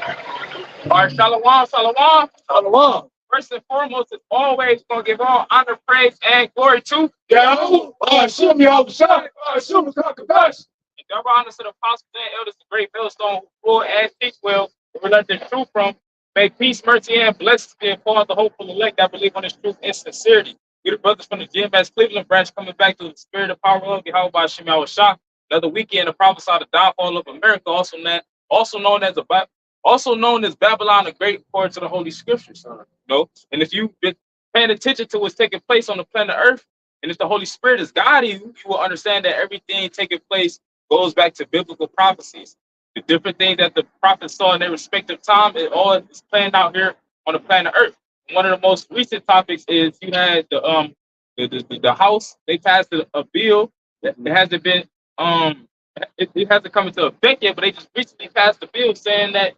All right, shalom, shalom. Shalom. First and foremost, it's always going to give all honor, praise, and glory to Yahawah. BAHASHAM. YAHAWASHI. BAHASHAM. HAQADASH. and double honors to the apostles and elders, the great millstone who rule and teach well, who learn the truth from. May peace, mercy, and blessings be upon the hopeful elect that believe on this truth and sincerity. We the brothers from the GMS Cleveland branch coming back to the spirit of power of YAHWAH BAHASHAM YAHWASHI. Another weekend to prophesy the downfall of America, also known as Babylon the Great, according to the Holy Scriptures. And if you've been paying attention to what's taking place on the planet Earth, and if the Holy Spirit is guiding you, you will understand that everything taking place goes back to biblical prophecies. The different things that the prophets saw in their respective time, it all is playing out here on the planet Earth. One of the most recent topics is you had the House. They passed a bill that hasn't been it hasn't come into effect yet, but they just recently passed a bill saying that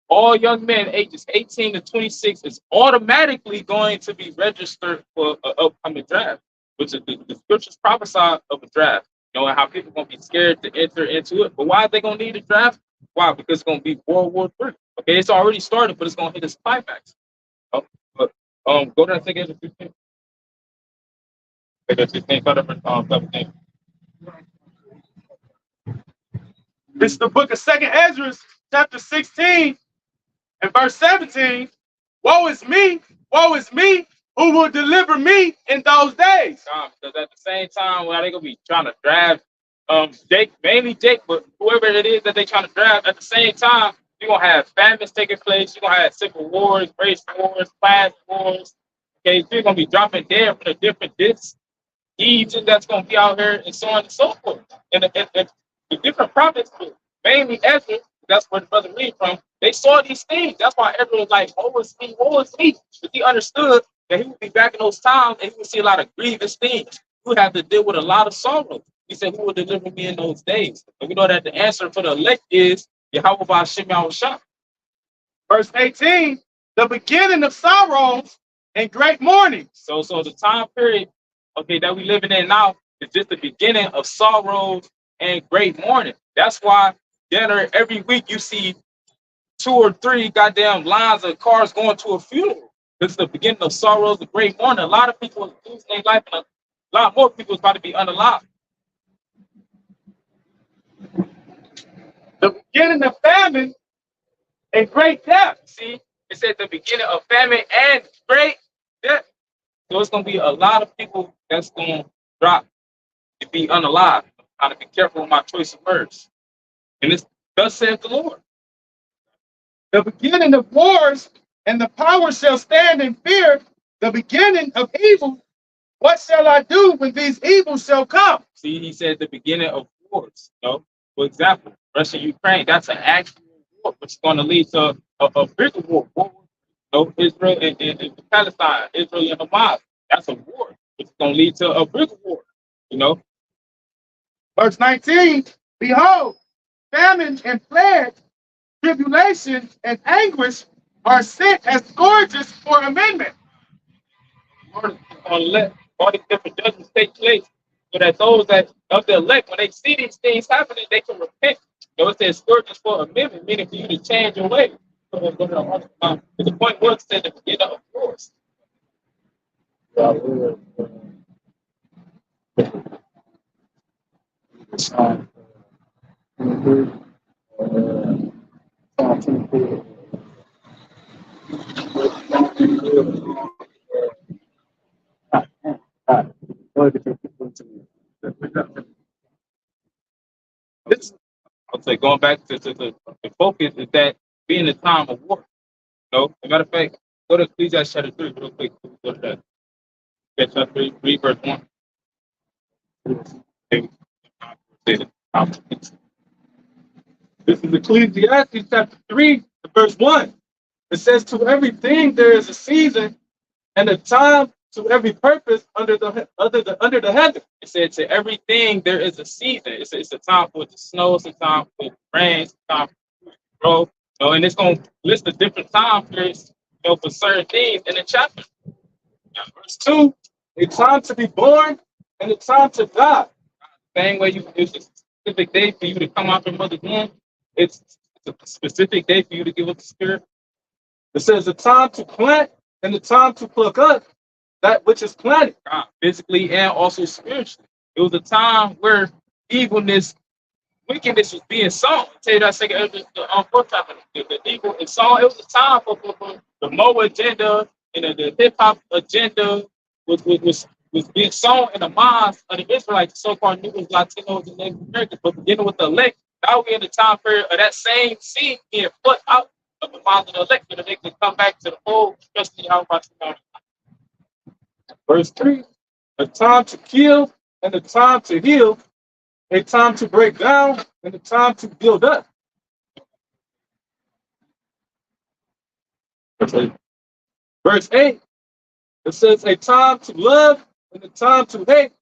all young men ages 18 to 26 is automatically going to be registered for an upcoming draft, which is the scriptures prophesy of a draft. You know, and how people are going to be scared to enter into it. But why are they going to need a draft? Why? Because it's going to be World War III. Okay, it's already started, but it's going to hit its climax. But go to that thing, 15. Take that 15, cut up, 17. This is the book of 2nd Ezra, chapter 16, and verse 17. Woe is me, who will deliver me in those days? Because at the same time, while they're going to be trying to draft Jake, mainly Jake, but whoever it is that they're trying to draft, at the same time, you're going to have famines taking place. You're going to have civil wars, race wars, class wars. Okay, so you're going to be dropping dead from the different diseases that's going to be out here, and so on and so forth. And the different prophets, mainly Ezra, that's where the brother read from, they saw these things. That's why everyone was like, woe is me, woe is me. But he understood that he would be back in those times and he would see a lot of grievous things. He would have to deal with a lot of sorrow. He said, who will deliver me in those days? And we know that the answer for the elect is YAHWAH BAHASHAM YAHWASHI. Verse 18, the beginning of sorrows and great mourning. So the time period, okay, that we living in now is just the beginning of sorrows and great mourning. That's why dinner every week you see 2 or 3 goddamn lines of cars going to a funeral. This is the beginning of sorrows, the great mourning. A lot of people lose their life, and a lot more people is about to be unalive. The beginning of famine and great death. See, it said the beginning of famine and great death. So it's going to be a lot of people that's going to drop to be unalive. I got to be careful with my choice of words. And this thus saith the Lord. The beginning of wars, and the power shall stand in fear. The beginning of evil. What shall I do when these evils shall come? See, he said the beginning of wars. For example, Russia, Ukraine, that's an actual war, which is going to lead to a bigger war. Israel and Palestine, Israel and Hamas. That's a war, which is going to lead to a bigger war. Verse 19, behold, famine and plague, tribulation and anguish are sent as scourges for amendment. Lord is going to let all these different judgments take place so that those that of the elect, when they see these things happening, they can repent. It says scourges for amendment, meaning for you to change your way. The point was said to get up, of course. This, I'll say, going back to the focus is that being a time of war. As a matter of fact, go to Ecclesiastes chapter 3 real quick. Go to that. Chapter 3, verse 1. This is Ecclesiastes chapter 3, verse 1. It says, to everything there is a season and a time to every purpose under the heaven. It said to everything there is a season. It's a time for it to snow, it's a time for it to rain, it's a time for it to grow. And it's going to list the different time periods, for certain things in the chapter. Verse 2, a time to be born and a time to die. Same way it's a specific day for you to come out your mother's womb. It's a specific day for you to give up the spirit. It says the time to plant and the time to pluck up that which is planted. Physically and also spiritually. It was a time where evilness, wickedness was being sown. I'll tell you that second, the fourth time, the evil and sown. It was a time for the Moa agenda and the hip hop agenda was being sown in the minds of the Israelites, so-called Negroes, Latinos, and Native Americans. But beginning with the elect, now we're in the time period of that same seed being put out of the minds of the elect, so that they can come back to the whole, especially how about Verse 3, a time to kill and a time to heal, a time to break down and a time to build up. Verse 8, it says a time to love and a time to hate,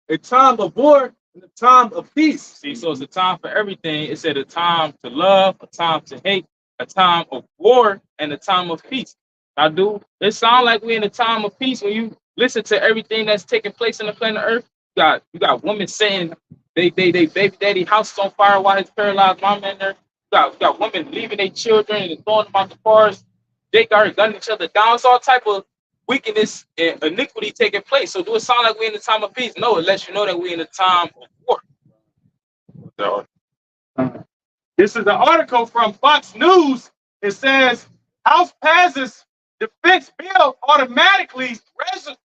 a time of war and a time of peace. See, so it's a time for everything. It said a time to love, a time to hate, a time of war, and a time of peace. Now, do it sound like we're in a time of peace when you listen to everything that's taking place on the planet Earth? You got women saying they baby daddy house is on fire while his paralyzed mama in there. You got women leaving their children and throwing them out the forest. They got gunning each other down. It's all type of wickedness and iniquity taking place. So do it sound like we're in the time of peace? No, it lets you know that we're in the time of war. So, this is an article from Fox News. It says House passes defense bill automatically registering.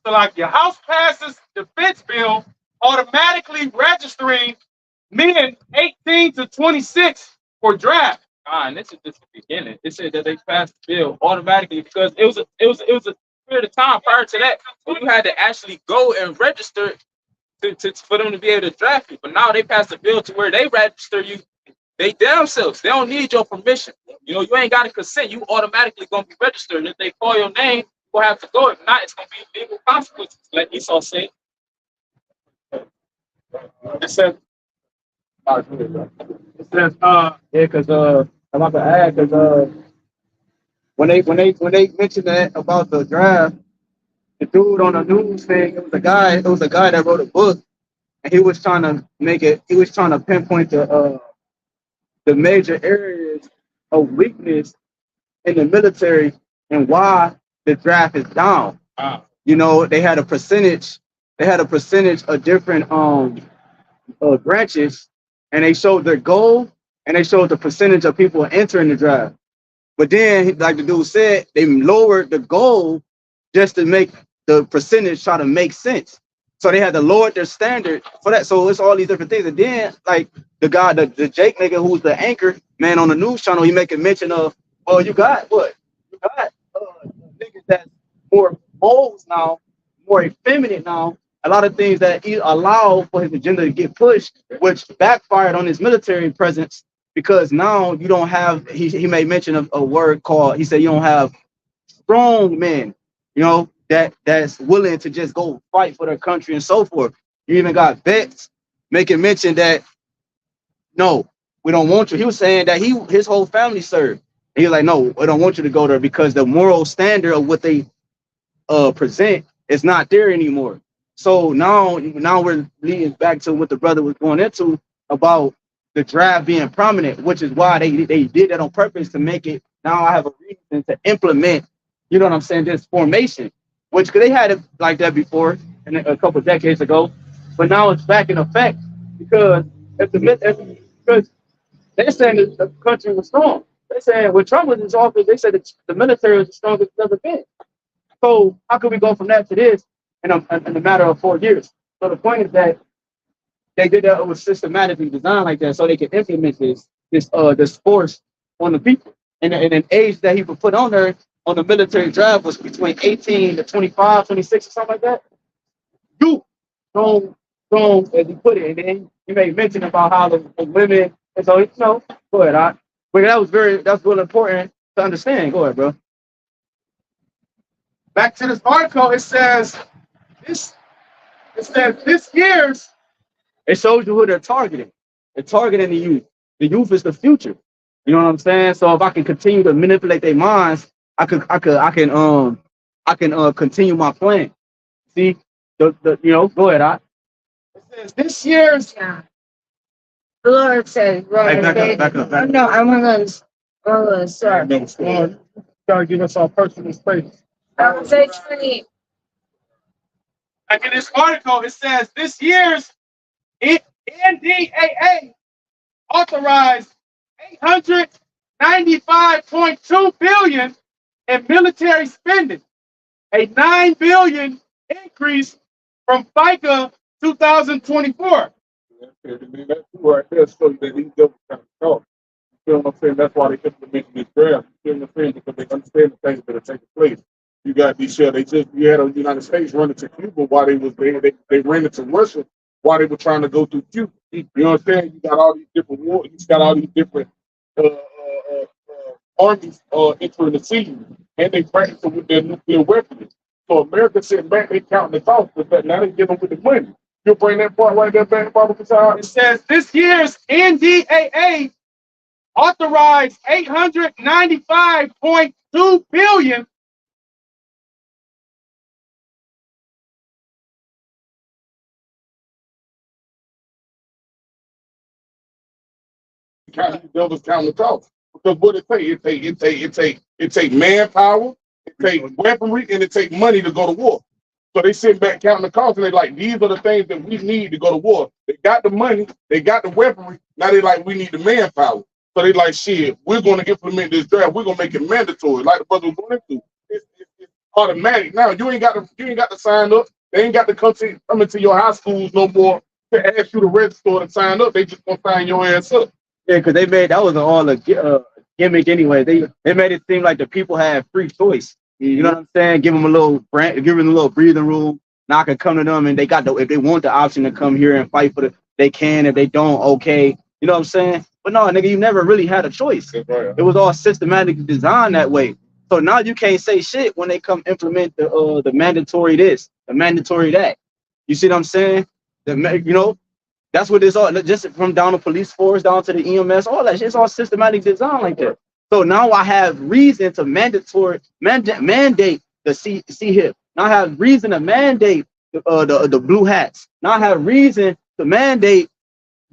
So like your House passes defense bill automatically registering men 18 to 26 for draft. And this is just the beginning. It said that they passed the bill automatically because it was a period of time prior to that when you had to actually go and register for them to be able to draft you. But now they passed the bill to where they register you. They themselves. They don't need your permission. You know, you ain't got to consent. You automatically gonna be registered. And if they call your name, you will have to go. If not, it's gonna be legal consequences. Like Esau said. It says, yeah, because I'm about to add because when they mentioned that about the draft, the dude on the news thing, it was a guy that wrote a book, and he was trying to pinpoint the major areas of weakness in the military and why the draft is down. You know, they had a percentage of different branches, and they showed their goal and they showed the percentage of people entering the draft. But then, like the dude said, they lowered the goal just to make the percentage try to make sense. So they had to lower their standard for that. So it's all these different things. And then, like the guy, the Jake nigga, who's the anchor man on the news channel, he making mention of, well, you got what? You got niggas that's more bold now, more effeminate now. A lot of things that he allowed for his agenda to get pushed, which backfired on his military presence, because now you don't have, he made mention of a word called, he said you don't have strong men, you know, that's willing to just go fight for their country and so forth. You even got vets making mention that, no, we don't want you. He was saying that his whole family served. And he was like, no, we don't want you to go there because the moral standard of what they present is not there anymore. So now we're leading back to what the brother was going into about the draft being prominent, which is why they did that on purpose to make it. Now I have a reason to implement, you know what I'm saying, this formation, which they had it like that before a couple of decades ago, but now it's back in effect because because they're saying that the country was strong. They saying when Trump was in office, they said that the military was the strongest it's ever been. So how could we go from that to this in a matter of 4 years? So the point is that they did that, it was systematically designed like that so they could implement this force on the people. And an age that he would put on there on the military draft was between 18 to 25, 26 or something like that. You strong, as he put it. And then he made mention about how the women, and so, you know, go ahead. But that's really important to understand. Go ahead, bro. Back to this article, it says this year's, it shows you who they're targeting. They're targeting the youth. The youth is the future. You know what I'm saying? So if I can continue to manipulate their minds, I can continue my plan. See, you know, go ahead. It says this year's The Lord said, right, back up. No, I'm gonna start. Gotta give us our personal space. Say 20. Like in this article, it says this year's NDAA authorized 895.2 billion in military spending, a 9 billion increase from FICA 2024. That's right there, so that these double kind of talk. You feel what I'm saying? That's why they implementing this draft. You feel what I'm saying? Because they understand the things that are taking place. You got these shit. You had the United States running to Cuba while they was there. They ran into Russia while they were trying to go through Cuba. You know what I'm saying? You got all these different wars. You got all these different armies entering the scene, and they practicing with their nuclear weapons. So America sitting back, they counting the cost, but now they give them with the money. You'll bring that part right there back, Baba Kasai. It says this year's NDAA authorized 895.2 billion. Devils counting the cost. Because what it take manpower, it take weaponry, and it take money to go to war. So they sit back counting the cost, and they like, these are the things that we need to go to war. They got the money, they got the weaponry. Now they like, we need the manpower. So they like, shit, we're going to implement this draft. We're going to make it mandatory, like the brother was going into. It's automatic now. You ain't got to sign up. They ain't got to come into your high schools no more to ask you to register to sign up. They just gonna sign your ass up. Yeah, because they made that was all a gimmick anyway. They made it seem like the people had free choice. You know what I'm saying? Give them a little breathing room. Now I can come to them and they got if they want the option to come here and fight for they can. If they don't, okay. You know what I'm saying? But no, nigga, you never really had a choice. Right. It was all systematically designed that way. So now you can't say shit when they come implement the mandatory this, the mandatory that. You see what I'm saying? That's what it's all, just from down to police force, down to the EMS, all that shit. It's all systematic design like that. So now I have reason to mandate the C-HIP. Now I have reason to mandate the blue hats. Now I have reason to mandate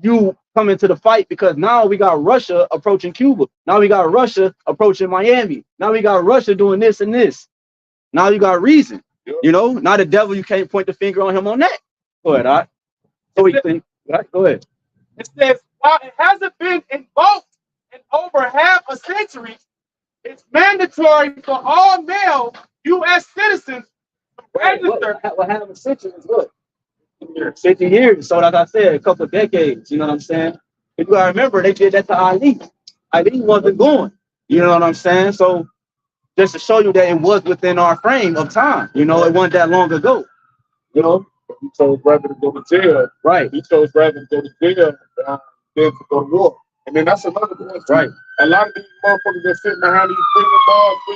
you come into the fight because now we got Russia approaching Cuba. Now we got Russia approaching Miami. Now we got Russia doing this and this. Now you got reason. Yep. You know, now the devil, you can't point the finger on him on that. Go ahead, all right? So we think. Right, go ahead. It says, while it hasn't been invoked in over half a century, it's mandatory for all male U.S. citizens to register. What half a century is what? 50 years. So like I said, a couple of decades. You know what I'm saying? If you gotta remember, they did that to Ali. Ali wasn't going. You know what I'm saying? So just to show you that it was within our frame of time. You know, it wasn't that long ago. You know? He chose rather to go to jail. Right. He chose rather to go to jail than to go to war. And then that's another point. Right. A lot of these motherfuckers that sit behind these prison bars, you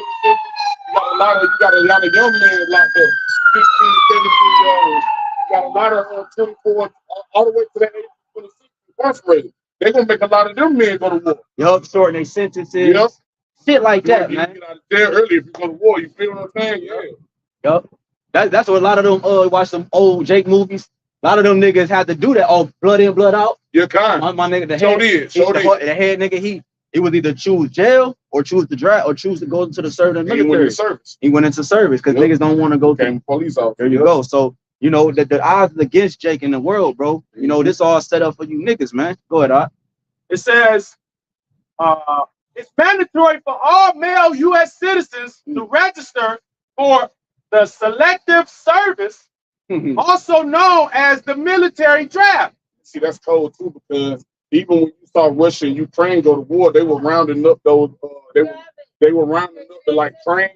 got a lot of young men locked up, 16, 17 years old. You got a lot of 24 all the way to that age of 26 incarcerated. They're gonna make a lot of them men go to war. Yup, shorten their sentences. Yep. Shit like that, man. You get out of jail early if you go to war. You feel what I'm saying? Yeah. Yup. That's what a lot of them watch some old Jake movies. A lot of them niggas had to do that. All blood in, blood out. You're kind. My nigga, the head nigga, he would either choose jail or choose the draft or choose to go into the service. He went into service because niggas don't want to go to police officer. There you go. So you know the odds against Jake in the world, bro. You know this all set up for you niggas, man. Go ahead, Art. It says it's mandatory for all male U.S. citizens to register for the selective service, also known as the military draft. See, that's cold too, because even when you saw Russia and Ukraine go to war, they were rounding up those. They were rounding up the like trains.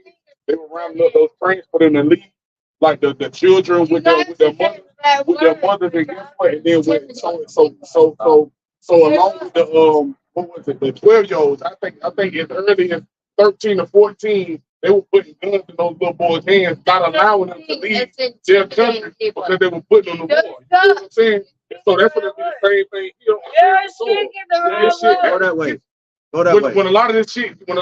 They were rounding up those trains for them to leave, like the children with their mothers and guess what? And then so along with the what was it? The 12-year-olds. I think as early as 13 or 14. They were putting guns in those little boys' hands, not allowing them to leave their country because they were putting on the war. You know what I'm saying? So that's what it be the same thing here. Go that way. Go that way. When a lot of this shit get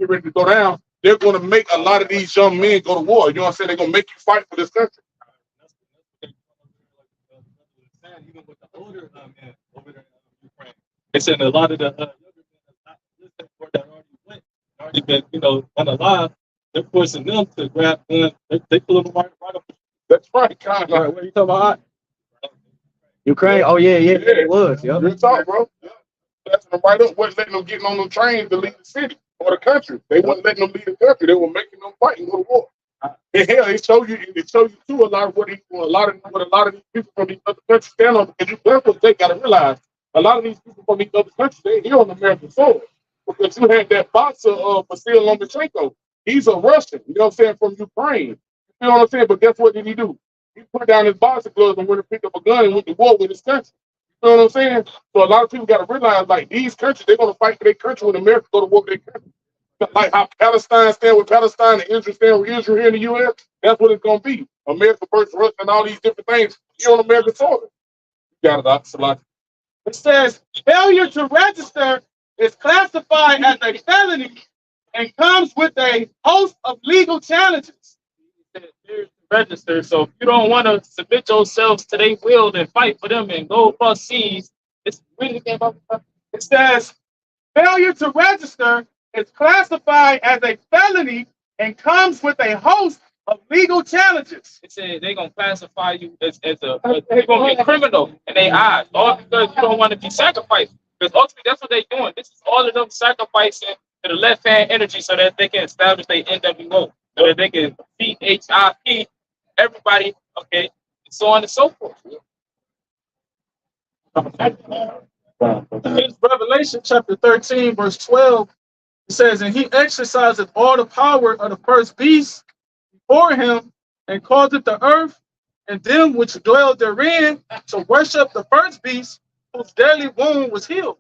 ready to go down, they're gonna make a lot of these young men go to war. You know what I'm saying? They're gonna make you fight for this country. older men over there in Ukraine. They said a lot of the younger men not listening for that already went, already been, unalive. They're forcing them to grab guns. They pull them right up. That's right, kind of. What are you talking about? Ukraine? Oh yeah, it was. Yep. Real talk, bro. That's them right up. Wasn't letting them get on them trains to leave the city or the country. They wasn't letting them leave the country. They were making them fight and go to war. And hell, it show you too a lot of what a lot of these people from these other countries stand on. Because that's what they gotta realize. A lot of these people from these other countries, they here on American soil. Because you had that boxer Vasil Lomachenko. He's a Russian, you know what I'm saying, from Ukraine. You know what I'm saying? But guess what did he do? He put down his boxing gloves and went and picked up a gun and went to war with his country. You know what I'm saying? So a lot of people got to realize, like, these countries, they're going to fight for their country when America go to war with their country. Like how Palestine stand with Palestine and Israel stand with Israel here in the U.S., that's what it's going to be. America versus Russia and all these different things here on American soil. You got it, Dr. Salati. It says, failure to register is classified as a felony and comes with a host of legal challenges. Register. So if you don't want to submit yourselves to their will and fight for them and go across seas, it's really came up. It says, failure to register is classified as a felony and comes with a host of legal challenges. It said they're gonna classify you as they're gonna be a criminal in their eyes, all because you don't want to be sacrificed. Because ultimately that's what they're doing. This is all of them sacrificing to the left hand energy so that they can establish their NWO, so that they can beat HIP, everybody, okay, and so on and so forth. In Revelation chapter 13, verse 12, it says, and he exerciseth all the power of the first beast before him, and causeth the earth and them which dwell therein to worship the first beast, whose deadly wound was healed.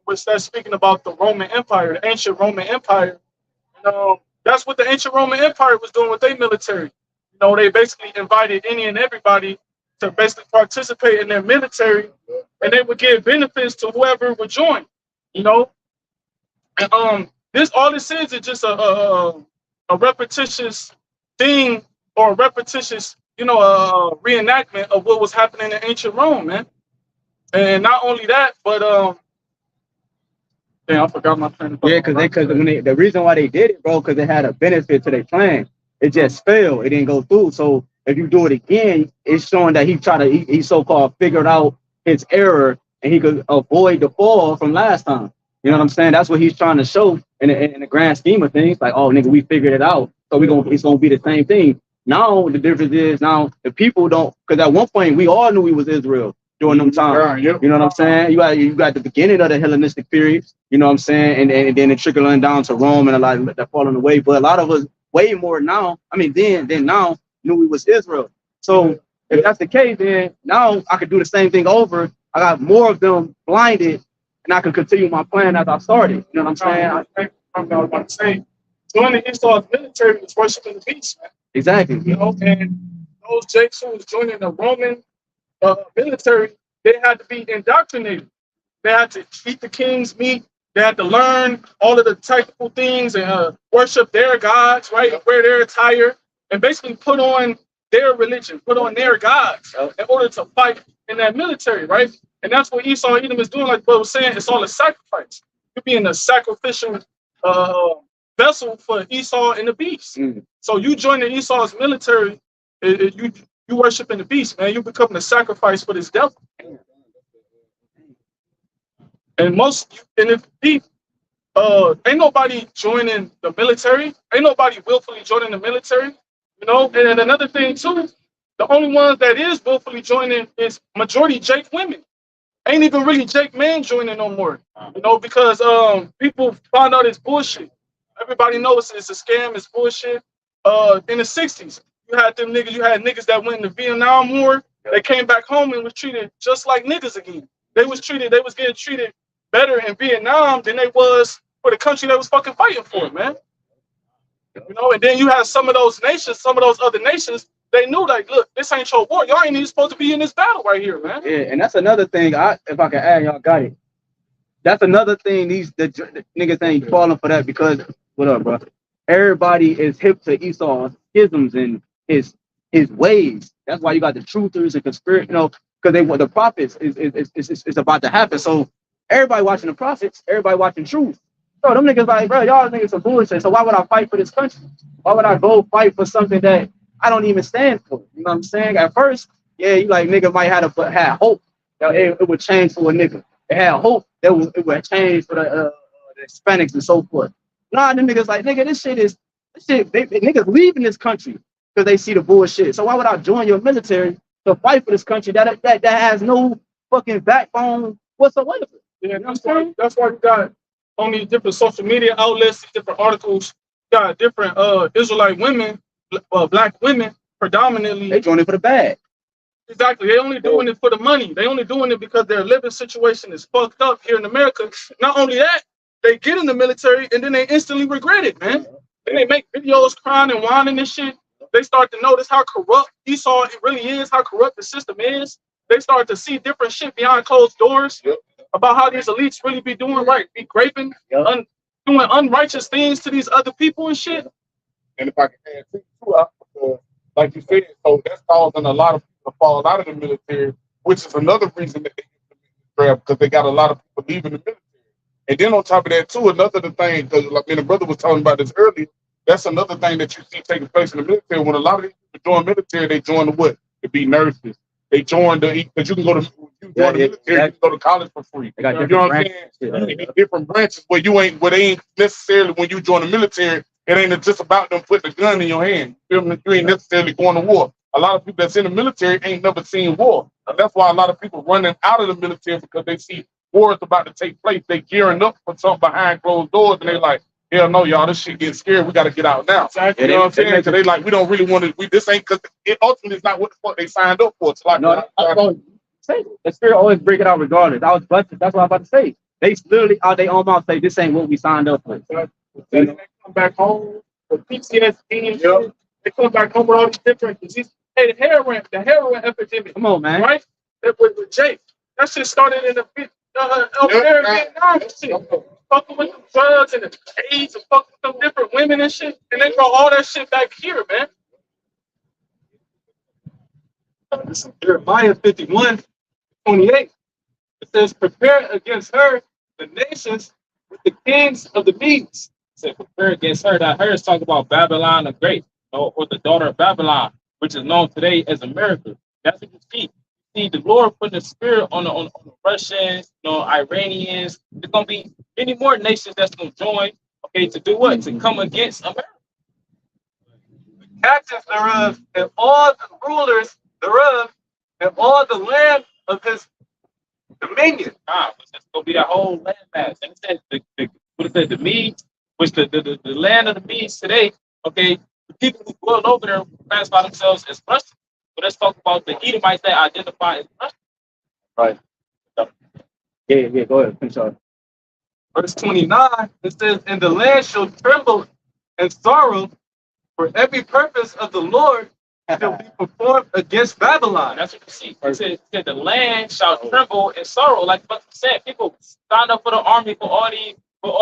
Which that's speaking about the Roman Empire, the ancient Roman Empire. That's what the ancient Roman Empire was doing with their military. They basically invited any and everybody to basically participate in their military, and they would give benefits to whoever would join. And all this is just a repetitious thing, or a repetitious, reenactment of what was happening in ancient Rome, man. And not only that, but damn, I forgot my train of thought. Yeah, because the reason why they did it, bro, because it had a benefit to their plan. It just failed. It didn't go through. So if you do it again, it's showing that he so-called figured out his error and he could avoid the fall from last time. You know what I'm saying? That's what he's trying to show in the grand scheme of things. Like, oh, nigga, we figured it out. So it's gonna be the same thing. Now the difference is now the people don't, because at one point we all knew we was Israel during them times. You know what I'm saying? You got the beginning of the Hellenistic period. You know what I'm saying? And then it trickling down to Rome and a lot of that falling away. But a lot of us way more now. I mean, then now knew we was Israel. So if that's the case, then now I could do the same thing over. I got more of them blinded, and I can continue my plan as I started. You know what I'm saying? I was about to say, joining Esau's military was worshiping the beast, man. Exactly. And those Jakes who was joining the Roman military, they had to be indoctrinated. They had to eat the king's meat. They had to learn all of the technical things and worship their gods, right? Wear their attire and basically put on their religion, put on their gods in order to fight in that military, right? And that's what Esau Edom is doing, like what I was saying. It's all a sacrifice. You're being a sacrificial vessel for Esau and the beast. So you join the Esau's military, you worshiping the beast, man. You become the sacrifice for this devil. And if ain't nobody joining the military, ain't nobody willfully joining the military, And then another thing too, the only ones that is willfully joining is majority Jake women. Ain't even really Jake men joining no more, because people found out it's bullshit. Everybody knows it's a scam, it's bullshit. In the 60s, you had niggas that went in the Vietnam War, they came back home and was treated just like niggas again. They was getting treated better in Vietnam than they was for the country they was fucking fighting for, man. And then you have some of those other nations, they knew, like, look, this ain't your war. Y'all ain't even supposed to be in this battle right here, man. Yeah, and that's another thing. If I can add, y'all got it. That's another thing. The niggas ain't falling for that because what up, bro? Everybody is hip to Esau's schisms and his ways. That's why you got the truthers and conspiracy. because they want the prophets is about to happen. So everybody watching the prophets, everybody watching truth. So them niggas like, bro, y'all niggas are bullshit. So why would I fight for this country? Why would I go fight for something that I don't even stand for? You know what I'm saying? At first, yeah, you like nigga might have had hope that it would change for a nigga. It had hope that it would change for the Hispanics and so forth. Nah, them niggas like, nigga, this shit, niggas leaving this country because they see the bullshit. So why would I join your military to fight for this country that has no fucking backbone whatsoever? Yeah, that's why you got on these different social media outlets, these different articles, you got different Israelite women, black women predominantly. They join it for the bag. Exactly. They only doing it for the money. They only doing it because their living situation is fucked up here in America. Not only that, they get in the military and then they instantly regret it, man. And they make videos crying and whining and shit. They start to notice how corrupt Esau it really is, how corrupt the system is. They start to see different shit behind closed doors about how these elites really be doing right, be raping, doing unrighteous things to these other people and shit. And if I can add too, like you said, so that's causing a lot of people to fall out of the military, which is another reason that they get the draft, because they got a lot of people leaving the military. And then on top of that too, another thing, because like the brother was talking about this earlier, that's another thing that you see taking place in the military. When a lot of these people join military, they join the what? To be nurses. They join because you can go to the military, you can go to college for free. You know what I'm saying? Different branches where they ain't necessarily, when you join the military, it ain't just about them putting a gun in your hand. You ain't necessarily going to war. A lot of people that's in the military ain't never seen war. And that's why a lot of people running out of the military, because they see war is about to take place. They gearing up for something behind closed doors, and they like, hell no, y'all, this shit getting scary. We got to get out now. Exactly. You know what I'm saying? Because they like, we don't really want to. This ain't, because it ultimately is not what the fuck they signed up for. It's like, no, the spirit always break it out regardless. That's what I was about to say. They literally out their own mouth say this ain't what we signed up for. They come back home with PTSD and shit. They come back home with all these different diseases. Hey, the heroin epidemic. Come on, man. Right? With Jake. That shit started in the over there in Vietnam and shit. Fucking with the drugs and the AIDS and fucking with some different women and shit. And they brought all that shit back here, man. This is Jeremiah 51:28. It says, prepare against her the nations with the kings of the Medes. It said, prepare against her. That her is talking about Babylon the Great, or the daughter of Babylon, which is known today as America. That's what you see. See the Lord putting the spirit on the Russians, Iranians. There's gonna be many more nations that's gonna join. Okay, to do what? To come against America. The captains thereof, and all the rulers thereof, and all the land of his dominion. It's gonna be that whole land mass. And it said the Medes, which the land of the Medes today. Okay, the people who dwell over there classify themselves as Russians. But let's talk about the Edomites that identify as Russian. Right. Yeah, go ahead. Finish on. Verse 29, it says, and the land shall tremble and sorrow, for every purpose of the Lord shall be performed against Babylon. That's what you see. It said the land shall tremble and sorrow. Like what you said, people signed up for the army for all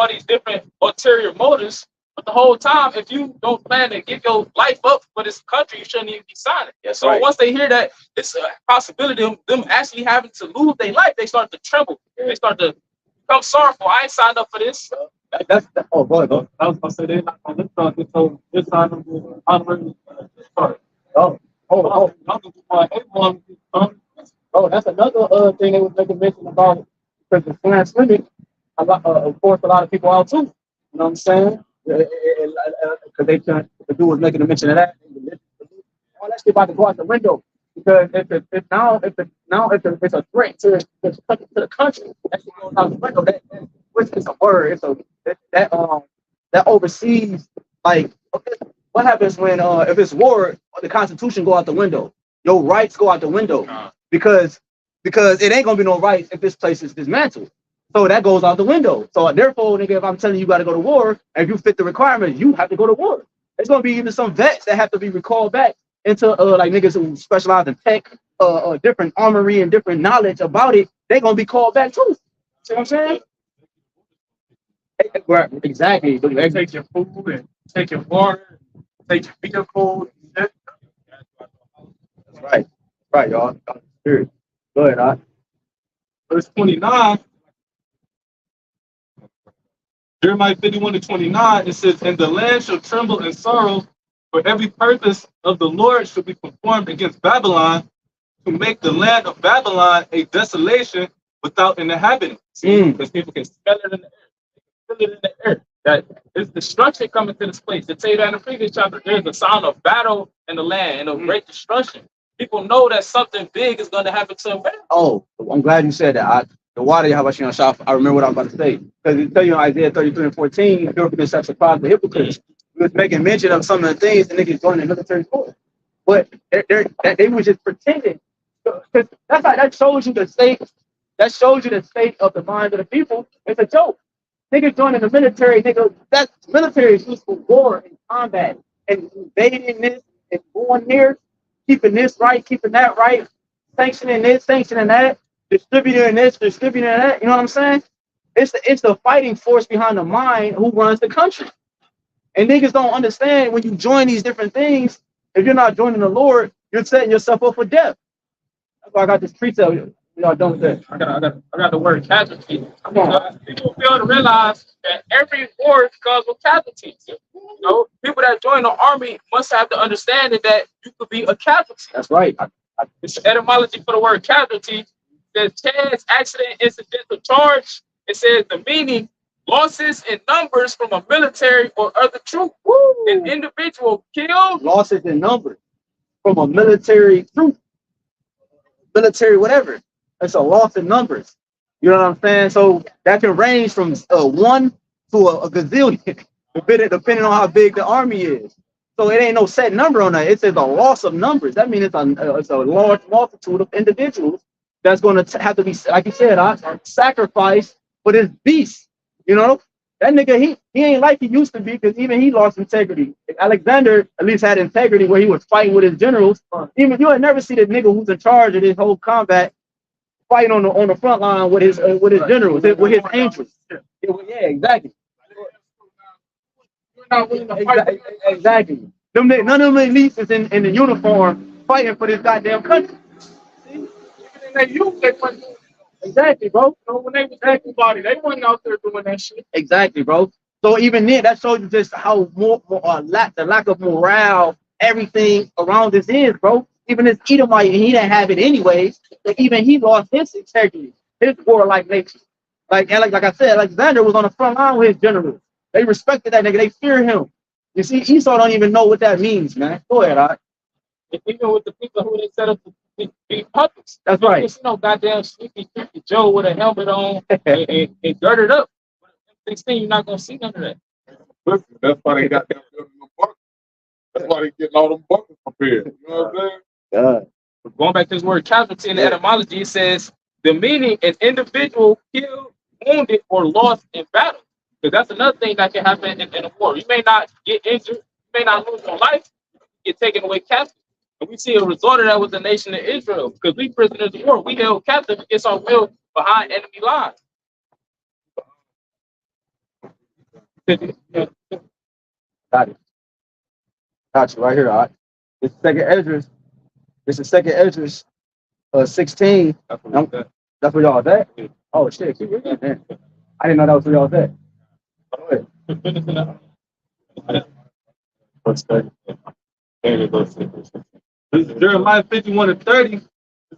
these different ulterior motives. But the whole time, if you don't plan to give your life up for this country, you shouldn't even be signing. Yeah, so once they hear that it's a possibility of them actually having to lose their life, they start to tremble. They start to become sorrowful. I ain't signed up for this. Oh, go ahead. I was going to say they're not going to this honorable sorry. That's another thing they was making mention about, because the trans women, of course, a lot of people out too. You know what I'm saying? Because they trying to do was making a mention of that. All that shit about to go out the window, because if it's a threat to the country, that shit goes out the window. Which is a word. That oversees, like, okay, what happens when if it's war, the Constitution go out the window, your rights go out the window, because it ain't gonna be no rights if this place is dismantled. So that goes out the window. So therefore, nigga, if I'm telling you got to go to war, and if you fit the requirements, you have to go to war. There's gonna be even some vets that have to be recalled back into like niggas who specialize in tech, different armory and different knowledge about it. They're gonna be called back too. See what I'm saying? Exactly. They take your food and take your water, take your vehicle. That's right, y'all. Spirit. Go ahead, Art. Verse 29, Jeremiah 51-29, it says, and the land shall tremble in sorrow, for every purpose of the Lord shall be performed against Babylon, to make the land of Babylon a desolation without an inhabitant. Because people can smell it in the air. Feel it in the air. That there's destruction coming to this place. They tell you that in the previous chapter, there's a sound of battle in the land and of great destruction. People know that something big is going to happen to them. Oh, I'm glad you said that. The water YAHWASHI on Shaf, I remember what I was about to say. Because it tell you in Isaiah 33-14, the hypocrites shall surprise the hypocrites. We was making mention of some of the things the niggas joining the military force. But they were just pretending. That's how that shows you the state. That shows you the state of the mind of the people. It's a joke. Niggas joining the military, nigga, that military is used for war and combat and invading this and going here, keeping this right, keeping that right, sanctioning this, sanctioning that, distributing this, distributing that. You know what I'm saying? It's the fighting force behind the mind who runs the country. And niggas don't understand when you join these different things, if you're not joining the Lord, you're setting yourself up for death. That's why I got this precept. Y'all done with that. I got the word casualty. Come on. People fail to realize that every war comes with casualties. You know, people that join the army must have the understanding that you could be a casualty. That's right. It's the etymology for the word casualty. It says chance, accident, incidental charge. It says the meaning, losses in numbers from a military or other troop. An individual killed. Losses in numbers from a military troop, military whatever. It's a loss in numbers. You know what I'm saying? So that can range from 1 to a gazillion, depending on how big the army is. So it ain't no set number on that. It says a loss of numbers. That means it's a large multitude of individuals that's going to have to be, like you said, sacrificed for this beast. You know, that nigga, he ain't like he used to be, because even he lost integrity. Alexander at least had integrity where he was fighting with his generals. Even you had never seen the nigga who's in charge of this whole combat fighting on the front line with his generals, with his angels. Yeah, exactly. Exactly. None of them elites is in the uniform fighting for this goddamn country. See? Exactly, bro. So when they was everybody, they wasn't out there doing that shit. Exactly, bro. So even then, that shows you just how the lack of morale, everything around this is, bro. Even this Edomite, he didn't have it anyways. But even he lost his integrity, his warlike nature. Like I said, Alexander was on the front line with his generals. They respected that nigga. They fear him. You see, Esau don't even know what that means, man. Go ahead, all right. Even with the people who they set up to be puppets. That's right. You know, goddamn sleepy Joe with a helmet on and girded up. 16, you're not gonna see none of that. Listen, that's why they got them building them buckets. That's why they getting all them buckets prepared. You know what I'm saying? God. Going back to this word casualty in the etymology, it says the meaning an individual killed, wounded, or lost in battle. Because that's another thing that can happen in a war. You may not get injured, you may not lose your life, you get taken away captive. And we see a result of that with the nation of Israel. Because we prisoners of war, we held captive against our will behind enemy lines. Got it. Got you right here, all right. It's second Esdras. This is second Esdras 16. That's where y'all at? Oh shit. I didn't know that was where y'all at. What's that? Jeremiah 51-30. It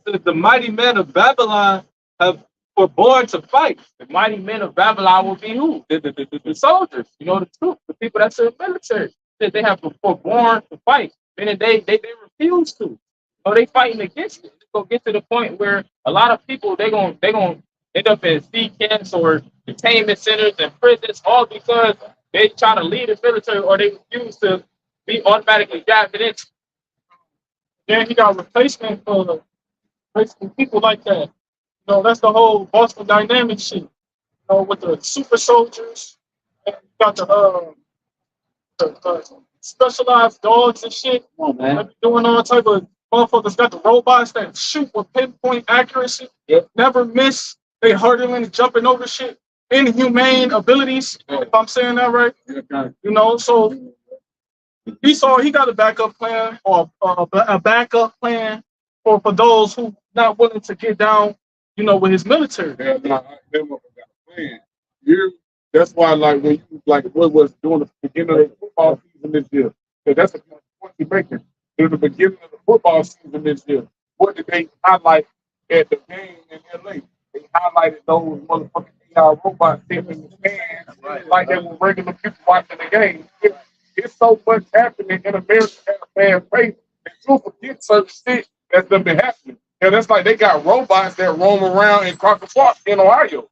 says, the mighty men of Babylon have forborne to fight. The mighty men of Babylon will be who? The soldiers, you know, the troops, the people that serve military. That they have forborne to fight. Meaning they refuse to. So they fighting against it. It's gonna get to the point where a lot of people they're gonna end up in sea camps or detainment centers and prisons, all because they try to lead the military or they refuse to be automatically drafted into. Then he got replacement for people like that. You know, that's the whole Boston Dynamic shit. You know, with the super soldiers, and you got the specialized dogs and shit. Come on, man. They be doing all type of motherfuckers. Got the robots that shoot with pinpoint accuracy. Yep. Never miss. They hurdling, jumping over shit. Inhumane abilities, if I'm saying that right. You know, so he got a backup plan or a backup plan for those who not willing to get down, you know, with his military. Yeah, nah, that motherfucker got a plan. You, that's why, like, when you, like, what was doing the beginning of the football season this year, so that's the point you're making. During the beginning of the football season this year, what did they highlight at the game in LA? They highlighted those motherfucking AI robots sitting in the stands, like they were regular people watching the game. It's so much happening in America at a fast pace that you forget certain shit that's been happening. Yeah, that's like they got robots that roam around in Crocker Park in Ohio. You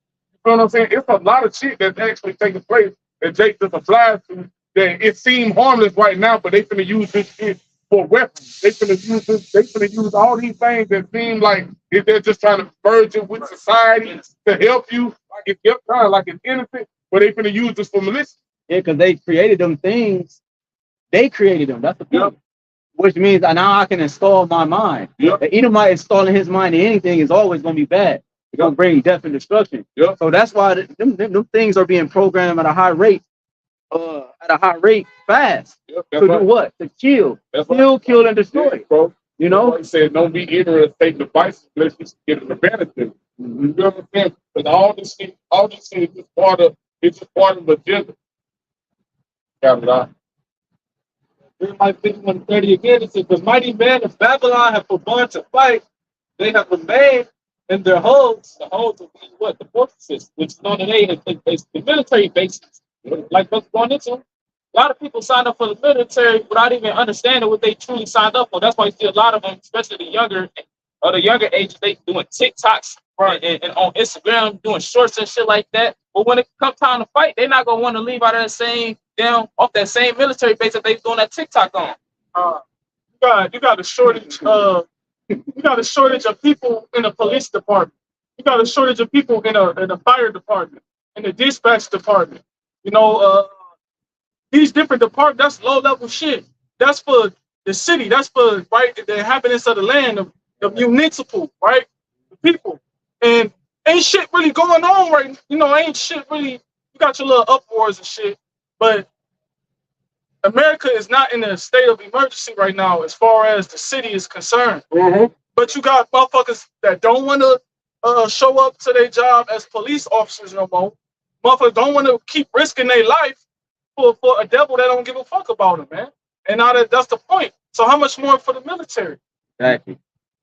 know what I'm saying? It's a lot of shit that's actually taking place that Jake just applies to that it seems harmless right now, but they finna use this shit for weapons. They finna use this, they finna use all these things that seem like if they're just trying to merge it with society to help you, like it's your time, like it's innocent, but they finna use this for malicious. Yeah, because they created them things. They created them. That's the point. Yep. Which means now I can install my mind. Yep. The Edomite installing his mind in anything is always going to be bad. It's going to bring death and destruction. Yep. So that's why them things are being programmed at a high rate. Fast. Yep, to do what? To kill. Kill, and destroy. Yeah, bro. You know? Like I said, don't be ignorant of take devices unless you get an advantage. You know what I'm saying? But all this shit is just part of the agenda. Got it out. Jeremiah 51:30 again, it says, the mighty men of Babylon have forbore to fight. They have remained in their holds. The holds will be what? The fortresses, which is known today as the military bases. Like what's going into. A lot of people sign up for the military without even understanding what they truly signed up for. That's why you see a lot of them, especially the younger ages, they doing TikToks and on Instagram doing shorts and shit like that. But when it comes time to fight, they're not gonna want to leave out of off that same military base that they doing that TikTok on. You got a shortage of people in the police department. You got a shortage of people in the fire department, in the dispatch department. You know, these different departments, that's low level shit. That's for the city. That's for the inhabitants of the land, the municipal, right? The people. And ain't shit really going on right. You know, ain't shit really. You got your little uproars and shit, but America is not in a state of emergency right now as far as the city is concerned. Mm-hmm. But you got motherfuckers that don't want to show up to their job as police officers no more. Motherfuckers don't want to keep risking their life for a devil that don't give a fuck about them, man. And now that's the point. So how much more for the military? Exactly.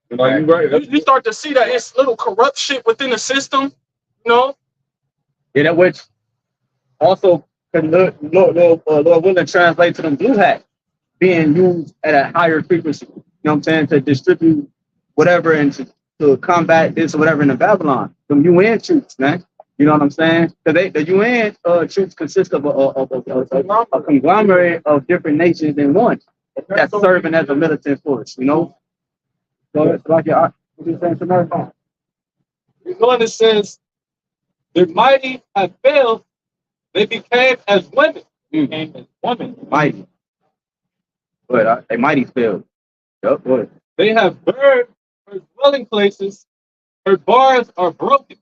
You know, you're right. You start to see that it's little corrupt shit within the system, you know? Yeah, that which also could Lord willing translate to them blue hats being used at a higher frequency. You know what I'm saying? To distribute whatever and to combat this or whatever in the Babylon. Them UN troops, man. You know what I'm saying? Because the UN troops consist of a conglomerate of different nations in one that's serving as a militant force, you know? So it's like what you saying to America? You know what it says? The mighty have failed. They became as women. Became as women. Mighty. But they mighty failed. Yep, good. They have burned her dwelling places. Her bars are broken.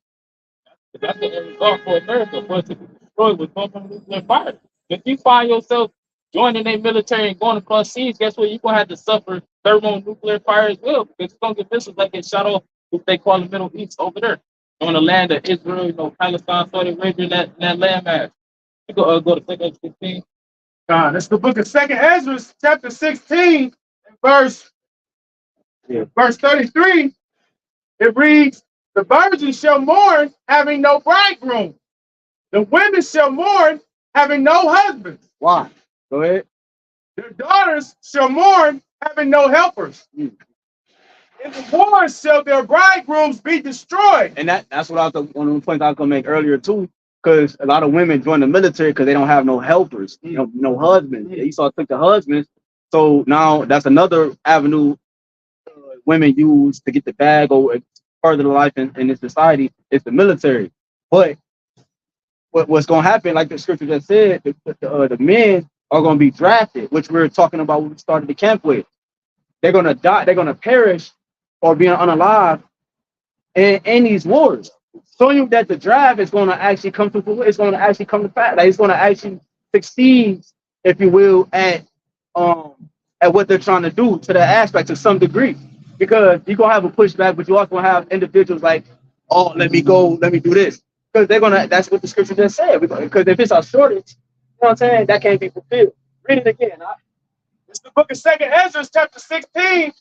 That's the end result for America, for it to be destroyed with nuclear fire. If you find yourself joining a military and going across seas, guess what? You're going to have to suffer thermonuclear fire as well, because it's going to get missiles like get shot off, what they call the Middle East over there, on the land of Israel, you know, Palestine, Saudi Arabia, that landmass. You go to 2 16. That's the book of 2 Ezra, chapter 16, verse 33. It reads, the virgins shall mourn, having no bridegroom. The women shall mourn, having no husband. Why? Go ahead. Their daughters shall mourn, having no helpers. In the wars shall their bridegrooms be destroyed. And that's what one of the points I was gonna make earlier too, because a lot of women join the military because they don't have no helpers, no husbands. Esau took the husbands, so now that's another avenue women use to get the bag or further life in this society. It's the military. But what's gonna happen, like the scripture just said, the men are gonna be drafted, which we were talking about when we started the camp with. They're gonna die, they're gonna perish or be unalive in these wars. Showing you that the drive is gonna actually come to it's gonna actually come to pass. Like it's gonna actually succeed, if you will, at what they're trying to do to the aspect to some degree. because you're gonna have a pushback, but you also gonna have individuals like, oh, let me go, let me do this. Because they're gonna, that's what the scripture just said. Because if it's a shortage, you know what I'm saying, that can't be fulfilled. Read it again. It's the book of 2nd Ezra, chapter 16,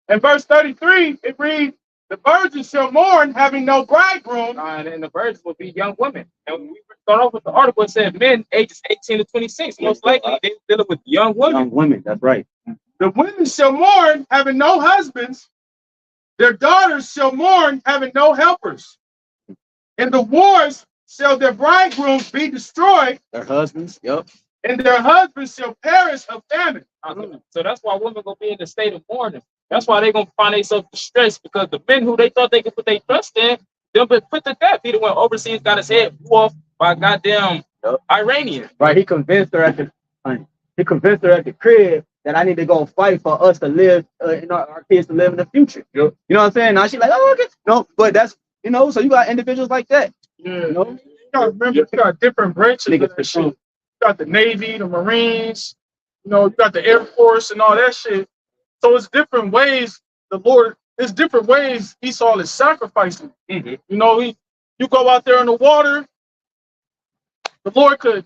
and verse 33. It reads, the virgins shall mourn, having no bridegroom. And the virgins will be young women. And when we start off with the article, it said men ages 18 to 26. Most likely they're dealing with young women. Young women, that's right. The women shall mourn, having no husbands. Their daughters shall mourn, having no helpers. In the wars shall their bridegrooms be destroyed. Their husbands, yep. And their husbands shall perish of famine. So that's why women gonna be in the state of mourning. That's why they're gonna find themselves distressed, because the men who they thought they could put their trust in, they'll be put to death. He the one overseas got his head blew off by goddamn Iranian. Right, he convinced her at the crib that I need to go fight for us to live, our kids to live in the future. Yep. You know what I'm saying? Now she's like, oh, okay. No, but that's, so you got individuals like that. Yeah. You know? You gotta remember, you got different branches. Niggas Of for that sure. shit. You got the Navy, the Marines, you got the Air Force and all that shit. So it's different ways it's different ways Esau is sacrificing. Mhm. You go out there in the water, the Lord could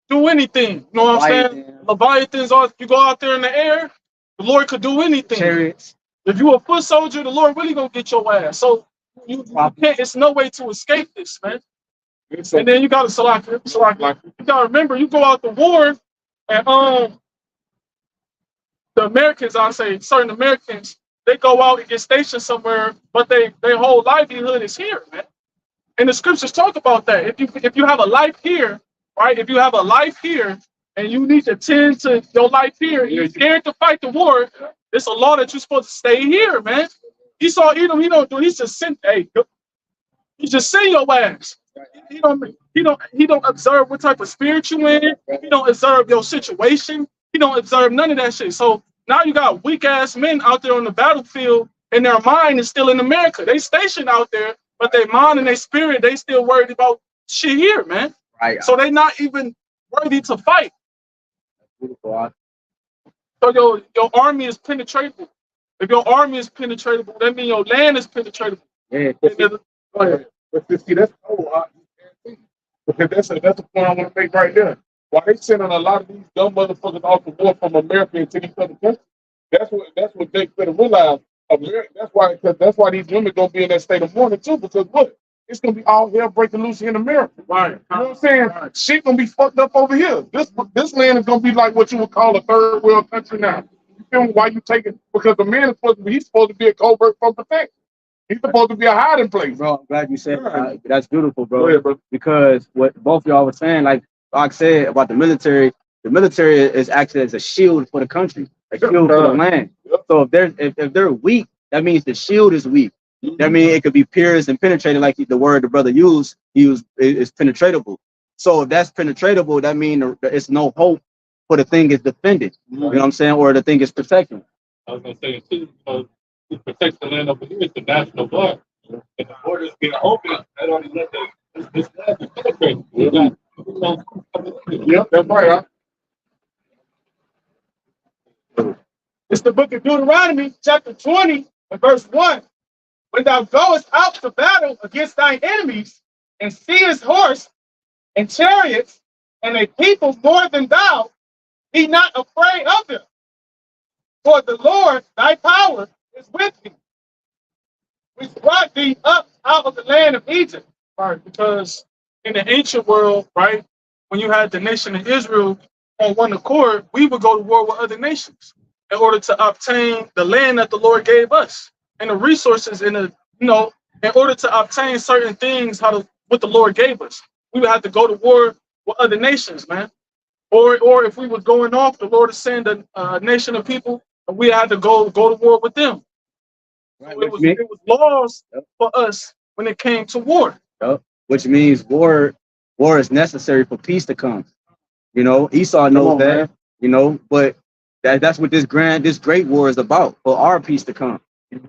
do anything. You know what I'm saying? Leviathans, you go out there in the air, the Lord could do anything. Chariots. If you a foot soldier, the Lord really gonna get your ass. So you can't, it's no way to escape this, man. And then you gotta select. You gotta remember, you go out to war, and the Americans, I say certain Americans, they go out and get stationed somewhere, but their whole livelihood is here, man. And the scriptures talk about that. If you have a life here, right? If you have a life here and you need to tend to your life here, you're scared to fight the war, it's a law that you're supposed to stay here, man. Esau Edom, he don't do, he just send your ass. He don't observe what type of spirit you in. He don't observe your situation. He don't observe none of that shit. So now you got weak ass men out there on the battlefield, and their mind is still in America. They stationed out there, but their mind and their spirit, they still worried about shit here, man. Right. So they not even worthy to fight. Beautiful. So your army is penetratable. If your army is penetratable, that means your land is penetratable. Yeah. Go ahead. But see, that's because that's the point I want to make right there. Why they sending a lot of these dumb motherfuckers off the war from America into these other countries? That's what they better realize. That's why these women gonna be in that state of mourning too. Because look, it's gonna be all hell breaking loose in America. Right. You know what I'm saying? Right. Shit gonna be fucked up over here. This land is gonna be like what you would call a third world country now. You feel me? Why you take it? Because the man is supposed to be a covert for protection. He's supposed to be a hiding place. Bro, I'm glad you said Right. that's beautiful, bro. Go ahead, bro. Because what both y'all were saying, like I said about the military is actually as a shield for the country, a shield for the land. Yep. So if they're weak, that means the shield is weak. Mm-hmm. That means it could be pierced and penetrated, like the word the brother used. Is penetratable. So if that's penetratable, that means it's no hope for the thing is defended. Mm-hmm. You know what I'm saying? Or the thing is protected. I was gonna say too, to protect the land over here is the national guard. And the borders being open, that only let this land be penetrated. Yep, that's right. It's the book of Deuteronomy, chapter 20, and verse 1. When thou goest out to battle against thine enemies, and seest horse and chariots, and a people more than thou, be not afraid of them. For the Lord thy power is with thee, which brought thee up out of the land of Egypt. Right, because in the ancient world, right, when you had the nation of Israel on one accord, we would go to war with other nations in order to obtain the land that the Lord gave us and the resources in order to obtain certain things, what the Lord gave us. We would have to go to war with other nations, man. Or if we were going off, the Lord is sending a nation of people, and we had to go to war with them. Right, So it was laws for us when it came to war. Which means war is necessary for peace to come. Esau knows that, but that's what this great war is about, for our peace to come.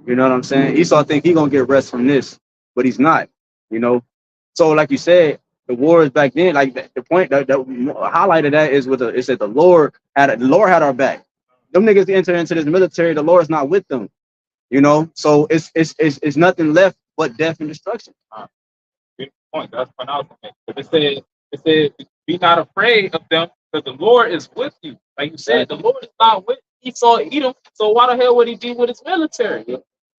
You know what I'm saying? Esau think he gonna get rest from this, but he's not, So like you said, the wars back then, like the point that highlighted that is it said the Lord had our back. Them niggas enter into this military, the Lord's not with them. You know, so it's nothing left but death and destruction. Good point. That's what I was thinking. It said, be not afraid of them, because the Lord is with you. Like you said, the Lord is not with Esau, Edom. So why the hell would he be with his military?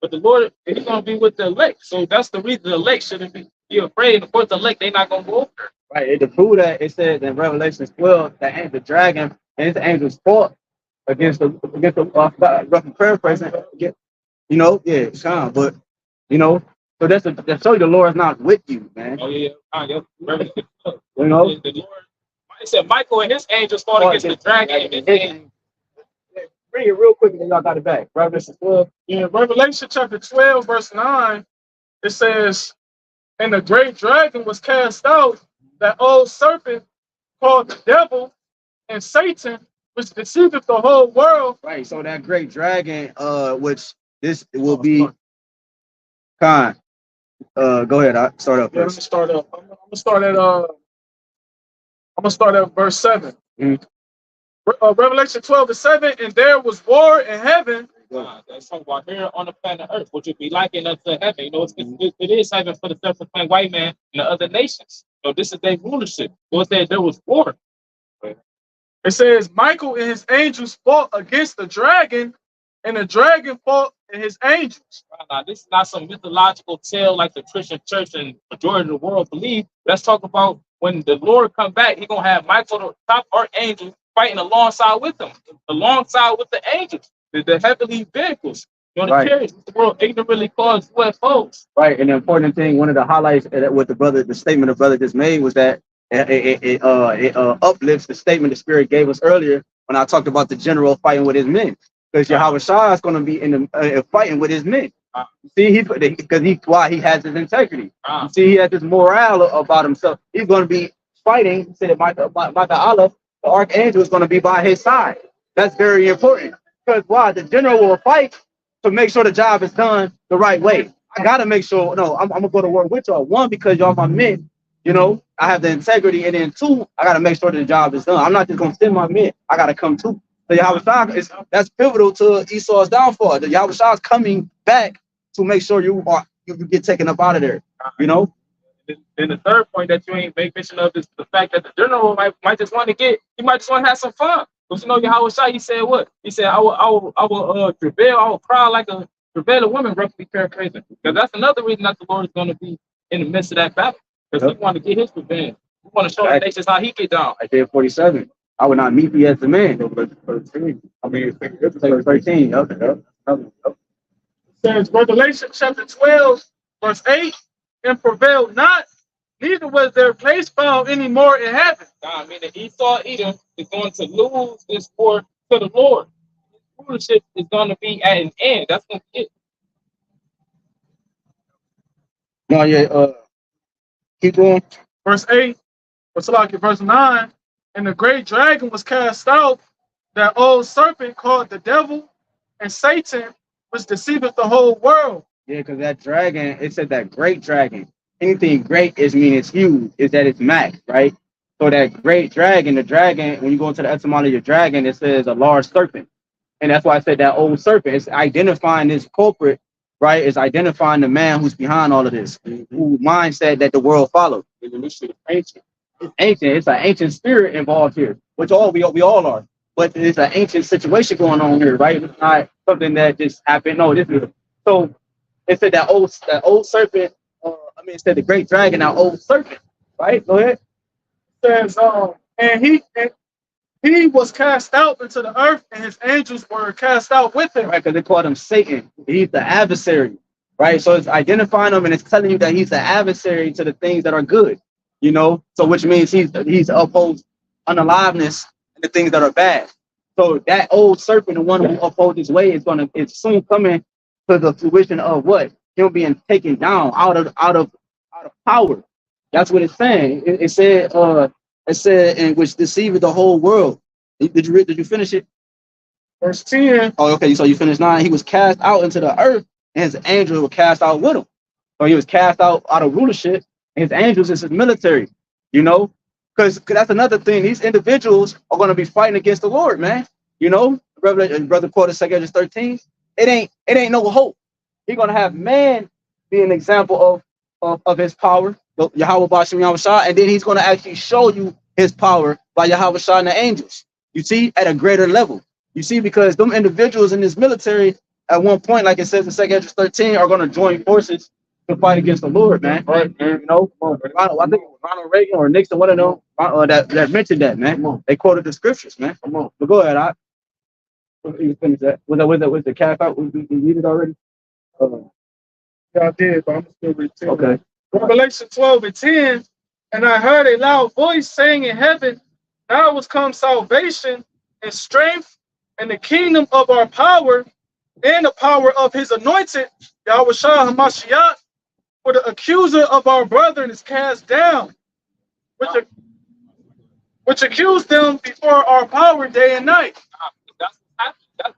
But the Lord, he's gonna be with the elect. So that's the reason the elect shouldn't be afraid. Of course, the elect, they're not gonna go over. Right. And to prove that, it says in Revelation 12 that the dragon and his angels fought against the rough paraphrasing. You know, yeah, it's kind of, but you know, so that's to show you the Lord is not with you, man. Oh yeah, Revelation 12. You know, The Lord, it said Michael and his angels fought against the dragon. Bring it real quick and then y'all got it back. Revelation 12. In Revelation chapter 12, verse 9, it says, and the great dragon was cast out, that old serpent called the devil and Satan, which deceiveth the whole world. Right. So that great dragon, which this will be Khan. Go ahead. I'll start up Yeah, first. I'm gonna start at verse 7. Revelation 12:7, and there was war in heaven. That's talking about here on the planet Earth, which would be likened unto heaven. You know, it is heaven for the self-proclaimed white man and the other nations. So this is their rulership. So it said there was war. It says Michael and his angels fought against the dragon, and the dragon fought and his angels. Now, this is not some mythological tale like the Christian church and majority of the world believe. Let's talk about when the Lord come back, he's gonna have Michael, the top archangel, fighting alongside with them, alongside with the angels, the heavenly vehicles. You know, the chariots, the world ignorantly calls UFOs. Right, and the important thing, one of the highlights that what the statement the brother just made was that it uplifts the statement the Spirit gave us earlier when I talked about the general fighting with his men, because YAHWASHI is going to be in the fighting with his men. See, why he has his integrity. See, he has this morale about himself. He's going to be fighting. He said, Micah Allah, the archangel, is going to be by his side. That's very important, because why? The general will fight to make sure the job is done the right way. I gotta make sure. No, I'm gonna go to war with y'all. One, because y'all my men. You know, I have the integrity, and then two, I gotta make sure the job is done. I'm not just gonna send my men. I gotta come too. So YAHWASHI that's pivotal to Esau's downfall. The YAHWASHI is coming back to make sure you get taken up out of there. You know. Then the third point that you ain't make mention of is the fact that the general might just want to have some fun. But you know, YAHWASHI, he said what? He said, I will travail, I will cry like a travailing woman, roughly paraphrasing. Because that's another reason that the Lord is going to be in the midst of that battle. Because he want to get his revenge. He want to show the nations how he get down. Isaiah 47. I will not meet thee as a man. I mean, it's 13. It says Revelation chapter 12, verse 8, and prevail not, neither was their place found any more in heaven. I mean, the Esau Edom is going to lose this war to the Lord. His rulership is going to be at an end. That's going to be it. No, yeah. Keep going. Verse 8, what's like verse 9, and the great dragon was cast out, that old serpent called the devil and Satan, which deceiveth the whole world. Yeah, because that dragon, it said that great dragon. Anything great is mean it's huge, is that it's max, right? So that great dragon, the dragon, when you go into the etymology of dragon, it says a large serpent. And that's why I said that old serpent is identifying this culprit, right? It's identifying the man who's behind all of this, who mindset that the world follows. This shit is ancient. It's ancient. It's an ancient spirit involved here, which we all are. But it's an ancient situation going on here, right? It's not something that just happened. No, this is so. It said that old serpent. It said the great dragon, that old serpent, right? Go ahead. It says, and he was cast out into the earth, and his angels were cast out with him. Right, because they called him Satan. He's the adversary, right? So it's identifying him, and it's telling you that he's the adversary to the things that are good, you know? So which means he's upholds unaliveness and the things that are bad. So that old serpent, the one who upholds his way, it's soon coming to the fruition of what? Him being taken down out of power. That's what it's saying. It said, in which deceived the whole world. Did you finish it? Verse 10. Oh, okay. So you finished 9. He was cast out into the earth, and his angels were cast out with him. So he was cast out of rulership, and his angels is his military. You know, because that's another thing. These individuals are going to be fighting against the Lord, man. You know, Brother quoted 2 Corinthians 13. It ain't no hope. He's gonna have man be an example of his power, Yahweh BAHASHAM Yahawashi, and then he's gonna actually show you his power by Yahawashi and the angels. You see, at a greater level. You see, because them individuals in this military at one point, like it says in 2 Esdras 13, are gonna join forces to fight against the Lord, man. Right, man. You know, I think it was Ronald Reagan or Nixon, one of them, that mentioned that, man. They quoted the scriptures, man. Come on. But go ahead, you finish that. Was the calf out? We read it already? Yeah, I did, but I'm still reading. Okay. Revelation 12:10, and I heard a loud voice saying in heaven, now was come salvation and strength and the kingdom of our power and the power of his anointed, Yahawashi HaMashiach, for the accuser of our brethren is cast down, which accused them before our power day and night.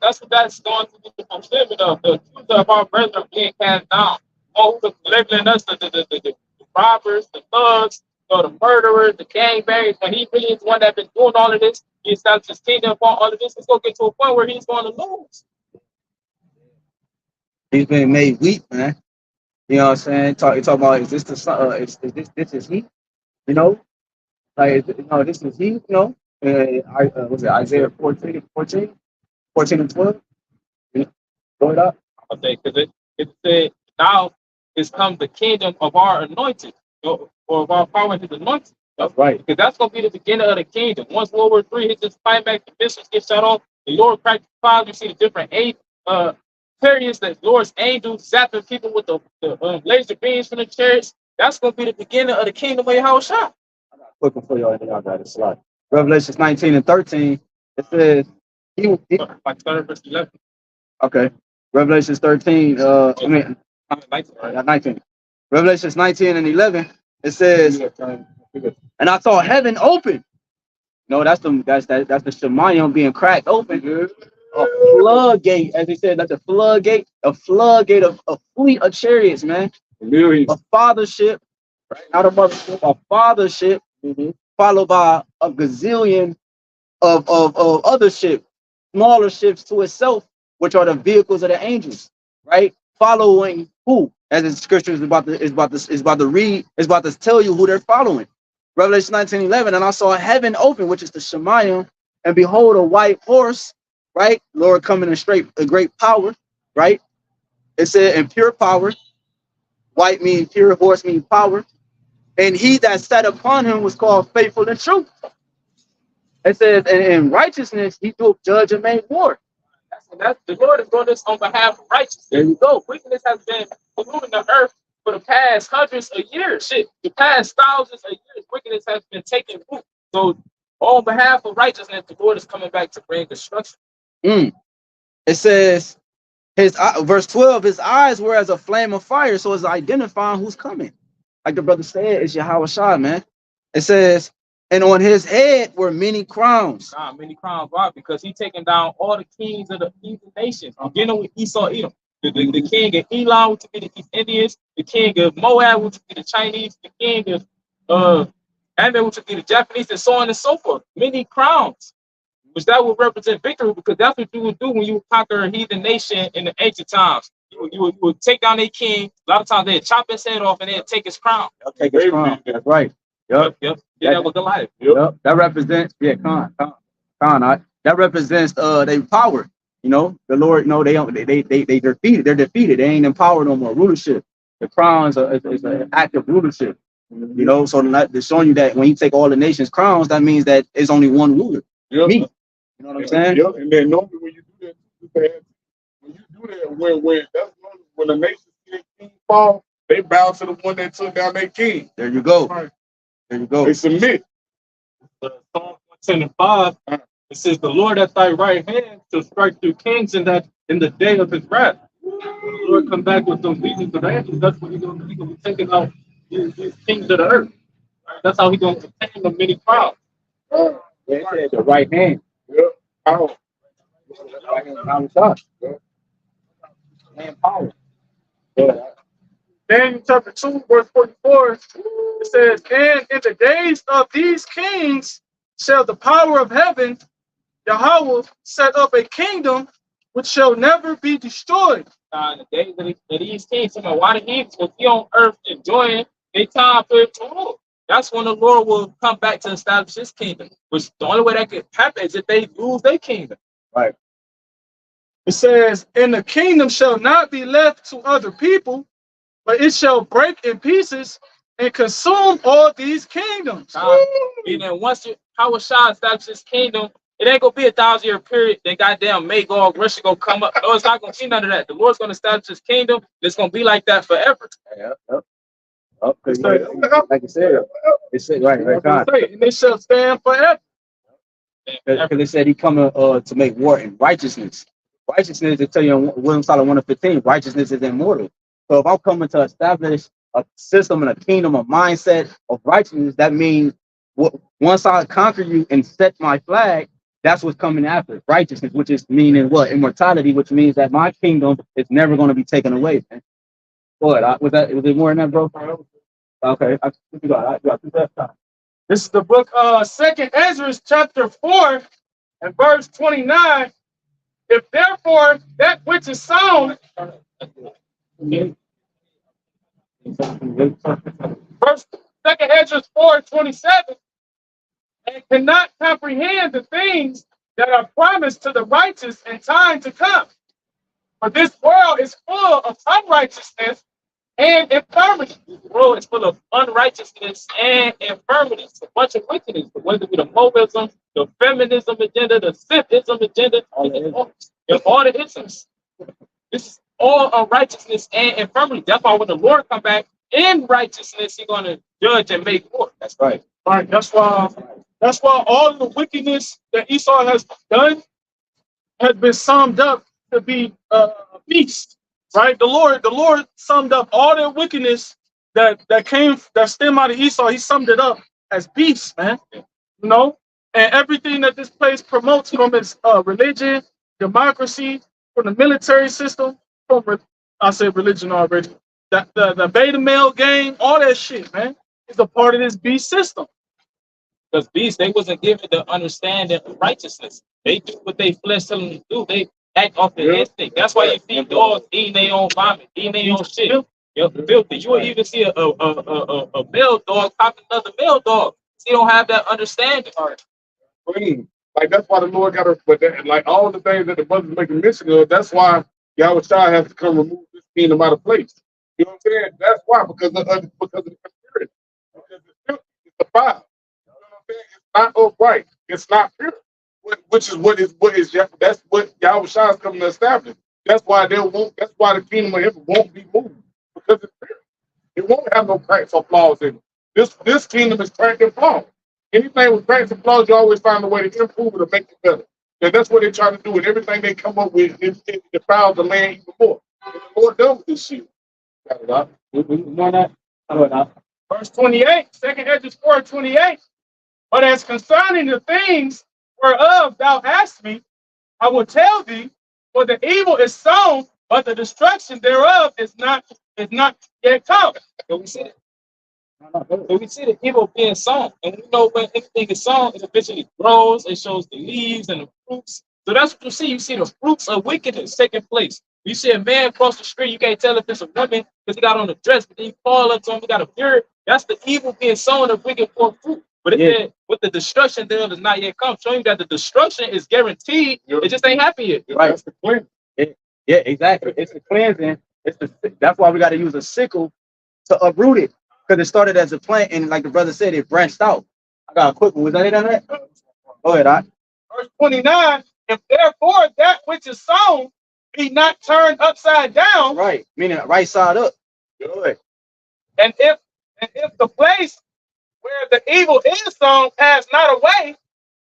That's what that's going to be the fulfillment of. The accuser of our brethren being cast down. Oh, who's labeling us the robbers, the thugs, the murderers, the gangbangers, when he really is the one that's been doing all of this. He established his kingdom upon all of this. It's going to get to a point where he's going to lose. He's been made weak, man. You know what I'm saying? Talk about, is this the son? This is he? You know, like, this is he. You know, was it Isaiah 14 and 12? Go it up. Okay, because it said now is come the kingdom of our anointed, or of our power and his anointed. That's right. Because that's going to be the beginning of the kingdom. Once World War III hits its climax, the missiles get shut off, the Lord cracked the clouds, you see the different periods that Lord's angels zapping people with the laser beams from the chariots. That's going to be the beginning of the kingdom of Yahawashi. I got a quick one for y'all, and then y'all got it. Slide. Revelation 19 and 13. It says, like 3 verse 11. Okay. Revelations 13. 19. Revelations 19 and 11. It says, and I saw heaven open. No, that's the Shemayim being cracked open. A floodgate, as he said, that's a floodgate of a fleet of chariots, man. A fathership, right? Not a mothership, a fathership, followed by a gazillion of other ships, smaller ships to itself, which are the vehicles of the angels, right? Following who? As the scripture is about to tell you who they're following. Revelation 19:11, and I saw heaven open, which is the Shemayim, and behold, a white horse, right? Lord coming in a great power, right? It said in pure power. White means pure, horse means power. And he that sat upon him was called faithful and true. It says, and in righteousness, he doeth judge and make war. That's the Lord is doing this on behalf of righteousness. There you go. Wickedness has been polluting the earth for the past hundreds of years. Shit, the past thousands of years, wickedness has been taking root. So, on behalf of righteousness, the Lord is coming back to bring destruction. It says, verse 12, his eyes were as a flame of fire, so it's identifying who's coming. Like the brother said, it's Yahawashi, man. It says, and on his head were many crowns. Many crowns, why? Because he's taking down all the kings of the heathen nations, beginning with Esau, Edom. The king of Elam, which would be the East Indians, the king of Moab, which would be the Chinese, the king of Ammon, which would be the Japanese, and so on and so forth. Many crowns, which that would represent victory, because that's what you would do when you conquer a heathen nation in the ancient times. You would take down their king. A lot of times they'd chop his head off and they'd take his crown. They'll take his crown. That's right. Yep. Yeah, that was Goliath. Yep. That represents, that represents their power. You know, the Lord, no, they defeated. They're defeated. They ain't in power no more. Rulership. The crowns is an act of rulership. You know, so they're showing you that when you take all the nation's crowns, that means that there's only one ruler. Yep. Me. You know what I'm saying? Yep. And then normally when you do that, when the nation king fall, they bow to the one that took down their king. There you go. Right. There you go. They submit. Psalm 110:5, it says, the Lord at thy right hand shall strike through kings in the day of his wrath. When the Lord come back with those legions of angels, that's what he's going to be taking out these kings of the earth. Right? That's how he's going to contain the many crowds. They said the right hand. Yep. Power. Right hand, power. Daniel chapter 2, verse 44, it says, and in the days of these kings shall the power of heaven, Yahweh, set up a kingdom which shall never be destroyed. The days of these kings, some of why the heathens will be on earth enjoying their time for it to rule. That's when the Lord will come back to establish his kingdom. Which the only way that could happen is if they lose their kingdom. Right. It says, and the kingdom shall not be left to other people, but it shall break in pieces and consume all these kingdoms. Meaning once Yahawashi establishes his kingdom, it ain't gonna be a 1,000-year period. Then goddamn Magog, Russia gonna come up. No, it's not gonna be none of that. The Lord's gonna establish his kingdom. It's gonna be like that forever. Yep. Like you said, it said right. God. And it shall stand forever. Because they said he coming to make war in righteousness. Righteousness, they tell you in William Solomon 1:15, righteousness is immortal. So if I'm coming to establish a system and a kingdom, a mindset of righteousness, that means once I conquer you and set my flag, that's what's coming after. Righteousness, which is meaning what? Immortality, which means that my kingdom is never going to be taken away, man. What? Was there more in that, bro? Okay. You got 2 steps. This is the book 2nd Ezra chapter 4 and verse 29. If therefore that which is sown, verse 2nd Ezra 4:27, and cannot comprehend the things that are promised to the righteous in time to come. For this world is full of unrighteousness and infirmity. The world is full of unrighteousness and infirmities, a bunch of wickedness, whether it be the Movism, the feminism agenda, the Sithism agenda, all the isms. This is all unrighteousness and infirmity. That's why when the Lord come back in righteousness, he's going to judge and make war. That's right. Right. That's why all of the wickedness that Esau has done has been summed up to be a beast. Right, the Lord summed up all their wickedness that stemmed out of Esau. He summed it up as beasts, man. You know, and everything that this place promotes from its religion, democracy, from the military system, I said religion already. The beta male game, all that shit, man, is a part of this beast system. Because beasts, they wasn't given the understanding of righteousness. They do what they flesh tell them to do. They act off the instinct. That's why you see dogs eating their own vomit, eating their own shit. Filthy. You will even see a male dog popping another male dog. So you don't have that understanding. Like that's why the Lord got to, but like all the things that the brothers making mention of, that's why Yahawashi has to come remove this kingdom out of place. You know what I'm saying? That's why, because of the spirit. Because it's filthy, it's defiled. You know what I'm saying? It's not upright. It's not pure. Which is what is that's what Yahawashi is coming to establish. That's why that's why the kingdom of heaven won't be moved, because it's pure. It won't have no cracks or flaws in it. This kingdom is cracked and flawed. Anything with cracks and flaws, you always find a way to improve it or make it better. And that's what they try to do with everything they come up with. It defiles the land even more. And the Lord done with this shit. Got it up. Verse 28, 2nd Ezra 4:28. But as concerning the things whereof thou asked me, I will tell thee, for the evil is sown, but the destruction thereof is not yet come. So we see it. So we see the evil being sown. And we know when anything is sown, it eventually grows. It shows the leaves and the fruits. So that's what you see. You see the fruits of wickedness taking place. You see a man cross the street, you can't tell if it's a woman because he got on a dress, but then you call up to him, he got a beard. That's the evil being sown of wicked for fruit. But it said, with the destruction thereof is not yet come, showing that the destruction is guaranteed. It just ain't happened yet. Right. That's the cleansing. Yeah, exactly. It's the cleansing. That's why we got to use a sickle to uproot it, because it started as a plant, and like the brother said, it branched out. I got a quick one. Was that it on that? Go ahead, Verse 29. If therefore that which is sown be not turned upside down, right, meaning right side up. Good. And if the place where the evil is sown pass not away,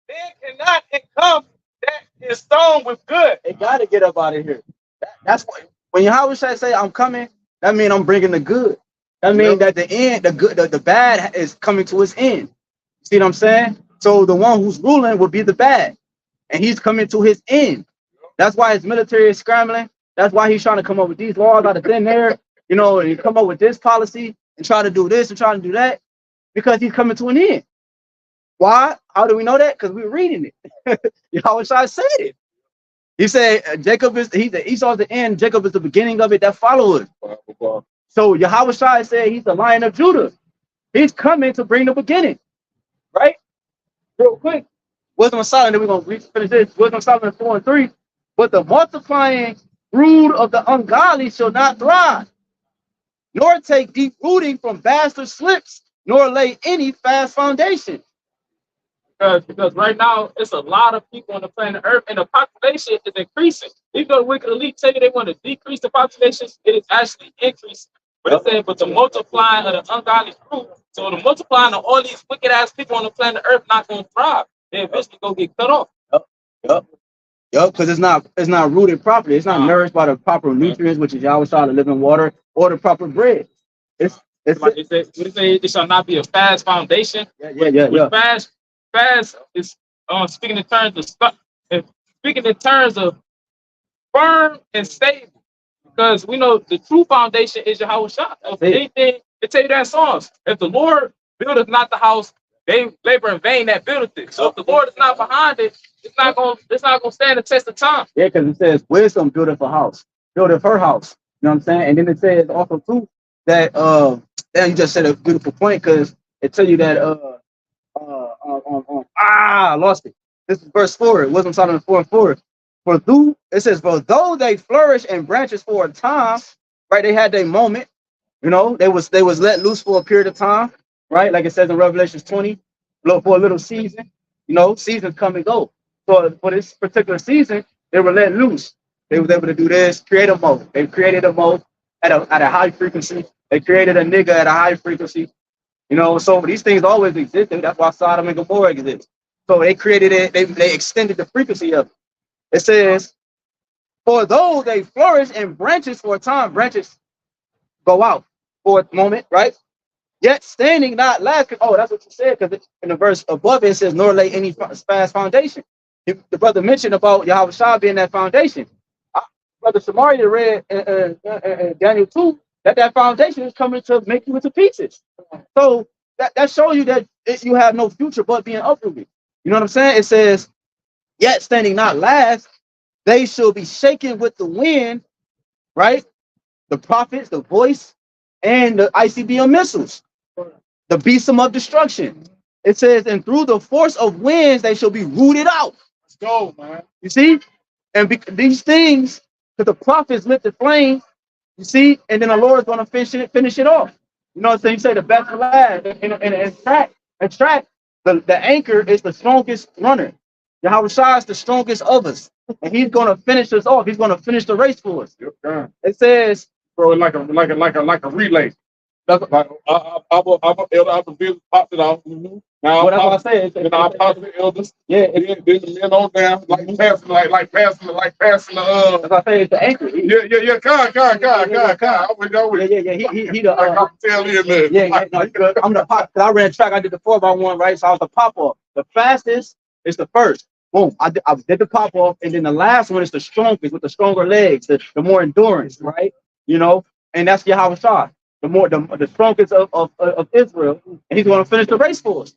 then cannot it come that is sown with good. They got to get up out of here. That's what, when Yahawashi say I'm coming, that means I'm bringing the good. That means that the end, the good, the bad is coming to its end. See what I'm saying? So the one who's ruling will be the bad, and he's coming to his end. That's why his military is scrambling. That's why he's trying to come up with these laws out of thin air, you know, and come up with this policy and try to do this and try to do that, because he's coming to an end. Why? How do we know that? Because we're reading it. Yahawashi said it. He said Jacob is Esau's the end, Jacob is the beginning of it that followeth. So Yahawashi said he's the Lion of Judah. He's coming to bring the beginning, right? Real quick. Wisdom of Solomon, then we're going to finish this. Wisdom of Solomon 4 and 3. But the multiplying brood of the ungodly shall not thrive, nor take deep rooting from bastard slips, nor lay any fast foundation. Because right now it's a lot of people on the planet Earth, and the population is increasing. Even though the wicked elite tell you they want to decrease the population, it is actually increasing. But it said, but the multiplying of the ungodly fruit, so the multiplying of all these wicked ass people on the planet Earth not going to thrive. They eventually go get cut off. Yup, because it's not rooted properly. It's not nourished by the proper nutrients, which is Yahawashi, the living water, or the proper bread. It's like it shall not be a fast foundation. Yeah. Fast is speaking in terms of firm and stable, because we know the true foundation is Yahawashi. Anything they tell you that in Psalms. If the Lord buildeth not the house, they labor in vain that buildeth it. So if the Lord is not behind it, it's not gonna stand the test of time. Yeah, because it says wisdom buildeth a house, buildeth her house. You know what I'm saying? And then it says also too that and you just said a beautiful point, because it tell you that I lost it. This is verse 4. It wasn't Solomon 4 and 4. It says, for though they flourish in branches for a time, right? They had their moment, you know, they was let loose for a period of time, right? Like it says in Revelation 20, for a little season, you know, seasons come and go. So for this particular season, they were let loose. They was able to do this, create a mode. They created a mode at a high frequency. They created a nigga at a high frequency. You know, so these things always existed. That's why Sodom and Gomorrah exists. So they created it, they extended the frequency of it. It says, for though they flourish in branches for a time, branches go out for a moment, right? Yet standing not last. Oh, that's what you said, because in the verse above it says, nor lay any fast foundation. The brother mentioned about Yahawashi being that foundation. Brother Samaria read in Daniel 2 that foundation is coming to make you into pieces. So that shows you that you have no future but being uprooted. You know what I'm saying? It says, yet standing not last, they shall be shaken with the wind, right? The prophets, the voice, and the ICBM missiles, the besom of destruction. It says, and through the force of winds, they shall be rooted out. Let's go, man. You see? And these things, because the prophets lit the flame, you see, and then the Lord is going to finish it off. You know what I'm saying? You say the best for last, and track, the anchor is the strongest runner. Yahawashi is the strongest of us, and he's going to finish us off. He's going to finish the race for us. It says, Bro, like a relay. That's like I'm Bill popped it off. Now what I say, then I popped the elders. yeah, Then the men on down, like passing the as I say, it's the anchor. Yeah. God. I went. Yeah. He the I can tell you, man. yeah. No, you good. I'm the pop. Cause I ran track. I did the 4x1, right? So I was the pop off. The fastest is the first. Boom. I did the pop off, and then the last one is the strongest with the stronger legs, the more endurance, right? You know, and that's Yahawashi, the strongest of Israel, and he's going to finish the race for us.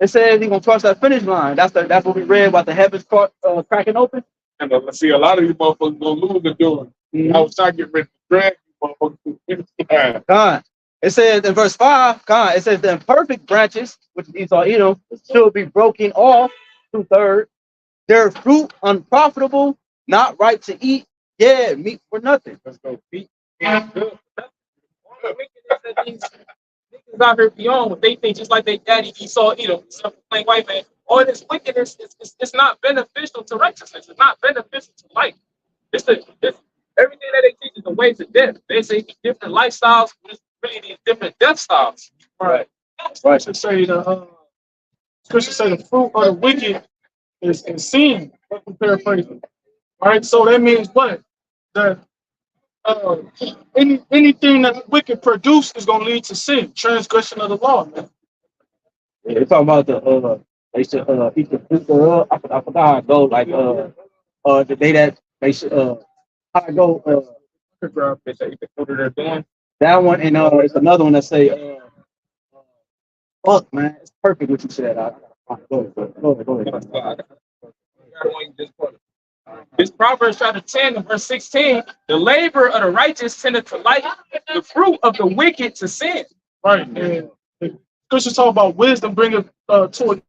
It says he's going to cross that finish line. That's what we read about the heavens cracking open. And see, a lot of these motherfuckers gonna lose the doing. I was trying to get ready to drag these motherfuckers to the finish line. God. It says in verse 5, God, it says the imperfect branches, which is Esau, Edom, should be broken off 2/3. Their fruit unprofitable, not ripe to eat. Yeah, meat for nothing. Let's go. Niggas out here beyond what they think, just like they daddy Esau, Edom, plain white man. All this wickedness it's not beneficial to righteousness. It's not beneficial to life. It's everything that they teach is the way to death. They say different lifestyles, but it's really these different death styles. Right. Scripture say the fruit of the wicked is seen. I'm paraphrasing. All right. So that means what? That anything that the wicked produce is going to lead to sin, transgression of the law. Man. Yeah, they talking about they should eat the fruit thereof. I forgot how it goes. Like the day that they should how it go They say the fruit of their doing. that one, and it's another one that say fuck, man, it's perfect what you said. Go ahead. This Proverbs chapter 10 and verse 16. The labor of the righteous tendeth to life, the fruit of the wicked to sin. Right. And the scriptures talk about wisdom bringing to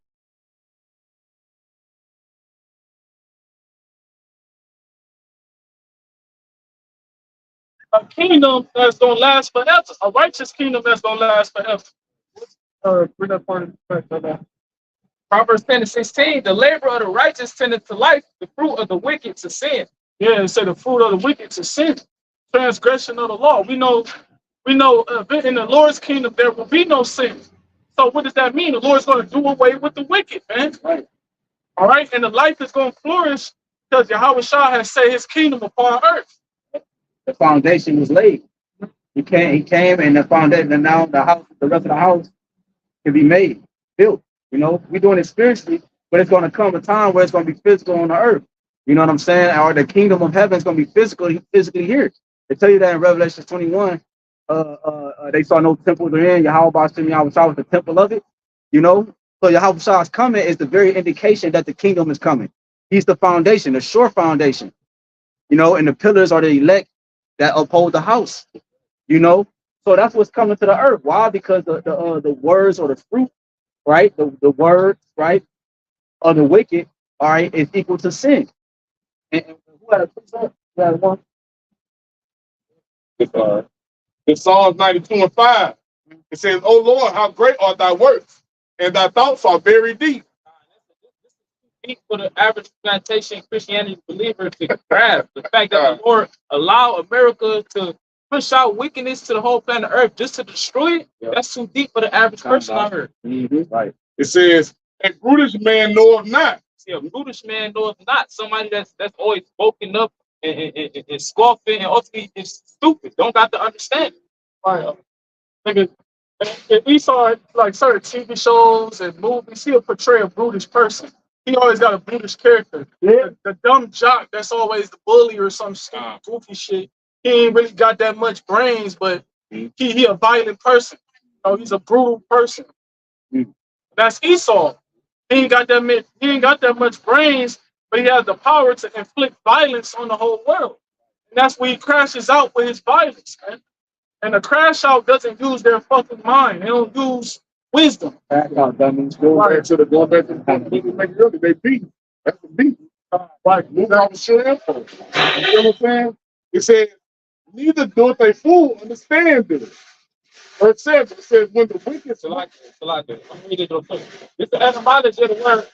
a kingdom that's gonna last forever, a righteous kingdom that's gonna last forever. Bring that part of that. Proverbs 10 and 16. The labor of the righteous tendeth to life, the fruit of the wicked to sin. Yeah, it said the fruit of the wicked to sin, transgression of the law. We know in the Lord's kingdom there will be no sin. So what does that mean? The Lord's going to do away with the wicked, man. Right. All right, and the life is going to flourish because YAHWASHI has set his kingdom upon earth. The foundation was laid. He came and the foundation, and now the rest of the house can be made, built. You know, we're doing it spiritually, but it's going to come a time where it's going to be physical on the earth. You know what I'm saying? Or the kingdom of heaven is going to be physically here. They tell you that in Revelation 21. They saw no temple therein. YAHWASHI was the temple of it. You know, so YAHWASHI's coming is the very indication that the kingdom is coming. He's the foundation, the sure foundation. You know, and the pillars are the elect that uphold the house. You know, so that's what's coming to the earth. Why? Because the words or the fruit, right? The words, right, of the wicked, all right, is equal to sin. And who had a precept? Who had one? In Psalms 92 and 5, it says, "O Lord, how great are thy works, and thy thoughts are very deep." Deep for the average plantation Christianity believer to grasp the fact that the Lord allow America to push out wickedness to the whole planet Earth just to destroy it. Yep. That's too deep for the average person on earth. Right. It says, "A brutish man knoweth not." See, a brutish man knoweth not. Somebody that's always spoken up and scoffing and ultimately is stupid. Don't got to understand it. Right. Nigga, if we saw like certain TV shows and movies, he'll portray a brutish person. He always got a brutish character. Yeah. The dumb jock that's always the bully or some stupid goofy shit. He ain't really got that much brains, but he a violent person. You know, he's a brutal person. That's Esau. He ain't got that much brains, but he has the power to inflict violence on the whole world. And that's where he crashes out with his violence, man. And the crash out doesn't use their fucking mind. They don't use wisdom. Going back to the point we were making earlier, they beat. That's the beat. Right. Move out the shit info. You know what I'm saying? It says, "Neither doeth a fool understand this." Verse 7, it says, "When the wicked..." So like this. I'm reading it real quick. It's the etymology of the word.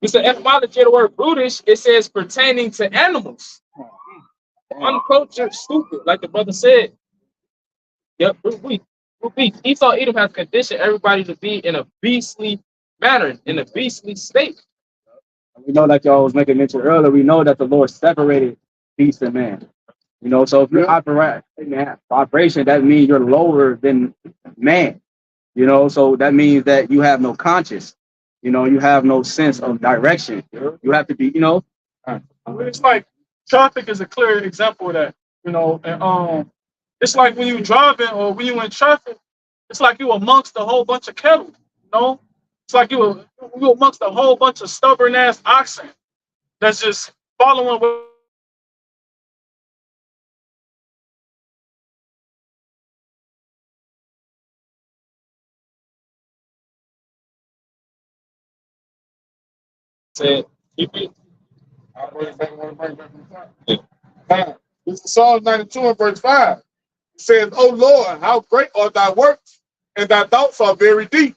It's the etymology of the word brutish. It says pertaining to animals. Uncultured, stupid, like the brother said. Yep, weak. Esau Edom has conditioned everybody to be in a beastly manner, in a beastly state. We know, like y'all was making mention earlier, we know that the Lord separated beast and man. You know, so if you're vibration, that means you're lower than man. You know, so that means that you have no conscience. You know, you have no sense of direction. You have to be, you know. It's like traffic is a clear example of that. You know, and it's like when you driving or when you in traffic, it's like you amongst a whole bunch of cattle. You know, it's like you amongst a whole bunch of stubborn ass oxen that's just following what Said, I'll bring it back from the top. This is Psalms 92 and verse 5. It says, "O Lord, how great are thy works, and thy thoughts are very deep."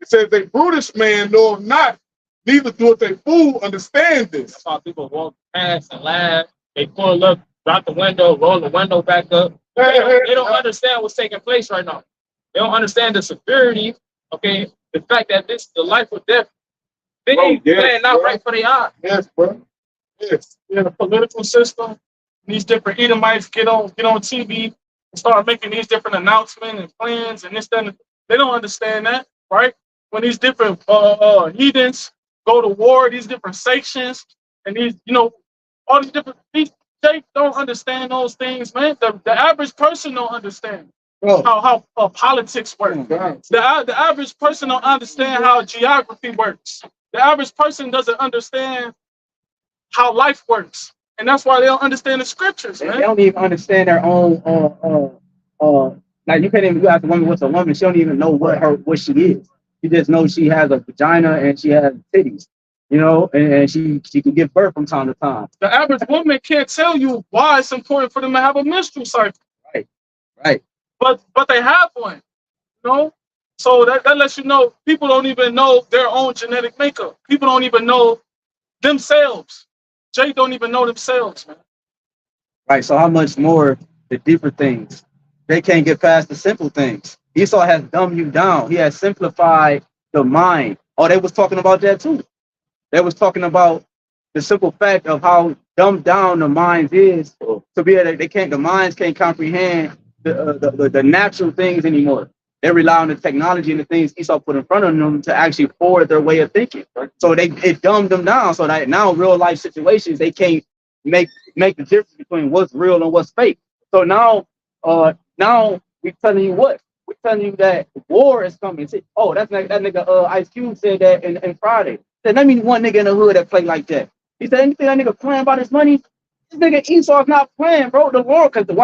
It says, "A brutish man knoweth not, neither doeth a fool understand this." that's why people walk past and laugh. They pull up, drop the window, roll the window back up. They don't understand what's taking place right now. They don't understand the severity, okay, the fact that this the life or death thing playing out right for their eyes. Yes, bro. Yes. in the political system, these different Edomites get on TV and start making these different announcements and plans and this, that, and they don't understand that, right? When these different heathens go to war, these different sections, and these, all these different, they don't understand those things, man. The average person don't understand how politics work. The average person don't understand how geography works. The average person doesn't understand how life works. And that's why they don't understand the scriptures, They man. don't even understand their own. Like you can't even go after a woman. What's a woman? She don't even know what she is. She just knows she has a vagina and she has titties. You know, and she can give birth from time to time. The average woman can't tell you why it's important for them to have a menstrual cycle. Right. But they have one, you know? So that lets you know people don't even know their own genetic makeup. People don't even know themselves. Jay don't even know themselves, man. Right. So how much more the deeper things? They can't get past the simple things. Esau has dumbed you down. He has simplified the mind. Oh, they was talking about that too. They was talking about the simple fact of how dumbed down the mind is to be able to, the minds can't comprehend the natural things anymore. They rely on the technology and the things Esau put in front of them to actually forward their way of thinking. So it dumbed them down so that now real life situations, they can't make the difference between what's real and what's fake. So now we telling you what? We're telling you that war is coming. See, oh, that nigga Ice Cube said that in Friday. Said, let me one nigga in the hood that play like that. He said, anything that nigga playing about his money, this nigga Esau's not playing, bro. The Lord, because the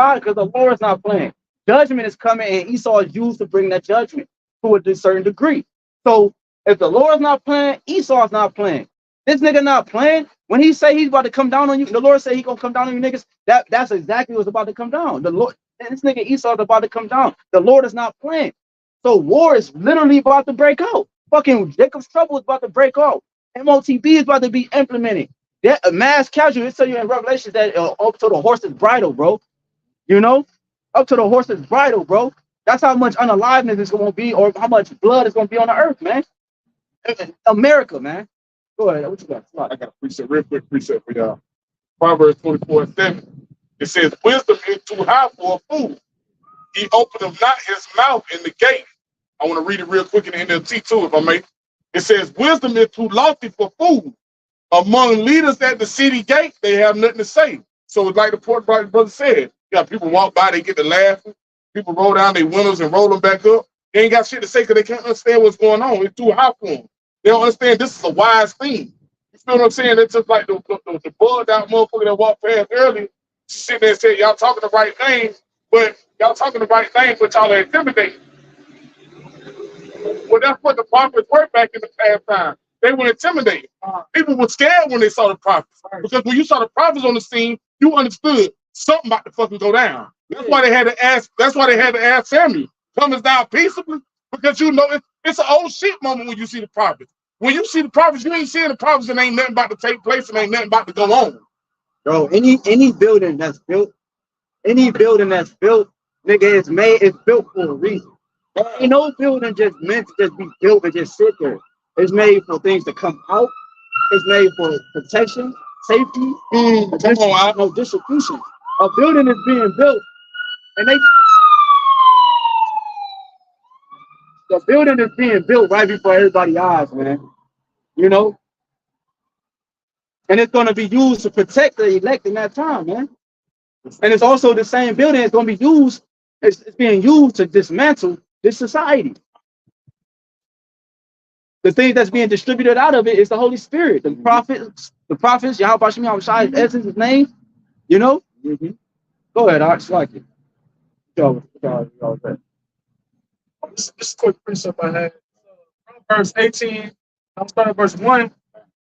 Lord is not playing. Judgment is coming, and Esau is used to bring that judgment to a certain degree. So if the Lord is not playing, Esau is not playing. This nigga not playing. When he say he's about to come down on you, the Lord say he gonna come down on you niggas. That's exactly what's about to come down. The Lord, this nigga Esau is about to come down. The Lord is not playing. So war is literally about to break out. Fucking Jacob's trouble is about to break out. MOTB is about to be implemented. That mass casualty, it tell you in Revelation that up to the horse's bridle, bro. You know, up to the horse's bridle, bro. That's how much unaliveness is going to be, or how much blood is going to be on the earth, man. America, man. Go ahead. What you got? I got a precept, real quick precept for y'all. Proverbs 24:7. It says, wisdom is too high for a fool. He openeth not his mouth in the gate. I want to read it real quick in the NLT too, if I may. It says, wisdom is too lofty for fools. Among leaders at the city gate, they have nothing to say. So it's like the poor brother said, you got people walk by, they get to laughing. People roll down their windows and roll them back up. They ain't got shit to say because they can't understand what's going on. It's too high for them. They don't understand this is a wise thing. You feel what I'm saying? It's just like the bugged out motherfucker that walked past earlier, sitting there and said, y'all talking the right thing, but y'all are intimidating. Well, that's what the prophets were back in the past time. They were intimidated. People were scared when they saw the prophets. Because when you saw the prophets on the scene, you understood something about to fucking go down. That's why they had to ask Samuel, comest down peaceably? Because you know it's an old shit moment when you see the prophets. When you see the prophets, you ain't seeing the prophets and ain't nothing about to take place and ain't nothing about to go on. Bro, any building that's built, nigga, it's built for a reason. Ain't no building just meant to just be built and just sit there. It's made for things to come out. It's made for protection, safety, no distribution. A building is being built, and the building is being built right before everybody's eyes, man. You know, and it's going to be used to protect the elect in that time, man. And it's also the same building. It's going to be used. It's being used to dismantle this society. The thing that's being distributed out of it is the Holy Spirit, the prophets, YAHWASHI, YAHWASHI, essence, his name. You know. Go ahead, Arch, like it. This quick precept I had. Verse 18, I'm starting at verse 1.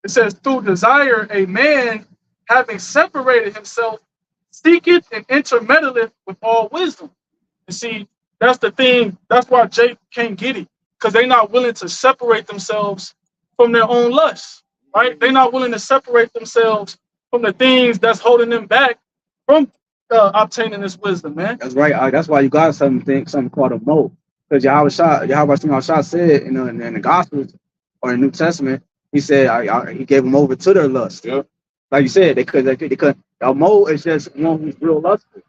It says, through desire, a man having separated himself, seeketh and intermeddleth with all wisdom. You see, that's the thing. That's why Jake can't get it. Because they're not willing to separate themselves from their own lusts, right? They're not willing to separate themselves from the things that's holding them back from obtaining this wisdom, man. That's right. That's why you got something called a mold. Because YAHWASHI said in the Gospels or in the New Testament, he said he gave them over to their lust. Yeah. Like you said, they could. A mold is just one who's real lustful.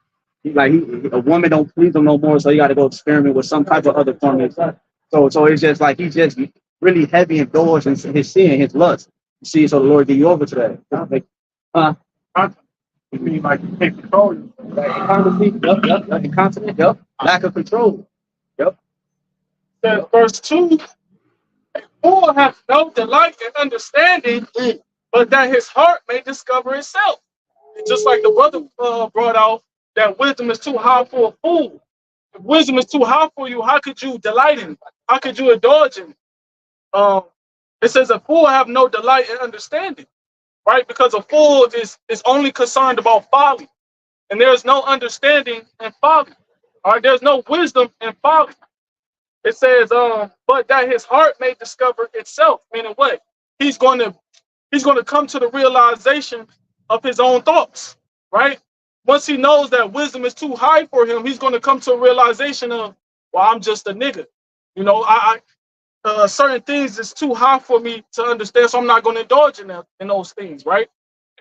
A woman don't please him no more, so you got to go experiment with some type of other form of sex. So it's just like he's just really heavy indulged in his sin, his lust. You see, so the Lord give you over to that. You mean like you can't control you? Incontinent, lack of control. Verse 2, a fool hath no delight in understanding, but that his heart may discover itself. Just like the brother brought out, that wisdom is too high for a fool. If wisdom is too high for you, how could you delight in it? How could you indulge in it? It says a fool have no delight in understanding, right? Because a fool is only concerned about folly, and there's no understanding in folly. All right, there's no wisdom in folly. It says, but that his heart may discover itself, meaning what? He's going to come to the realization of his own thoughts, right? Once he knows that wisdom is too high for him, he's going to come to a realization of, well, I'm just a nigga. You know, certain things is too high for me to understand, so I'm not going to indulge in those things, right?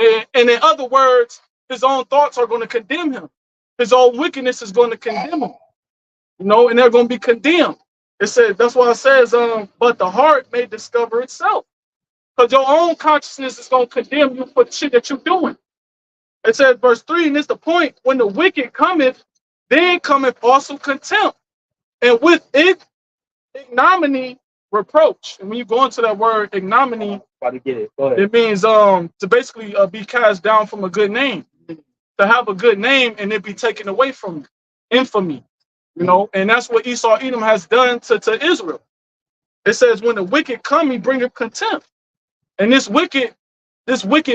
And in other words, his own thoughts are going to condemn him. His own wickedness is going to condemn him, you know, and they're going to be condemned. It says, that's why it says, but the heart may discover itself. Because your own consciousness is going to condemn you for the shit that you're doing. It says, verse 3, and it's the point, when the wicked cometh, then cometh also contempt, and with it, ignominy, reproach. And when you go into that word ignominy, About to get it. Go ahead. it means to basically be cast down from a good name. To have a good name and it be taken away from you. Infamy. You know, and that's what Esau Edom has done to Israel. It says, when the wicked come, he bringeth contempt. And this wicked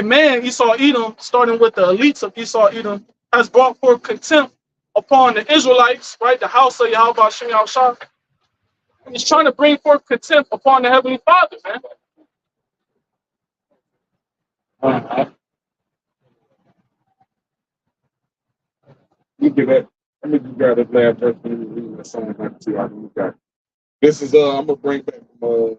man, Esau Edom, starting with the elites of Esau Edom, has brought forth contempt upon the Israelites, right? The house of YAHWAH. He's trying to bring forth contempt upon the Heavenly Father, man. You get that. Let me just grab that last verse and read that Psalm 92. I can got it. This is I'm gonna bring back from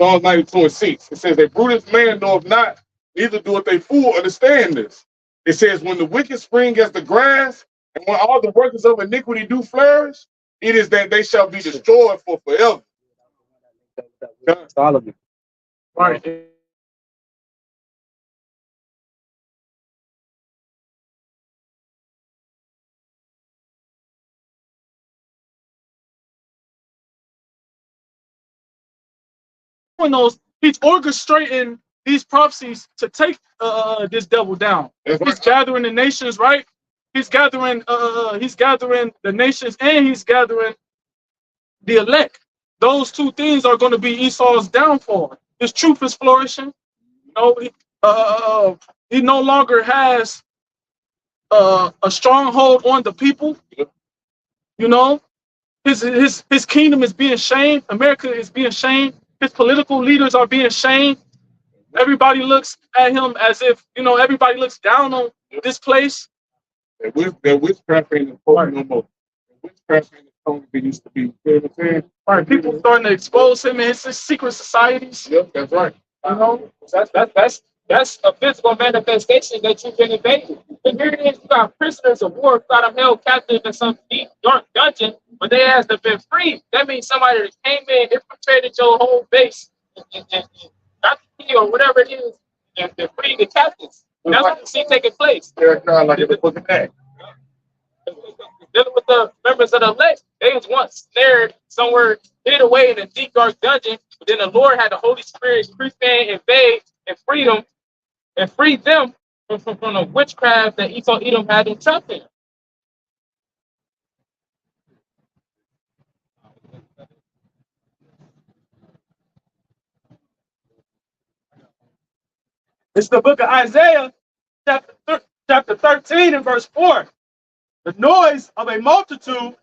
Psalm 92 and 6. It says, a brutish man knoweth not, neither doeth a fool understand this. It says, when the wicked spring as the grass, and when all the workers of iniquity do flourish, it is that they shall be destroyed for forever. Solomon. Right. He's orchestrating these prophecies to take this devil down. He's gathering the nations, right? He's gathering the nations, and he's gathering the elect. Those two things are going to be Esau's downfall. His truth is flourishing. You know, he no longer has a stronghold on the people. You know, his kingdom is being shamed. America is being shamed. His political leaders are being shamed. Everybody looks at him as if, you know, everybody looks down on this place. That witchcraft ain't important no more. Witchcraft ain't important it used to be. You know what I'm saying? Right, people starting to expose him in his secret societies. Yep, that's right. You know, That's a physical manifestation that you've been invaded. And here it is, you got prisoners of war, got them held captive in some deep, dark dungeon, but they has to been free. That means somebody that came in, infiltrated your whole base, and got the key or whatever it is, and free the captives. And that's what you see taking place. They're kind of like a book of that. Dealing with the members of the elect, they was once snared somewhere, hid away in a deep, dark dungeon, but then the Lord had the Holy Spirit creep in, invade, and freedom, and freed them from the witchcraft that Esau Edom had them trapped in. it's the book of Isaiah, chapter 13 and verse 4. The noise of a multitude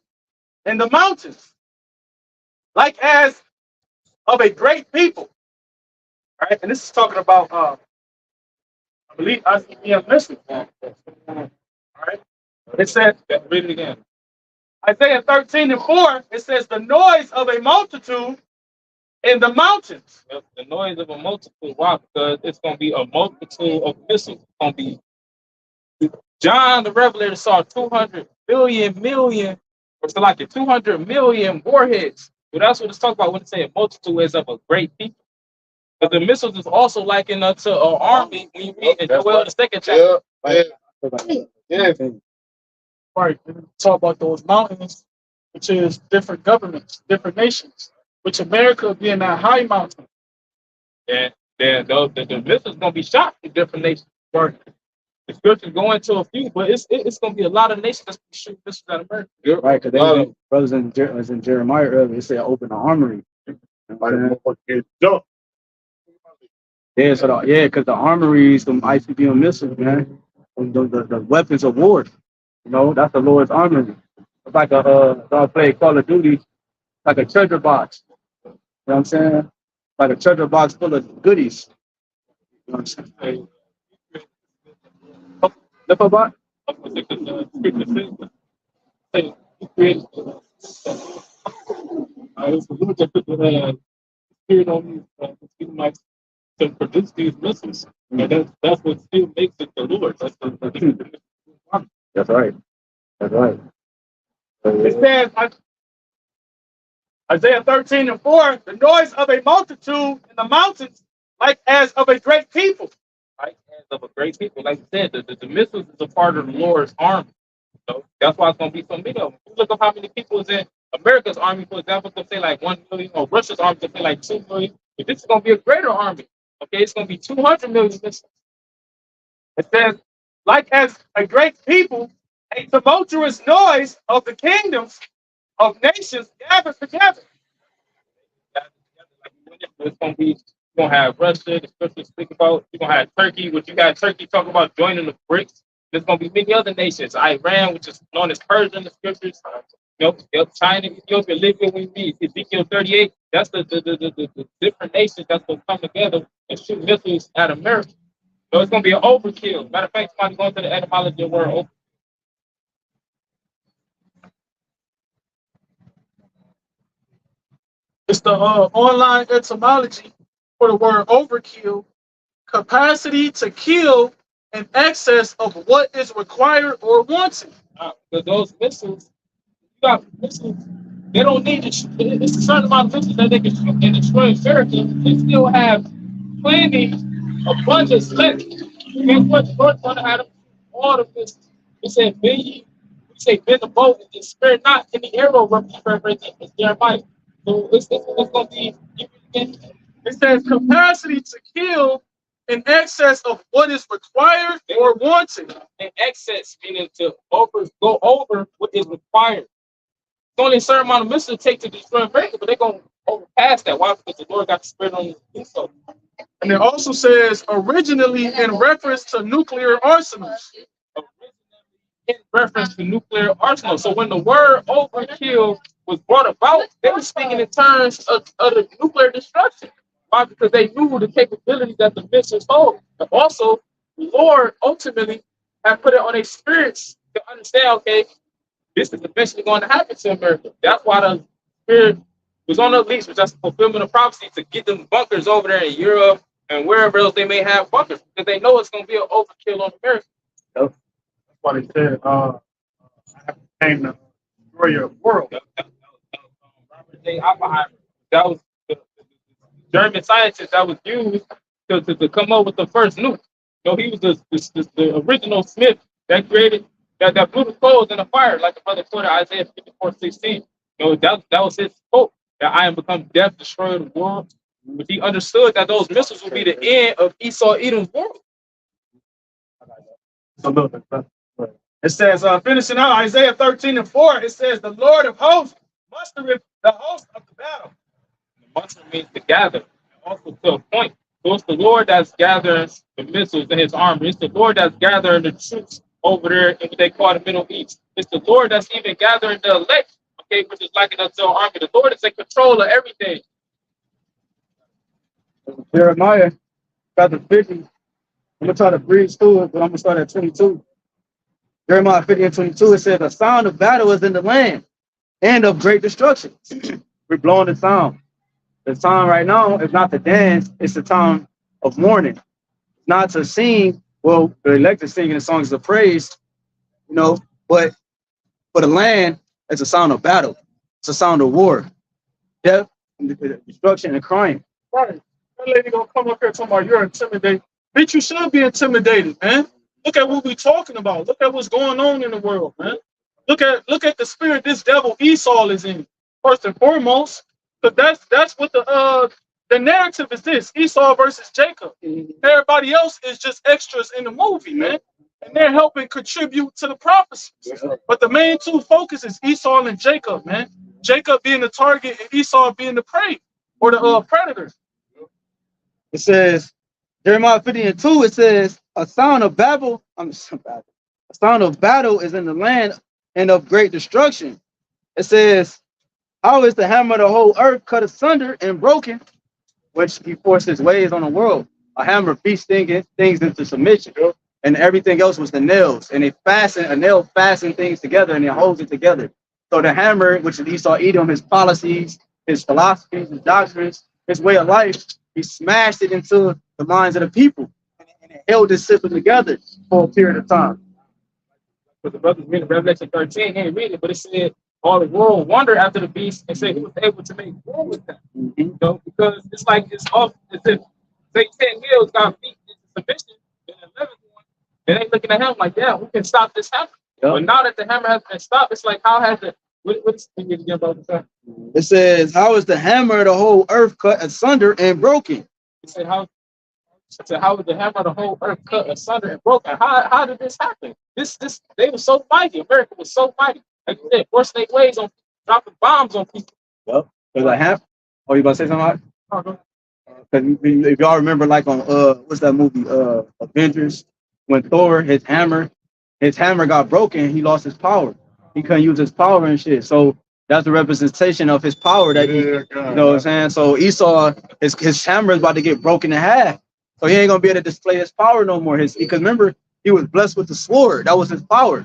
in the mountains, like as of a great people. All right, and this is talking about, I believe, ICBM missing. All right, it said, Read it again. Isaiah 13 and 4, it says, the noise of a multitude in the mountains. The noise of a multitude. Why? Because it's going to be a multitude of missiles. It's going to be John the Revelator saw 200 million, or so like 200 million warheads. But that's what it's talking about when it says a multitude is of a great people. But the missiles is also likened to an army when you read in Joel the second chapter. Yeah. Right, and talk about those mountains, which is different governments, different nations, which America being that high mountain. And then the missiles gonna be shot to different nations. Or the scriptures go into a few, but it's gonna be a lot of nations that's gonna shoot missiles at America. Yep. Right, because brothers in Jeremiah earlier, it said open the armory. Yeah, so because the armories, them ICBM missiles, man, the weapons of war. You know, that's the Lord's armory. It's like I play Call of Duty, like a treasure box. You know what I'm saying? Like a treasure box full of goodies. You know what I'm saying? Lift up box? It's the Lord that put the spirit on these might to produce these missiles. And that's what still makes it the Lord. That's That's right. That's right. It says, Isaiah 13:4, the noise of a multitude in the mountains, like as of a great people. Right? As of a great people, like you said, the missiles is a part of the Lord's army. So that's why it's gonna be so many of them. You look up how many people is in America's army, for example, it's gonna say like 1 million, or Russia's army gonna say like 2 million. But this is gonna be a greater army. Okay, it's gonna be 200 million missiles. It says, like as a great people, a tumultuous noise of the kingdoms of nations gathered together. It's gonna be, you're gonna have Russia, the scriptures speak about, you're gonna have Turkey, which you got Turkey talk about joining the BRICS. There's gonna be many other nations. Iran, which is known as Persia in the scriptures. China, Ethiopia, Libya, we meet. Ezekiel 38, that's the different nations that's gonna come together and shoot missiles at America. So it's gonna be an overkill. Matter of fact, somebody going to the etymology of the word overkill. It's the online etymology for the word overkill, capacity to kill in excess of what is required or wanted. Because those missiles, you got missiles, they don't need to shoot. It's a certain amount of missiles that they can shoot and destroy America. They still have plenty, abundance left. Guess what? The Lord gonna have all of this. He said, "Be ye," he said, "Bend the bow and spare not," in the arrow representing Jeremiah. So it's gonna be. It says capacity to kill in excess of what is required or wanted. In excess, meaning to go over what is required. It's only a certain amount of missiles to take to destroy America, but they're gonna overpass that. Why? Because the Lord got the spirit on his so. And it also says originally in reference to nuclear arsenals. In reference to nuclear arsenal. So when the word overkill was brought about, they were speaking in terms of the nuclear destruction. Why? Because they knew the capabilities that the missiles hold. And also, the Lord ultimately had put it on their spirits to understand, okay, this is eventually going to happen to America. That's why the spirit was on the lease, which is fulfillment of prophecy, to get them bunkers over there in Europe and wherever else they may have bunkers, because they know it's going to be an overkill on America. That's why they said, I have came to destroy your world. Robert J. Oppenheimer. That was the German scientist that was used to come up with the first nuke. So he was the original Smith that created that blew the coals in the fire, like the brother quoted Isaiah 54:16. That was his quote, that I am become death, destroyer of the world. But he understood that those missiles would be the end of Esau Edom's world. It says, finishing out Isaiah 13:4, it says, the Lord of hosts mustereth the host of the battle. Muster means to gather, also to a point. So it's the Lord that's gathering the missiles in his army. It's the Lord that's gathering the troops over there in what they call the Middle East. It's the Lord that's even gathering the elect, okay, which is like an until army. The Lord is in control of everything. Jeremiah chapter 50. I'm gonna try to breeze through it, but I'm gonna start at 22. Jeremiah 50:22, it says, "The sound of battle is in the land, and of great destruction." We're blowing the sound. The time right now is not to dance, it's the time of mourning. It's not to sing. Well, the elect is singing the songs of praise, but for the land, it's a sound of battle. It's a sound of war, death, and destruction, and crime. Right. That lady gonna come up here talking about you're intimidated. Bitch, you should be intimidated, man. Look at what we're talking about. Look at what's going on in the world, man. Look at the spirit this devil Esau is in, first and foremost. But that's what the the narrative is this: Esau versus Jacob. Everybody else is just extras in the movie, man. And they're helping contribute to the prophecies. But the main two focus is Esau and Jacob, man. Jacob being the target and Esau being the prey or the predator. It says, Jeremiah 50:2, it says, a sound of battle is in the land and of great destruction. It says, how is the hammer of the whole earth cut asunder and broken, which he forced his ways on the world? A hammer beats things into submission, and everything else was the nails, and a nail fastened things together, and it holds it together. So the hammer, which is Esau Edom, his policies, his philosophies, his doctrines, his way of life, he smashed it into the minds of the people, and it held this system together for a period of time. But the brothers read in Revelation 13, he didn't read it, but it said all the world wondered after the beast and said he was able to make war with them. You know, because it's like it's if say 10 hills got beat into submission, and 11th one, and they looking at him like, yeah, we can stop this happening. But now that the hammer has been stopped, it's like, how has it? What's again, brother? It says, how is the hammer of the whole earth cut asunder and broken? It said, how is the hammer of the whole earth cut asunder and broken? How did this happen? They were so mighty. America was so mighty. Like you said, forcing their ways on dropping bombs on people. Yep. Because I have. Oh, you about to say something? Because if y'all remember, like on what's that movie? Avengers, when Thor, his hammer got broken, he lost his power. He couldn't use his power and shit. So that's the representation of his power that you know what I'm saying? So Esau, his hammer is about to get broken in half. So he ain't gonna be able to display his power no more. Because remember, he was blessed with the sword. That was his power.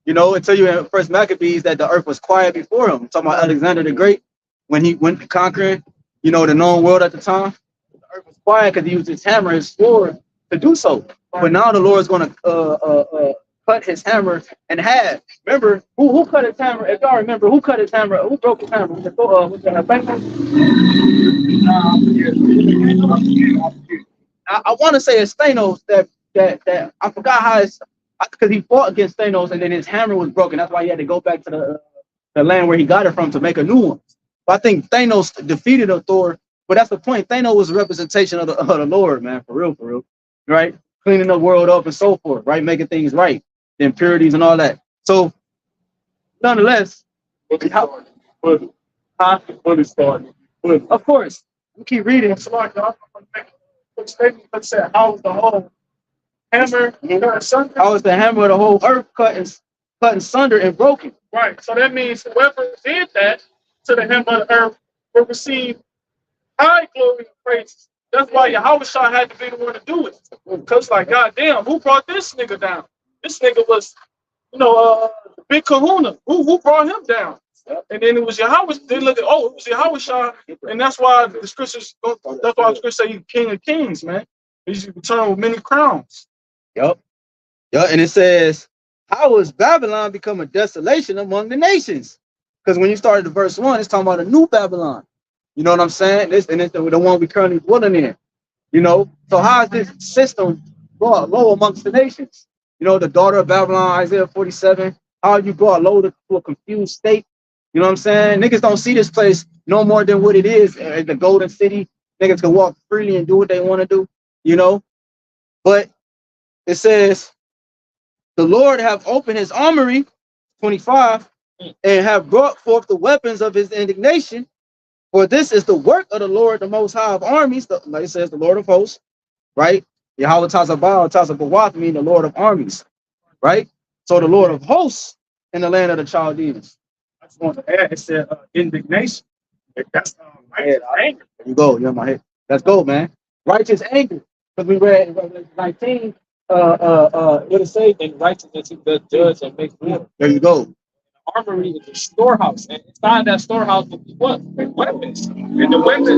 You know, until you in First Maccabees that the earth was quiet before him. I'm talking about Alexander the Great, when he went conquering, you know, the known world at the time. The earth was quiet because he used his hammer, his sword, to do so. But now the Lord is going to cut his hammer in half. Remember, who cut his hammer? If y'all remember, who cut his hammer? Who broke his hammer? I want to say it's Thanos that I forgot how it's, because he fought against Thanos and then his hammer was broken. That's why he had to go back to the land where he got it from to make a new one. But I think Thanos defeated Thor. But that's the point. Thanos was a representation of the Lord, man, for real, right? Cleaning the world up and so forth, right? Making things right, the impurities and all that. So, nonetheless, of course, we keep reading. So like, I'm gonna make a quick statement that said, how is the whole hammer cut asunder? How is the hammer of the whole earth cut asunder and broken? Right. So that means whoever did that to the hammer of the earth will receive high glory and praise. That's why Yahawah had to be the one to do it. Because, like, goddamn, who brought this nigga down? This nigga was, you know, the big kahuna. Who brought him down? And then it was Yahawah. They look at, oh, it was Yahawah, and that's why the scriptures. That's why the scriptures say he's King of Kings, man. He's returned with many crowns. Yep. And it says, how has Babylon become a desolation among the nations? Because when you started the verse 1, it's talking about a new Babylon. You know what I'm saying? It's the one we currently dwelling in. You know, so how is this system brought low amongst the nations? You know, the daughter of Babylon, Isaiah 47. How you brought low to a confused state? You know what I'm saying? Niggas don't see this place no more than what it is. The golden city. Niggas can walk freely and do what they want to do. You know, but it says, the Lord have opened his armory, 25, and have brought forth the weapons of his indignation. For this is the work of the Lord, the Most High of armies, like it says, the Lord of hosts, right? Yahweh Tazabawath mean the Lord of armies, right? So the Lord of hosts in the land of the Chaldeans. I just want to add, it said indignation. That's righteous anger. There you go, you're in my head. Let's go, man. Righteous anger. Because we read in Revelation 19, what it say? In righteousness, he does judge and make war. There you go. Armory is a storehouse, and inside that storehouse will be what? Weapons. And the weapons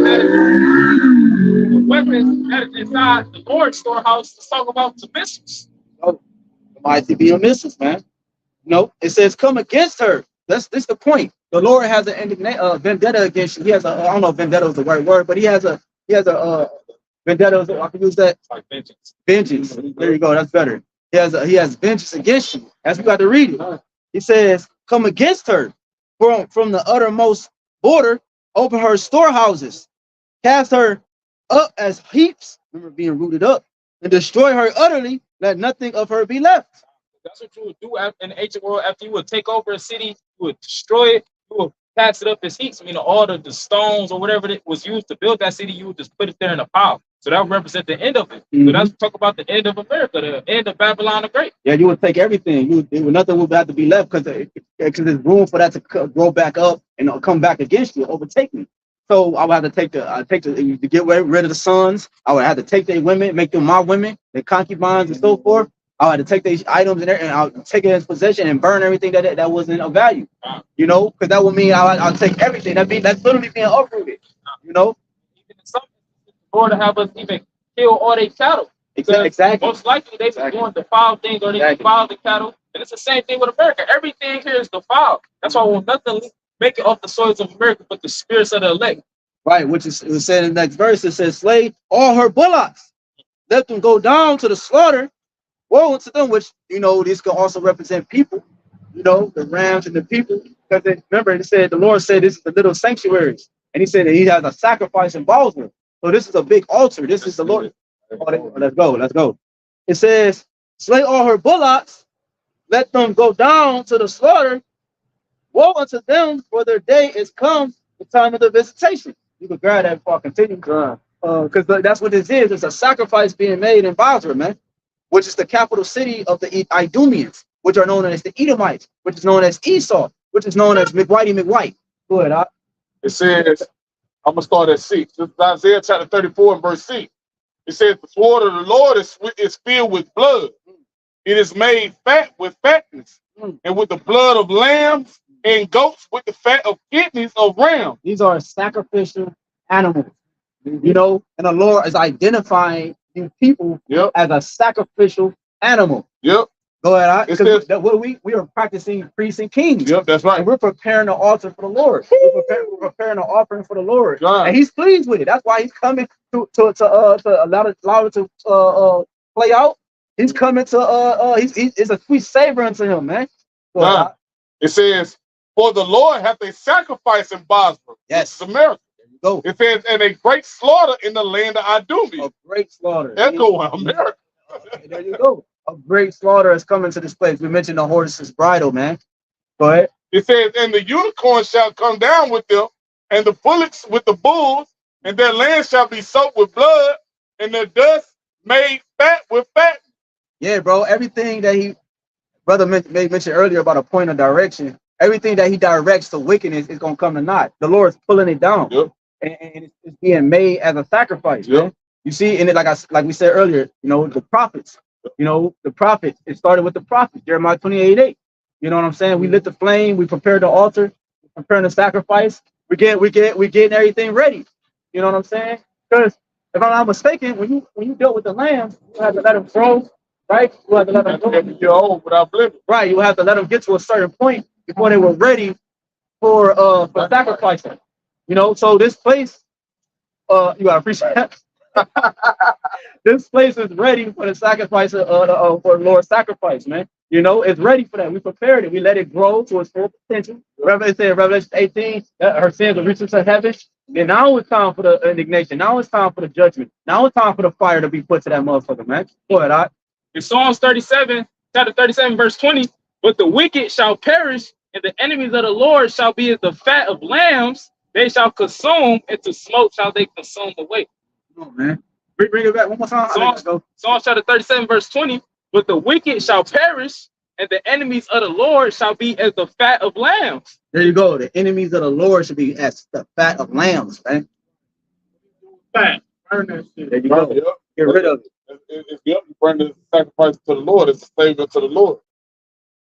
that is inside the Lord's storehouse is talking about the missiles. Oh, mighty be a missiles, man. No, it says come against her. That's the point. The Lord has an vendetta against you. He has I don't know if vendetta is the right word, but he has a vendetta. I can use that. Like vengeance. Vengeance. There you go. That's better. He has vengeance against you. That's we got to read it. He says, come against her from the uttermost border, open her storehouses, cast her up as heaps, remember being rooted up, and destroy her utterly, let nothing of her be left. That's what you would do in the ancient world. After you would take over a city, you would destroy it, you would pass it up as heaps. I mean, all the stones or whatever that was used to build that city, you would just put it there in a pile. So that would represent the end of it. So that's talk about the end of America, the end of Babylon the Great. Yeah, you would take everything. Nothing would have to be left because there's room for that to grow back up and come back against you, overtake me. So I would have to to get rid of the sons. I would have to take their women, make them my women, their concubines and so forth. I had to take these items and I'll take it as possession and burn everything that wasn't of value. You know, because that would mean I'll take everything. That's literally being uprooted. You know, even in some Lord to have us even kill all their cattle. Exactly. Most likely they've been doing defiled things or they defiled the cattle. And it's the same thing with America. Everything here is defiled. That's why we'll nothing make it off the soils of America but the spirits of the elect. Right, which is it was said in the next verse. It says, slay all her bullocks, let them go down to the slaughter. Woe unto them, which, you know, this can also represent people, you know, the rams and the people. Because remember, it said, the Lord said, this is the little sanctuaries. And he said that he has a sacrifice in Bosworth. So this is a big altar. This is the Lord. Oh, let's go. It says, slay all her bullocks, let them go down to the slaughter. Woe unto them, for their day is come, the time of the visitation. You can grab that before I continue. Because that's what this is. It's a sacrifice being made in Bosworth, man, which is the capital city of the Idumeans, which are known as the Edomites, which is known as Esau, which is known as McWhitey. Go ahead, It says, I'm going to start at 6. This is Isaiah chapter 34 and verse 6. It says, the sword of the Lord is filled with blood. It is made fat with fatness, and with the blood of lambs and goats with the fat of kidneys of rams. These are sacrificial animals, you know, and the Lord is identifying these people as a sacrificial animal. Yep. Go ahead, because we are practicing priests and kings. Yep, that's right. And we're preparing the altar for the Lord. We're preparing the offering for the Lord, God. And He's pleased with it. That's why He's coming to allow it to play out. He's coming to it's a sweet savor unto Him, man. God. It says, for the Lord hath a sacrifice in Bosworth. Yes, America. There you go. It says, and a great slaughter in the land of Idumea. A great slaughter. Echo America. There you go. A great slaughter is coming to this place. We mentioned the horse's bridle, man. Go ahead. It says, and the unicorn shall come down with them, and the bullocks with the bulls, and their land shall be soaked with blood, and their dust made fat with fat. Yeah, bro. Everything that brother mentioned earlier about a point of direction, everything that he directs to wickedness is going to come to naught. The Lord's pulling it down. Yep. And it's being made as a sacrifice. Yep. Man. You see, and like we said earlier, you know, the prophets. You know, the prophets, it started with the prophets, Jeremiah 28:8. You know what I'm saying? We lit the flame, we prepared the altar, we're preparing the sacrifice, we getting everything ready. You know what I'm saying? Because if I'm not mistaken, when you dealt with the lambs, you had to let them grow, right? You had to let them grow. Right, you have to let them get to a certain point before they were ready for sacrificing. You know, so this place, you gotta appreciate that. This place is ready for the sacrifice for the Lord's sacrifice, man. You know, it's ready for that. We prepared it. We let it grow to its full potential. Revelation 18, her sins will reach into heaven. And now it's time for the indignation. Now it's time for the judgment. Now it's time for the fire to be put to that motherfucker, man. Go ahead, In Psalms 37, chapter 37, verse 20, but the wicked shall perish, and the enemies of the Lord shall be as the fat of lambs. They shall consume, and to smoke shall they consume away. Come on, man. Bring it back one more time. Psalms chapter 37, verse 20. But the wicked shall perish, and the enemies of the Lord shall be as the fat of lambs. There you go. The enemies of the Lord should be as the fat of lambs, man. Fat. Burn that shit. There you go. Yep. Get rid of it. If you bring the sacrifice to the Lord, it's a savior to the Lord.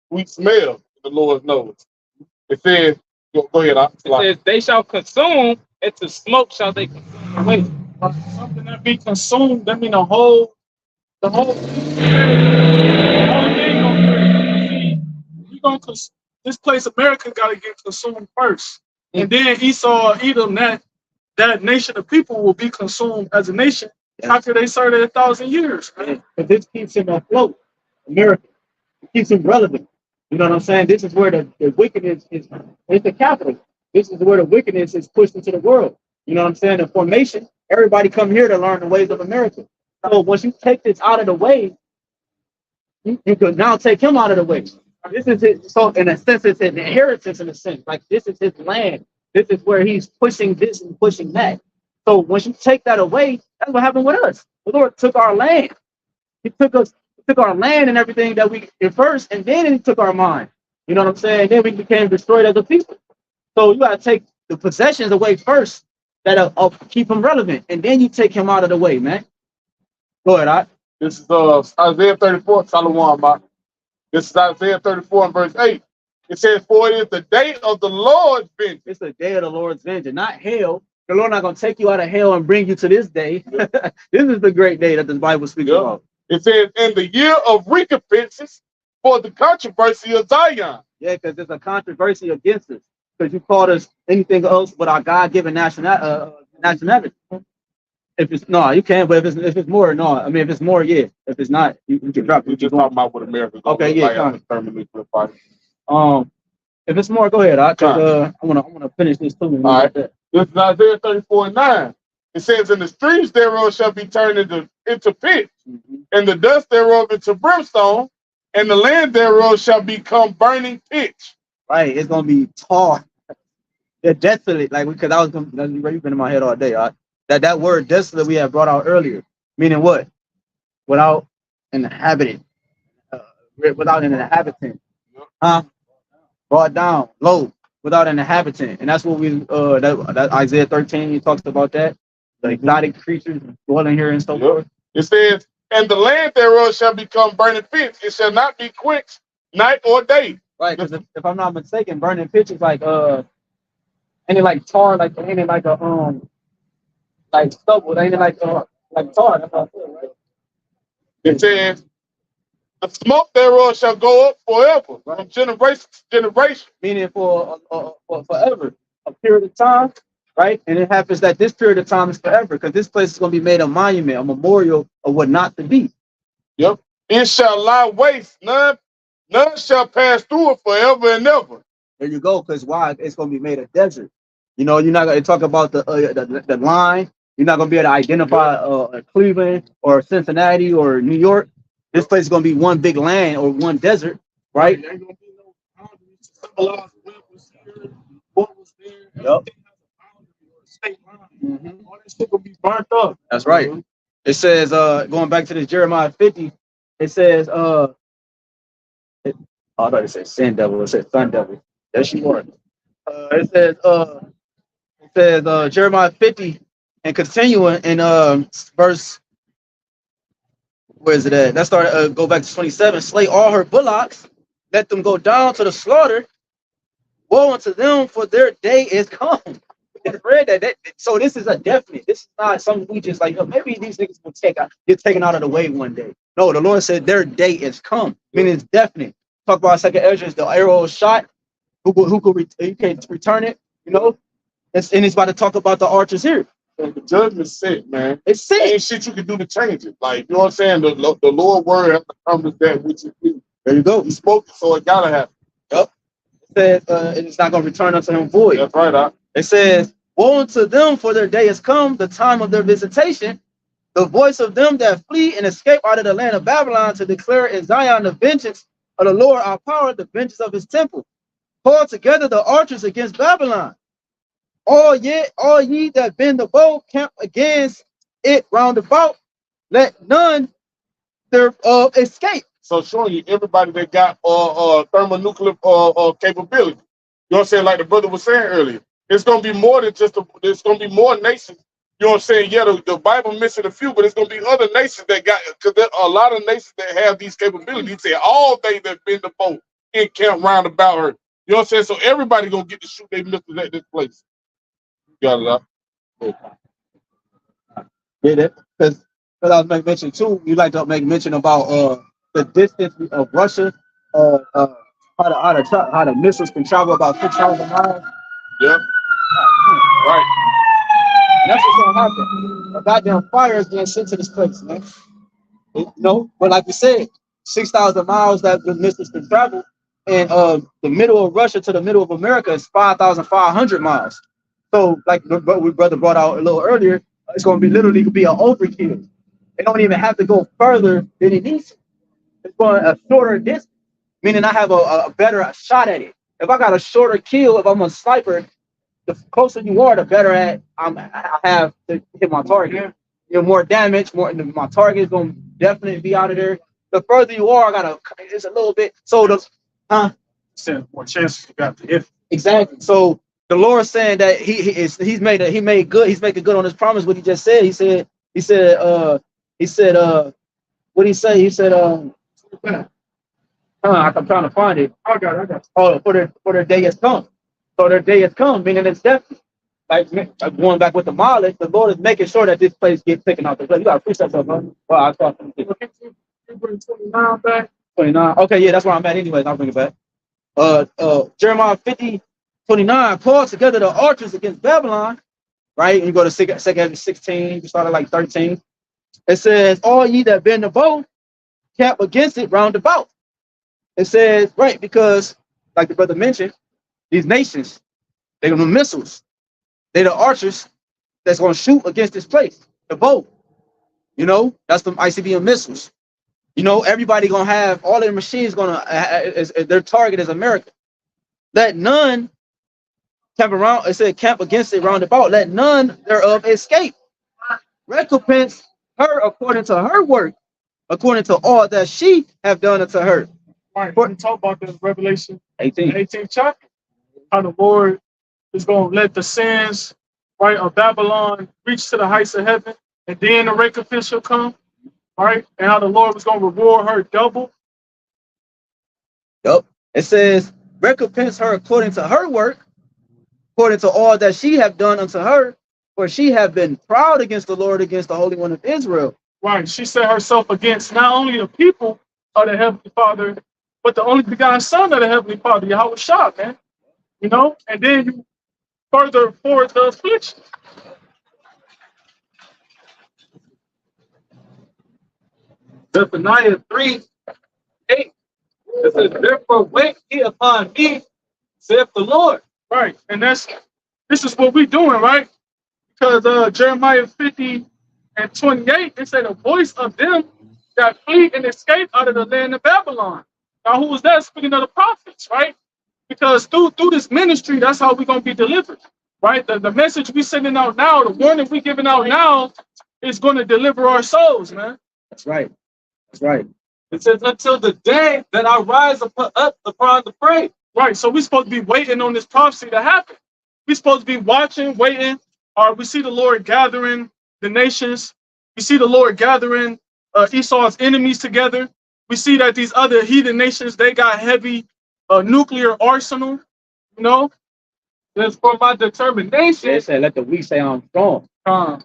Sweet smell, the Lord knows. It says, go ahead. It says, they shall consume, and to smoke shall they consume away. Something that be consumed, that mean the whole thing gonna this place America gotta get consumed first. And then Esau, Edom, that nation of people will be consumed as a nation after they serve 1,000 years. But this keeps him afloat, America. It keeps him relevant. You know what I'm saying? This is where the wickedness is. It's the capital. This is where the wickedness is pushed into the world. You know what I'm saying? The formation Everybody come here to learn the ways of America. So once you take this out of the way, you can now take him out of the way. This is his, so in a sense, it's an inheritance in a sense. Like this is his land. This is where he's pushing this and pushing that. So once you take that away, that's what happened with us. The Lord took our land. He took our land and everything that we did first, and then he took our mind. You know what I'm saying? Then we became destroyed as a people. So you gotta take the possessions away first that'll keep him relevant, and then you take him out of the way, man. Go ahead, I. This is Isaiah 34, Shalom, Mark. This is Isaiah 34 and verse 8. It says, for it is the day of the Lord's vengeance. It's the day of the Lord's vengeance, not hell. The Lord not gonna take you out of hell and bring you to this day. This is the great day that the Bible speaks about. It says, in the year of recompenses for the controversy of Zion. Yeah, because there's a controversy against us. Because you called us anything else but our God-given nationality. If it's no, you can, but if it's more, no. I mean, if it's more, yeah. If it's not, you can drop it. We just talking about what America. Okay, yeah. Like if it's more, go ahead. I wanna finish this too. All right. This is Isaiah 34 and 9. It says, and the streets thereof shall be turned into pits, and the dust thereof into brimstone, and the land thereof shall become burning pitch. Right, it's gonna be tar. They're desolate, like because I was you've been in my head all day. That word desolate we had brought out earlier, meaning what? Without an inhabitant, without an inhabitant, brought down, low, without an inhabitant, and that's what we that Isaiah 13 he talks about that. The exotic creatures dwelling here and so forth. It says, and the land thereof shall become burning pits. It shall not be quenched night or day. Right, because if I'm not mistaken, burning pitch is like ain't it like tar, like ain't it like a like stubble, ain't it like tar? That's what I feel, right? It says, the smoke thereof shall go up forever, from generation to generation. Meaning for forever, a period of time. Right, and it happens that this period of time is forever because this place is going to be made a monument, a memorial of what not to be. Yep. It shall lie waste. None shall pass through it forever and ever. There you go. Because why? It's going to be made a desert. You know, you're not going to talk about the line. You're not going to be able to identify Cleveland or Cincinnati or New York. This place is going to be one big land or one desert, right? There ain't going to be no boundaries to symbolize what was there. Yep. All that shit will be burnt up. That's right. It says, going back to this Jeremiah 50, it says, I thought it said sin devil, it said sun devil. There she was. It says Jeremiah 50 and continuing in verse, where is it at? Let's start go back to 27. Slay all her bullocks, let them go down to the slaughter. Woe unto them, for their day is come. Read that. So this is a definite. This is not something we just like. Maybe these niggas will get taken out of the way one day. No, the Lord said their day is come. Meaning it's definite. Talk about second Ezra, the arrow is shot. Who can return it? You know, and it's about to talk about the archers here. And the judgment's set, man. It's set. Ain't shit you can do to change it. Like, you know what I'm saying? The Lord word has to come to that which is due. There you go. He spoke it, so it gotta happen. Yep. It says it's not gonna return unto him void. That's right. It says, woe unto them, for their day has come, the time of their visitation. The voice of them that flee and escape out of the land of Babylon to declare in Zion the vengeance of the Lord our power, the vengeance of his temple. Call together the archers against Babylon. All ye that bend the bow, camp against it round about. Let none thereof escape. So showing you everybody that got thermonuclear capability. You know what I'm saying? Like the brother was saying earlier. It's gonna be more than just it's gonna be more nations. You know what I'm saying? Yeah, the Bible mentioned a few, but it's gonna be other nations that got, because there are a lot of nations that have these capabilities. He said all they that been the boat in camp round about her. You know what I'm saying? So everybody gonna get to shoot their missiles at this place. You got it up. Yeah, that because I was making mention too. You like to make mention about the distance of Russia, how the missiles can travel about 6,000 miles. Yep. Right. And that's what's gonna happen. A goddamn fire is being sent to this place, man. You know, but like we said, 6,000 miles that the missiles can travel, and the middle of Russia to the middle of America is 5,500 miles. So, like what we brother brought out a little earlier, It's going to be literally be an overkill. It don't even have to go further than it needs to. It's going a shorter distance, meaning I have a better shot at it. If I got a shorter kill, if I'm a sniper, the closer you are, the better at I have to hit my target. You know, more damage, my target is going to definitely be out of there. The further you are, it's a little bit. So the more chances you got to hit. exactly. So the Lord's saying that he's making good on his promise. What he just said. He said what did he say? He said I'm trying to find it. I got it. Oh, for their day has come. So their day has come, meaning it's definitely like going back with the mileage. The Lord is making sure that this place gets taken out. You got to appreciate that, man. Well, I thought you bring 29 back. 29. Okay, yeah, that's where I'm at. Anyways, I'll bring it back. Jeremiah 50:29. Call together the archers against Babylon. Right, and you go to 2 16. You start at like 13. It says, "All ye that bend the bow, camp against it round about." It says, right, because like the brother mentioned, these nations, they're the missiles. They're the archers that's going to shoot against this place, the bow. You know, that's the ICBM missiles. You know, everybody going to have, all their machines going to, their target is America. Let none camp around, it said camp against it round about. Let none thereof escape. Recompense her according to her work, according to all that she have done unto her. Right, we talk about this Revelation 18. 18th chapter. How the Lord is going to let the sins, right, of Babylon reach to the heights of heaven, and then the recompense shall come, right? And how the Lord was going to reward her double. Yep. It says, recompense her according to her work, according to all that she have done unto her, for she have been proud against the Lord, against the Holy One of Israel. Right. She set herself against not only the people of the Heavenly Father, but the only begotten Son of the Heavenly Father, YAHWASHI, man. You know, and then you further forward the affliction. Zephaniah 3:8. It says, "Therefore wait ye upon me, saith the Lord." Right. And this is what we're doing, right? Because Jeremiah 50:28, it said the voice of them that flee and escape out of the land of Babylon. Now, who was that? Speaking of the prophets, right? Because through this ministry, that's how we're going to be delivered, right? The message we sending out now, the warning we giving out now is going to deliver our souls, man. That's right. That's right. It says, "Until the day that I rise up upon the prey." Right, so we're supposed to be waiting on this prophecy to happen. We're supposed to be watching, waiting. Or we see the Lord gathering the nations. We see the Lord gathering Esau's enemies together. We see that these other heathen nations, they got heavy nuclear arsenal, you know. That's for my determination. It said, let the weak say I'm strong.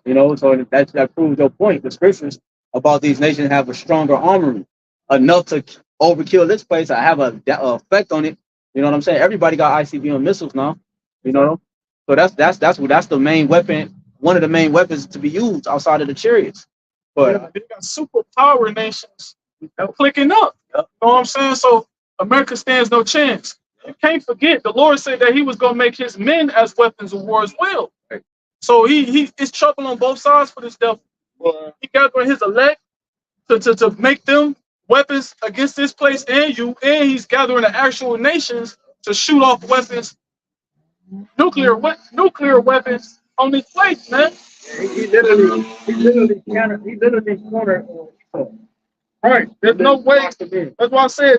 You know, so that proves your point. The scriptures about these nations have a stronger armory, enough to overkill this place. I have a effect on it. You know what I'm saying? Everybody got ICBM missiles now. You know, so that's the main weapon. One of the main weapons to be used outside of the chariots. But they got superpower nations clicking up. You know what I'm saying? So America stands no chance. You can't forget the Lord said that He was going to make His men as weapons of war as well. So he is trouble on both sides for this devil. He gathering His elect to make them weapons against this place and you, and He's gathering the actual nations to shoot off weapons, nuclear weapons on this place, man. he literally cornered. Right. There's no way. That's why I said,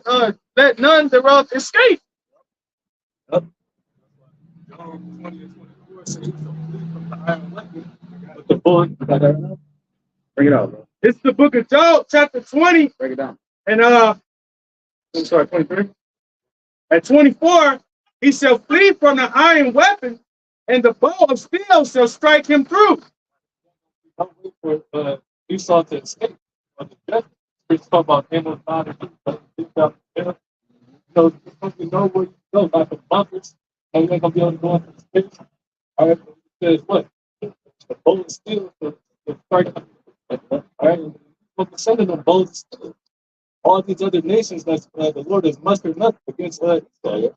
let none thereof escape. Yep. The book. Bring it out, bro. It's the book of Job, chapter 20. Break it down. And I'm sorry, 23. At 24, he shall flee from the iron weapon, and the bow of steel shall strike him through. Don't wait for Esau to escape. But the death is talk about him or not. You know where you go, like the bunkers, and you ain't gonna be able to go into space. All right, it says what? The bow of steel to strike. All right, sending the bows of steel. All these other nations that the Lord is mustering up against Israel.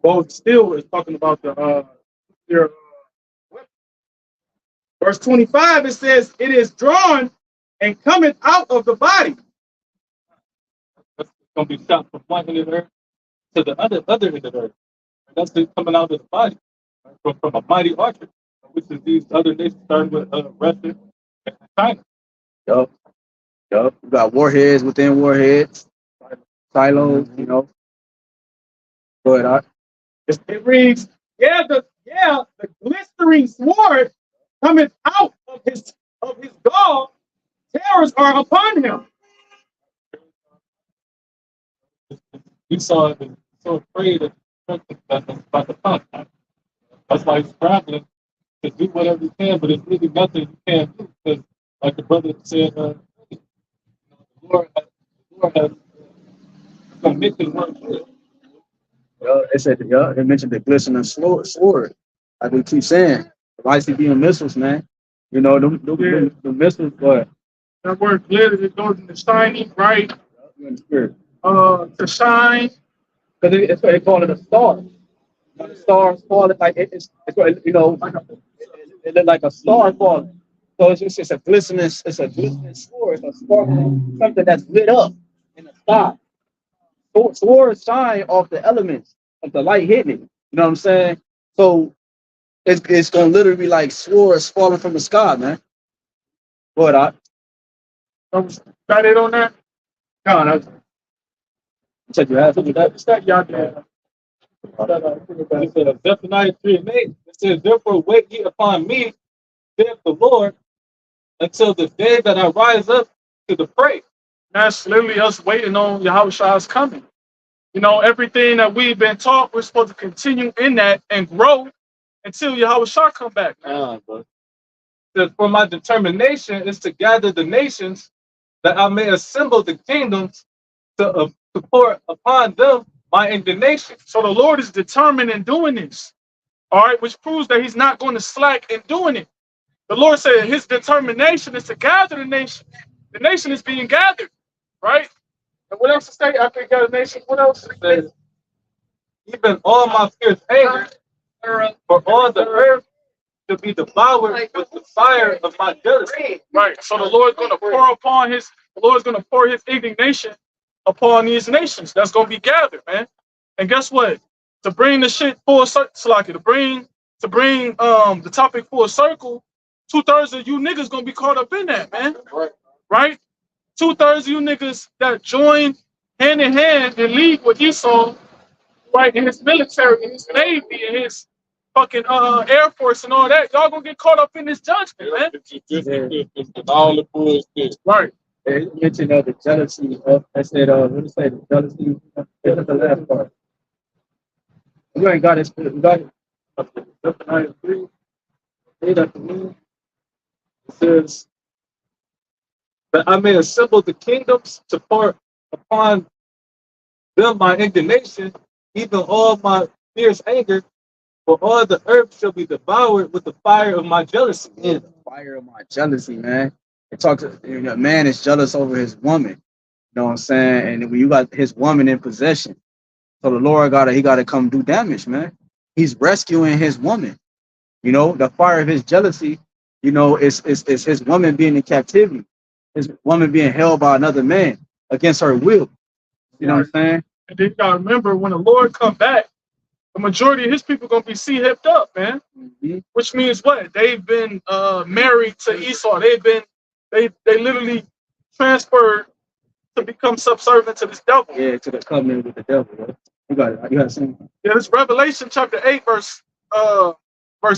Bow of steel is talking about the Verse 25, it says, it is drawn and cometh out of the body. It's going to be shot from one end of the earth to the other end of the earth. And that's it coming out of the body, right? From a mighty archer, which is these other nations, starting with Russia and China. Yup. Yup. You got warheads within warheads, silos, you know. But It reads, the glistering sword cometh out of his gall, terrors are upon him. We saw it, so afraid of that's about to come. That's why he's scrambling to do whatever he can, but it's really nothing you can't do. Because, like the brother said, the Lord has committed work. it mentioned the glistening sword. Like we keep saying, the ICBM missiles, man. You know, the missiles, but That word glitter, it goes into shiny, bright, in the spirit. to shine. Because it's what they call it a star. The stars falling like it's you know, it look like a star falling. So it's just a glistening sword, it's a sparkling something that's lit up in the sky. Swords shine off the elements of the light hitting it. You know what I'm saying? So it's gonna literally be like swords falling from the sky, man. What Got it on there? no, check your ass. It's that y'all did. It says, Zephaniah 3:8. It says, therefore wait ye upon me, saith the Lord, until the day that I rise up to the prey. That's literally us waiting on Yahawah's coming. You know, everything that we've been taught, we're supposed to continue in that and grow until Yahawah come back. It says, for my determination is to gather the nations, that I may assemble the kingdoms to pour upon them my indignation. So the Lord is determined in doing this. All right, which proves that he's not going to slack in doing it. The Lord said his determination is to gather the nation. The nation is being gathered, right? And what else to say after gather the nation? What else? It says, even all my fierce anger, for all the earth to be devoured with the fire of my jealousy. Right. So the Lord's going to pour his indignation upon these nations that's going to be gathered, man. And guess what? To bring the shit full circle, to bring the topic full circle, 2/3 of you niggas gonna be caught up in that, man. Right? 2/3 of you niggas that join hand in hand and lead with Esau, right, in his military, in his navy, in his fucking Air Force and all that, y'all gonna get caught up in this judgment, man. It's all the bullshit. Right. They mentioned the jealousy of, I said, what do you say, the jealousy, that's the last part. You ain't got it, you got it. Zephaniah 3:8 at the moon. It says, that I may assemble the kingdoms to pour upon them my indignation, even all my fierce anger, for all the earth shall be devoured with the fire of my jealousy. Yeah, the fire of my jealousy, man. It talks, you know, man is jealous over his woman. You know what I'm saying? And when you got his woman in possession, so the Lord gotta come do damage, man. He's rescuing his woman. You know, the fire of his jealousy, you know, is his woman being in captivity, his woman being held by another man against her will. You know what I'm saying? And then you gotta remember, when the Lord come back, the majority of his people gonna be hipped up, man. Mm-hmm. Which means what? They've been married to Esau. They literally transferred to become subservient to this devil. Yeah, to the covenant with the devil. Right? You got it. You got to see. Yeah, this Revelation chapter 8, verse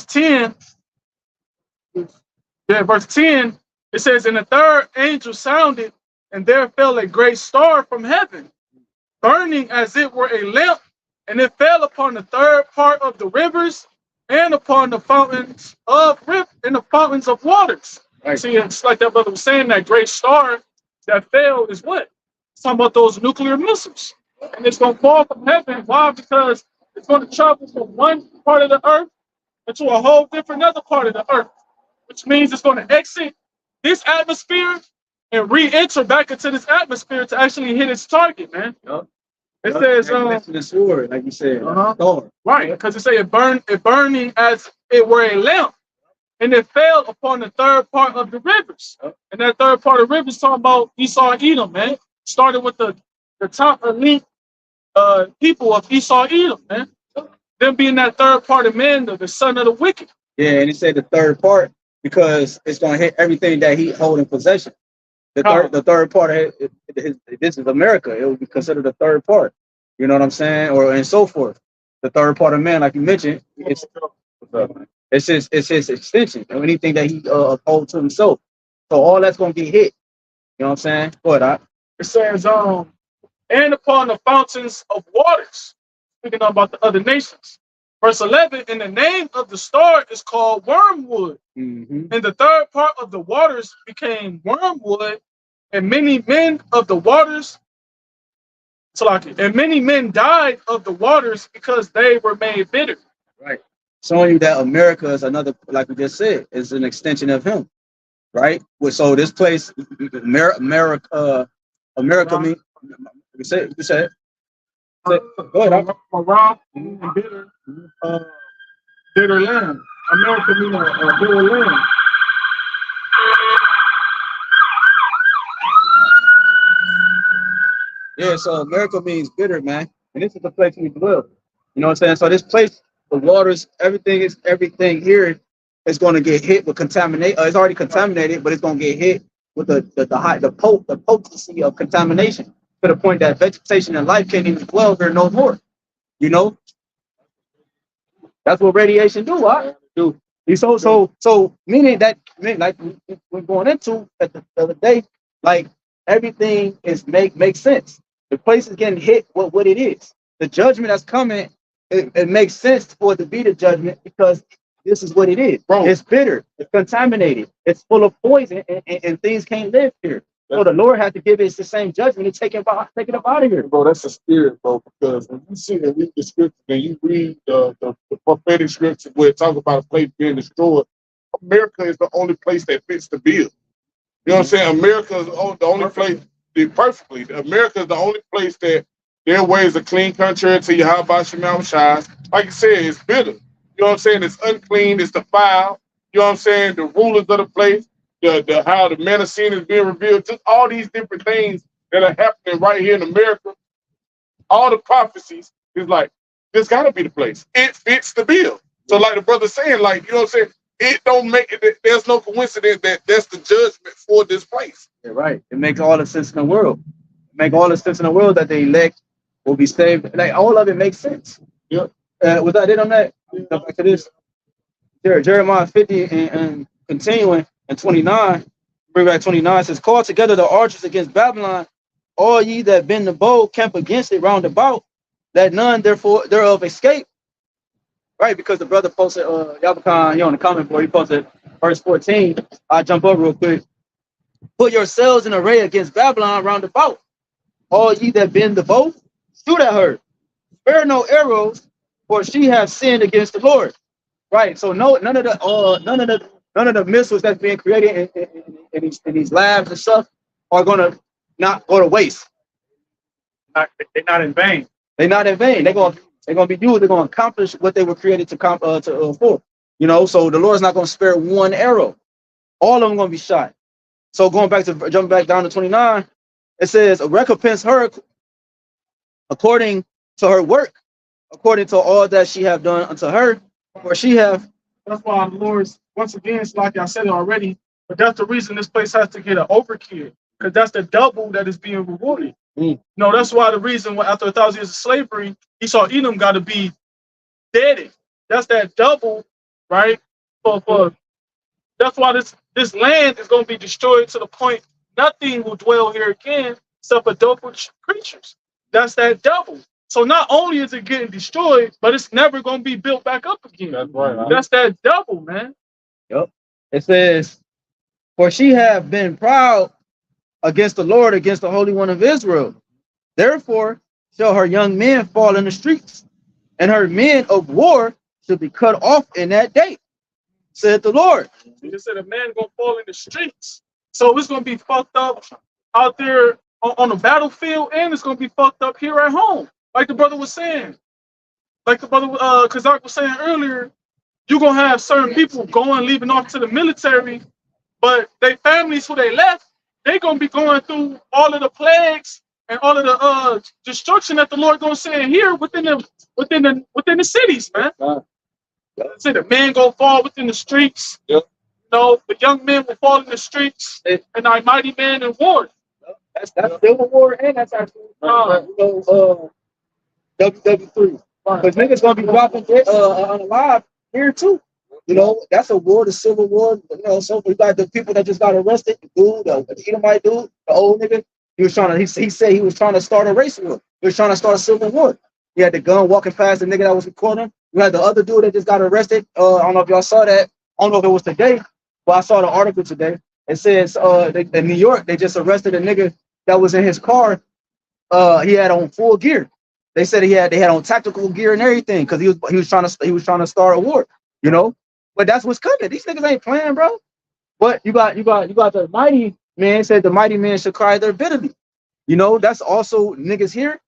10. Yeah, verse 10. It says, and the third angel sounded, and there fell a great star from heaven, burning as it were a lamp, and it fell upon the third part of the rivers and upon the fountains of waters. Right. See, it's like that brother was saying, that great star that fell is what? It's talking about those nuclear missiles. And it's going to fall from heaven. Why? Because it's going to travel from one part of the earth into a whole different other part of the earth, which means it's going to exit this atmosphere and re-enter back into this atmosphere to actually hit its target, man. Yep. It says, the sword, like you said, uh-huh. Thor. Right, because it say it burning as it were a lamp, and it fell upon the third part of the rivers. And that third part of the rivers talking about Esau and Edom, man. Started with the top elite people of Esau and Edom, man. Them being that third part of man, the son of the wicked. Yeah, and he said the third part because it's going to hit everything that he hold in possession. The third part of this is America. It would be considered the third part. You know what I'm saying? Or and so forth. The third part of man, like you mentioned, it's his extension of anything that he upholds to himself. So all that's going to get hit. You know what I'm saying? Go ahead, It says, and upon the fountains of waters. Speaking about the other nations. Verse 11, and the name of the star is called wormwood. And the third part of the waters became wormwood, and many men of the waters, and many men died of the waters because they were made bitter. Right. Showing you that America is another, like we just said, is an extension of him. Right? So this place, America means, you said it. Go ahead. Raw and bitter, bitter land. America means a bitter land. Yeah, so America means bitter, man. And this is the place we dwell. You know what I'm saying? So this place, the waters, everything here is going to get hit with contaminate. It's already contaminated, but it's going to get hit with the potency of contamination to the point that vegetation and life can't even dwell there no more. You know, that's what radiation do. Huh? So meaning that, like we're going into at the other day, like everything is makes sense. The place is getting hit with what it is. The judgment that's coming, it makes sense for it to be the judgment because this is what it is. Bro. It's bitter, it's contaminated, it's full of poison, and things can't live here. So the Lord had to give it the same judgment and take it up out of here. Bro, that's a spirit, bro, because when you see and read the scripture and you read the prophetic scripture where it talks about a place being destroyed, America is the only place that fits the bill. You know what I'm saying? America is the only place, perfectly. America is the only place that their way is a clean country to YAHAWASHI. Like you said, it's bitter. You know what I'm saying? It's unclean, it's defiled. You know what I'm saying? The rulers of the place, how the man of sin is being revealed, just all these different things that are happening right here in America. All the prophecies is like, this gotta be the place. It fits the bill. So like the brother saying, like, you know what I'm saying? It don't make it, there's no coincidence that that's the judgment for this place. Yeah, right. It makes all the sense in the world. It makes all the sense in the world that the elect will be saved. Like all of it makes sense. Yeah. Was that it on that? Go back to this. Jeremiah 50 and continuing and 29. Bring back 29 says, call together the archers against Babylon, all ye that bend the bow, camp against it round about, that none therefore thereof escape. Right, because the brother posted Yabakan here on the comment board, he posted verse 14. I'll jump over real quick. Put yourselves in array against Babylon round about. All ye that bend the bow, shoot at her. Spare no arrows, for she hath sinned against the Lord. Right. So none of the missiles that's being created in these labs and stuff are gonna not go to waste. They're not in vain. They're not in vain. They're gonna be used. They're gonna accomplish what they were created for. You know, so the Lord's not gonna spare one arrow. All of them gonna be shot. So jumping back down to 29, it says, recompense her according to her work, according to all that she have done unto her, for she have. That's why the Lord's, once again, it's like I said it already, but that's the reason this place has to get an overkill, because that's the double that is being rewarded. No, that's why the reason after 1,000 years of slavery, Esau Edom got to be deaded. That's that double, right? For that's why this land is going to be destroyed to the point nothing will dwell here again except for double creatures. That's that double. So not only is it getting destroyed, but it's never going to be built back up again. That's right. That's that double, man. Yep. It says, for she have been proud against the Lord, against the Holy One of Israel. Therefore shall her young men fall in the streets, and her men of war shall be cut off in that day, said the Lord. He just said a man gonna fall in the streets. So it's gonna be fucked up out there on the battlefield, and it's gonna be fucked up here at home. Like the brother was saying. Like the brother Kazak was saying earlier, you're gonna have certain people going, leaving off to the military, but their families who they left, they gonna be going through all of the plagues and all of the destruction that the Lord gonna send here within the cities, man. See, the men gonna fall within the streets. Yep. You know, the young men will fall in the streets, and our mighty men in war. That's Civil War, and that's actually WW3. Because niggas gonna be dropping alive here too. You know, that's a war, the Civil War. You know, so we got the people that just got arrested. The dude, the Edomite dude, the old nigga. He was trying to. He said he was trying to start a race war. He was trying to start a civil war. He had the gun walking past the nigga that was recording him. We had the other dude that just got arrested. I don't know if y'all saw that. I don't know if it was today, but I saw the article today. It says in New York they just arrested a nigga that was in his car. He had on full gear. They said they had on tactical gear and everything because he was trying to start a war. You know, but that's what's coming. These niggas ain't playing, bro. But you got the mighty man said the mighty man should cry there bitterly. You know, that's also niggas here,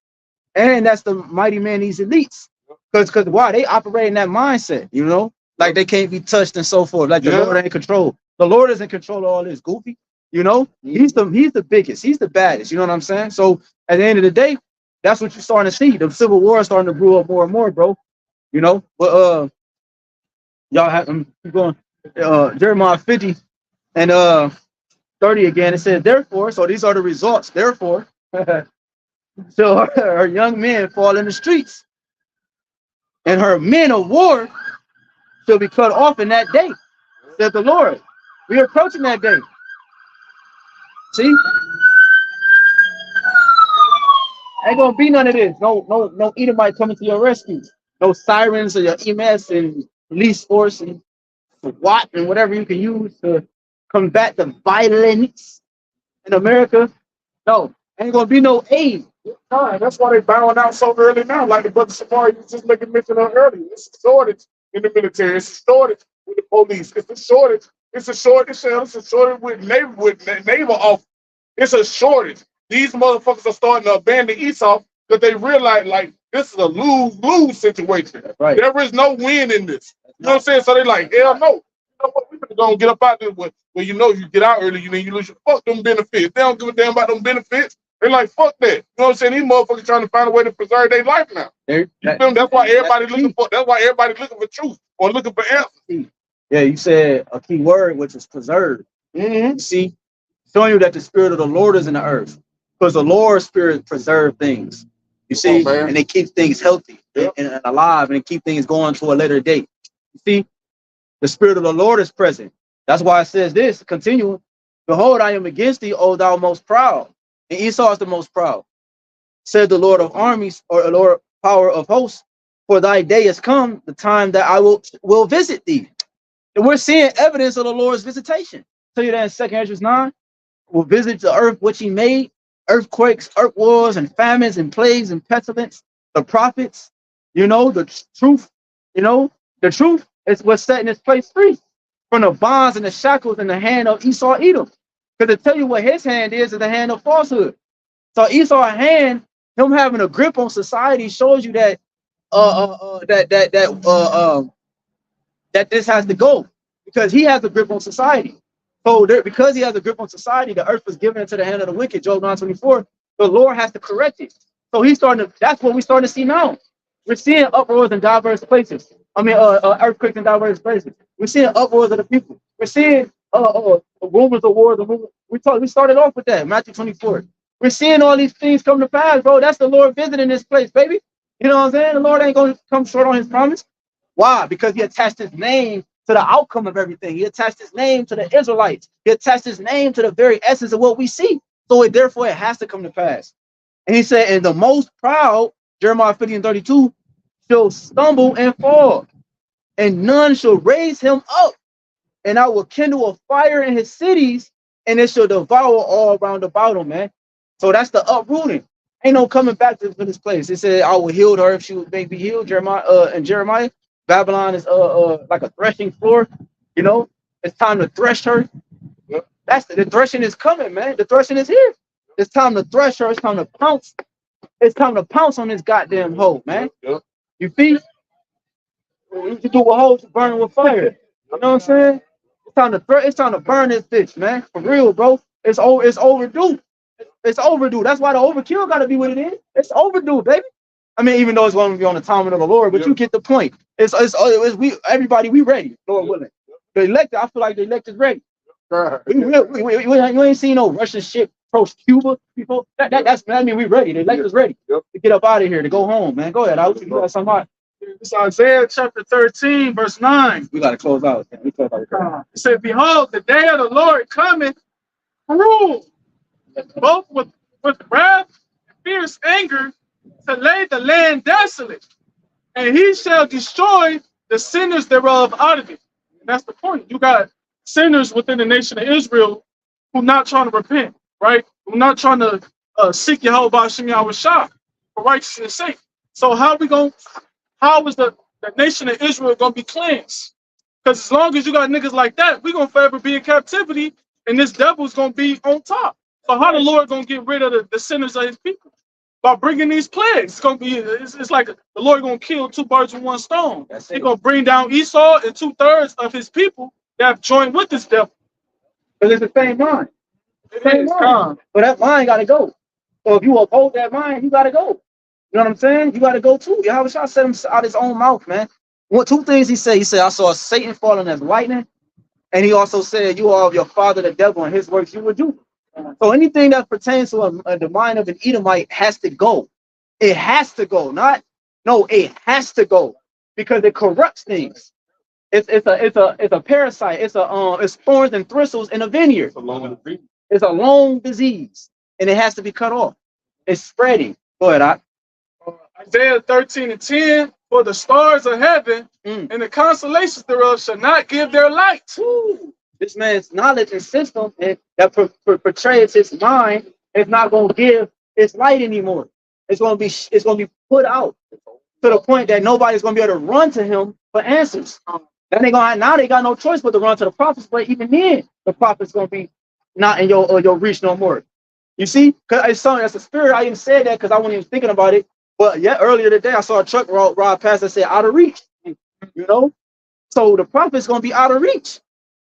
and that's the mighty man, these elites. Because why? They operate in that mindset, you know, like they can't be touched and so forth. Like the Lord ain't in control. The Lord is in control of all this, goofy. You know, he's the biggest, he's the baddest. You know what I'm saying? So at the end of the day, that's what you're starting to see. The civil war is starting to brew up more and more, bro. You know, but y'all have keep going. Jeremiah 50 and 30 again. It says, therefore, so these are the results. Therefore, so her young men fall in the streets, and her men of war shall be cut off in that day, said the Lord. We are approaching that day. See? Ain't gonna be none of this. No Edomite coming to your rescue. No sirens or your EMS and police force and SWAT and whatever you can use to combat the violence in America. No, ain't gonna be no aid. That's why they bowing out so early now. Like the brother Samari was just making mention of earlier. It's a shortage in the military. It's a shortage with the police. It's a shortage. It's a shortage. It's a shortage with naval officers. It's a shortage. These motherfuckers are starting to abandon Esau because they realize like this is a lose-lose situation. Right. There is no win in this. You know what I'm saying? So they like, hell no. You know what? We're gonna get up out there where you know you get out early, you lose your fuck them benefits. They don't give a damn about them benefits. They're like, fuck that. You know what I'm saying? These motherfuckers trying to find a way to preserve their life now. That's why everybody looking for truth or looking for answers. Yeah, you said a key word, which is preserve. You see, showing you that the spirit of the Lord is in the earth. Because the Lord's spirit preserves things. You see, and they keep things healthy and alive, and they keep things going to a later date. You see, the spirit of the Lord is present. That's why it says this, continuing. Behold, I am against thee, O thou most proud. And Esau is the most proud. Said the Lord of armies, or the Lord power of hosts, for thy day is come, the time that I will visit thee. And we're seeing evidence of the Lord's visitation. Tell you that in 2 Ezra 9. Will visit the earth which he made, earthquakes, earth wars, and famines, and plagues, and pestilence, the prophets, you know, the truth, you know, the truth is what's setting this place free from the bonds and the shackles in the hand of Esau Edom. Because to tell you what his hand is the hand of falsehood. So Esau's hand, him having a grip on society, shows you that that this has to go, because he has a grip on society. So because he has a grip on society, the earth was given into the hand of the wicked, Job 9:24. The Lord has to correct it. So he's starting to, that's what we're starting to see now. We're seeing uproars in diverse places. I mean, earthquakes in diverse places. We're seeing uproars of the people. We're seeing rumors of wars. We started off with that, Matthew 24. We're seeing all these things come to pass, bro. That's the Lord visiting this place, baby. You know what I'm saying? The Lord ain't going to come short on his promise. Why? Because he attached his name to the outcome of everything. He attached his name to the Israelites. He attached his name to the very essence of what we see. So therefore it has to come to pass. And he said, and the most proud, Jeremiah 50:32, shall stumble and fall, and none shall raise him up. And I will kindle a fire in his cities, and it shall devour all round about him, man. So that's the uprooting. Ain't no coming back to this place. It said, I will heal her if she would be healed. Jeremiah, Babylon is like a threshing floor. You know, it's time to thresh her. That's the threshing is coming, man. The threshing is here. It's time to thresh her. It's time to pounce. It's time to pounce on this goddamn hoe, man. You see? You do a hose burning with fire. You know what I'm saying? It's time to burn this bitch, man. For real, bro. It's overdue. It's overdue. That's why the overkill gotta be what it is. It's overdue, baby. I mean, even though it's going to be on the timing of the Lord, but you get the point. It's we everybody we ready, Lord willing. The elected, I feel like the elected ready. We ain't seen no Russian ship approach Cuba before. I mean, we ready. The elected's ready to get up out of here, to go home, man. Go ahead. You got somebody. It's Isaiah chapter 13, verse 9. We gotta close out. We close out. It said, behold, the day of the Lord cometh, rule, both with wrath and fierce anger, to lay the land desolate, and he shall destroy the sinners thereof out of it. And that's the point. You got sinners within the nation of Israel who not trying to repent, right? Who not trying to seek YAHWASHI for righteousness' sake. So how is the nation of Israel gonna be cleansed? Because as long as you got niggas like that, we're gonna forever be in captivity, and this devil's gonna be on top. So how the Lord gonna get rid of the sinners of his people? By bringing these plagues. It's gonna be it's like the Lord gonna kill two birds with one stone. He's gonna bring down Esau and 2/3 of his people that have joined with this devil. Because it's the same mind. Same mind. But that mind gotta go. So if you uphold that mind, you gotta go. You know what I'm saying? You gotta go too. Yahawashi said him out his own mouth, man. Two things he said. He said, I saw Satan falling as lightning. And he also said, you are of your father the devil, and his works you will do. So anything that pertains to the mind of an Edomite has to go. It has to go. It has to go because it corrupts things. It's a parasite. It's thorns and thistles in a vineyard. It's a long disease, and it has to be cut off. It's spreading. Go ahead, Isaiah 13:10. For the stars of heaven and the constellations thereof shall not give their light. Ooh. This man's knowledge and system that portrays his mind is not going to give its light anymore. It's going to be put out to the point that nobody's going to be able to run to him for answers. Now they got no choice but to run to the prophets. But even then, the prophets going to be not in your reach no more. You see, because it's something that's a spirit. I even said that because I wasn't even thinking about it. But yeah, earlier today I saw a truck ride past that said out of reach. You know, so the prophet's going to be out of reach.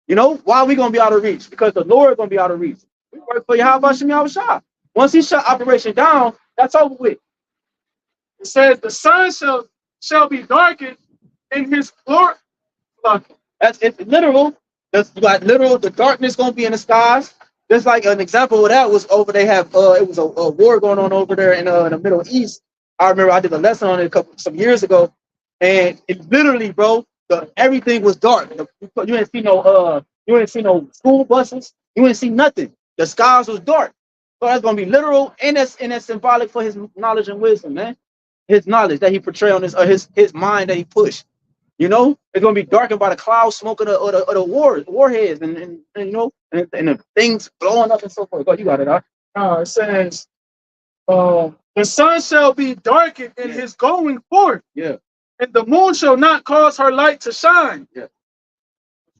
You know, why are we going to be out of reach? Because the Lord is going to be out of reach. We work for YAHWASHI. Once he shut operation down, that's over with. It says the sun shall be darkened in his glory. It's literal. That's like literal. The darkness going to be in the skies. Just like an example of that was over. They have it was a war going on over there in the Middle East. I remember I did a lesson on it some years ago, and it literally, bro, everything was dark. You didn't see no school buses. You didn't see nothing. The skies was dark. So that's gonna be literal, and that's symbolic for his knowledge and wisdom, man. His knowledge that he portrayed on his mind that he pushed. You know, it's gonna be darkened by the clouds, smoke of the warheads, and you know, and the things blowing up and so forth. Go, you got it, huh? It says, the sun shall be darkened in his going forth. Yeah. And the moon shall not cause her light to shine. Yeah.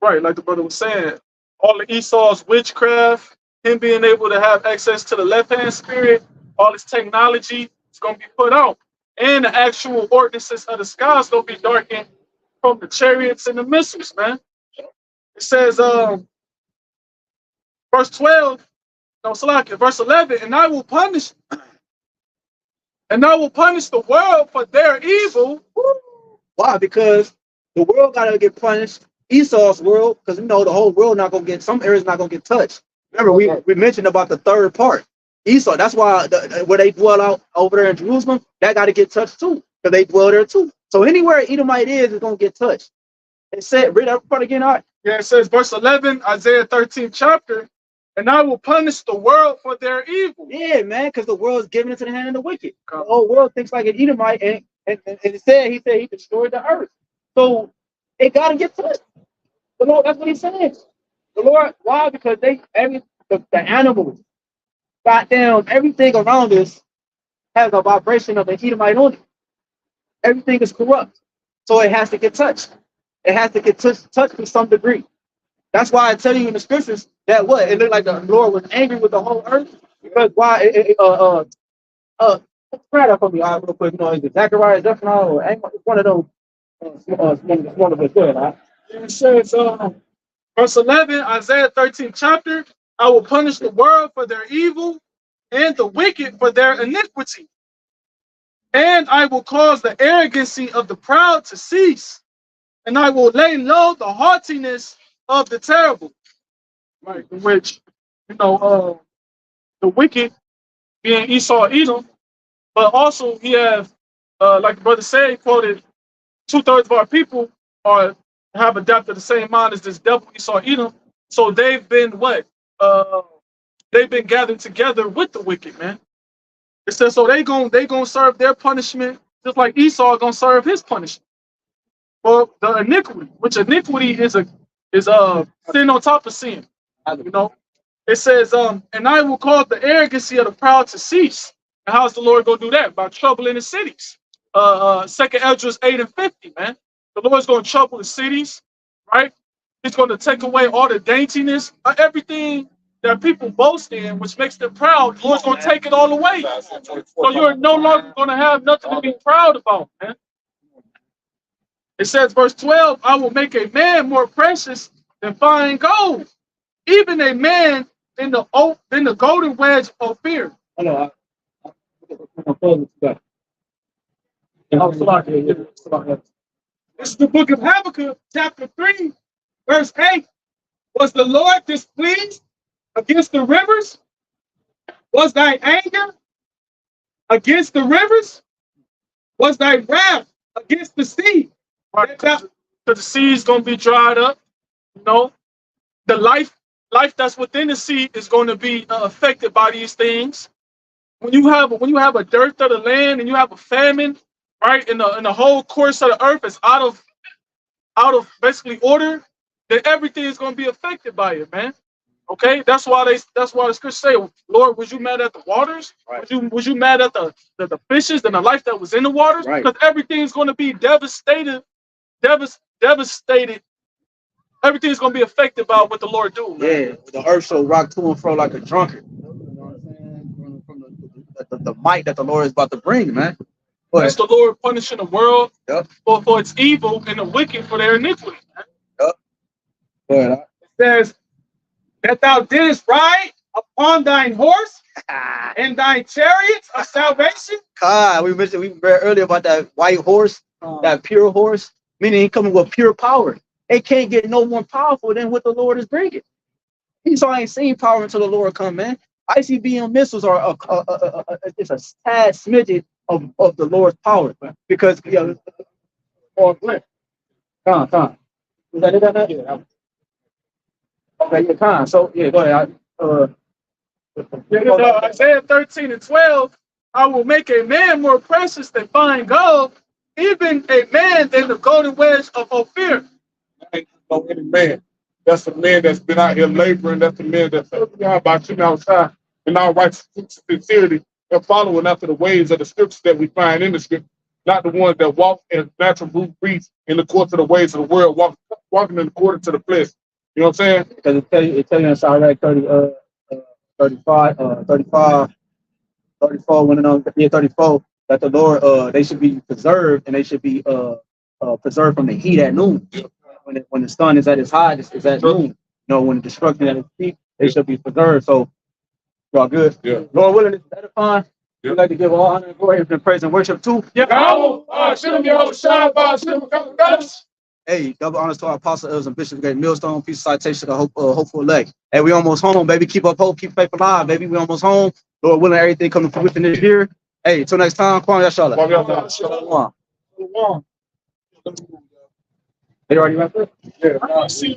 Right, like the brother was saying, all of Esau's witchcraft, him being able to have access to the left-hand spirit, all his technology is going to be put out. And the actual ordinances of the sky is going to be darkened from the chariots and the missiles, man. It says, verse 12, no, Salakia, verse 11, and I will punish the world for their evil. Why? Because the world gotta get punished. Esau's world, because you know the whole world not gonna get, some areas not gonna get touched. Remember, we mentioned about the third part. Esau, that's why where they dwell out over there in Jerusalem, that gotta get touched too, because they dwell there too. So anywhere Edomite is gonna get touched. It said, read that part again, all right? Yeah, it says verse 11, Isaiah 13 chapter, and I will punish the world for their evil. Yeah, man, because the world's given into the hand of the wicked. The whole world thinks like an Edomite, and he said he destroyed the earth. So it gotta get touched. The Lord, that's what he's saying. The Lord, why? Because the animals, goddamn, everything around us has a vibration of an Edomite on it. Everything is corrupt. So it has to get touched. It has to get touched to some degree. That's why I tell you in the scriptures that it looked like the Lord was angry with the whole earth. Because why? Spread up for me, real quick. You know, is it Zechariah, Zephaniah, or one of those? One of the good, huh? It says, verse 11, Isaiah 13 chapter, I will punish the world for their evil and the wicked for their iniquity. And I will cause the arrogancy of the proud to cease. And I will lay low the haughtiness of the terrible. Right, in which, the wicked being Esau, Edom, but also he have, like the brother said, he quoted, 2/3 of our people have adopted the same mind as this devil Esau, Edom. So they've been what? They've been gathered together with the wicked, man. It says so they gonna serve their punishment just like Esau gonna serve his punishment. For the iniquity, which iniquity is sin on top of sin. It says, and I will cause the arrogancy of the proud to cease. And how's the Lord gonna do that? By troubling the cities. 2nd Ezra 8 and 50, man. The Lord's gonna trouble the cities, right? He's gonna take away all the daintiness, everything that people boast in, which makes them proud. The Lord's gonna take it all away. So you're no longer gonna have nothing to be proud about, man. It says, verse 12, I will make a man more precious than fine gold, even a man in the golden wedge of fear. This is the book of Habakkuk, chapter 3, verse 8. Was the Lord displeased against the rivers? Was thy anger against the rivers? Was thy wrath against the sea? Because the sea is going to be dried up. The life that's within the sea is going to be affected by these things. When you have a dearth of the land and you have a famine, right, in the whole course of the earth is out of basically order, then everything is going to be affected by it, man. Okay, that's why the scriptures say, Lord, was you mad at the waters? Right. Was you mad at the fishes and the life that was in the waters? Right. Because everything is going to be devastated. Everything is going to be affected by what the Lord do. Man. Yeah, the earth shall rock to and fro like a drunkard. You know what I'm saying? From the might that the Lord is about to bring, man. That's the Lord punishing the world for its evil and the wicked for their iniquity. It says that thou didst ride upon thine horse and thine chariots of salvation. God, we read earlier about that white horse, that pure horse, meaning he coming with pure power. It can't get no more powerful than what the Lord is bringing. So I ain't seen power until the Lord come, man. ICBM missiles are it's a tad smidget of the Lord's power, because Is that it? Yeah. Okay, yeah, Con. So yeah, go ahead. Isaiah 13 and 12, I will make a man more precious than fine gold, even a man than the golden wedge of Ophir. Ain't no any man. That's a man that's been out here laboring. That's a man that's about you outside in our righteous sincerity and following after the ways of the scriptures that we find in the scripture, not the ones that walk as natural brute beasts in the course of the ways of the world, walking in according to the flesh. You know what I'm saying? Because it tell you in Sirach 34, that the Lord they should be preserved, and they should be preserved from the heat at noon. When the sun is at its highest, is at noon. When the destruction at its peak, they should be preserved. So y'all good? Yeah. Lord willing, it's edifying. Yeah. We'd like to give all honor and glory and praise and worship too. Hey, double honors to our apostle, elders, and bishops, great millstone, piece of citation, the hopeful elect. Hey, we almost home, baby. Keep up hope, keep faith alive, baby. We almost home. Lord willing, everything coming to fruition this year. Hey, until next time, Kwan Yashala. Shalom. They already wrapped up? Yeah, see.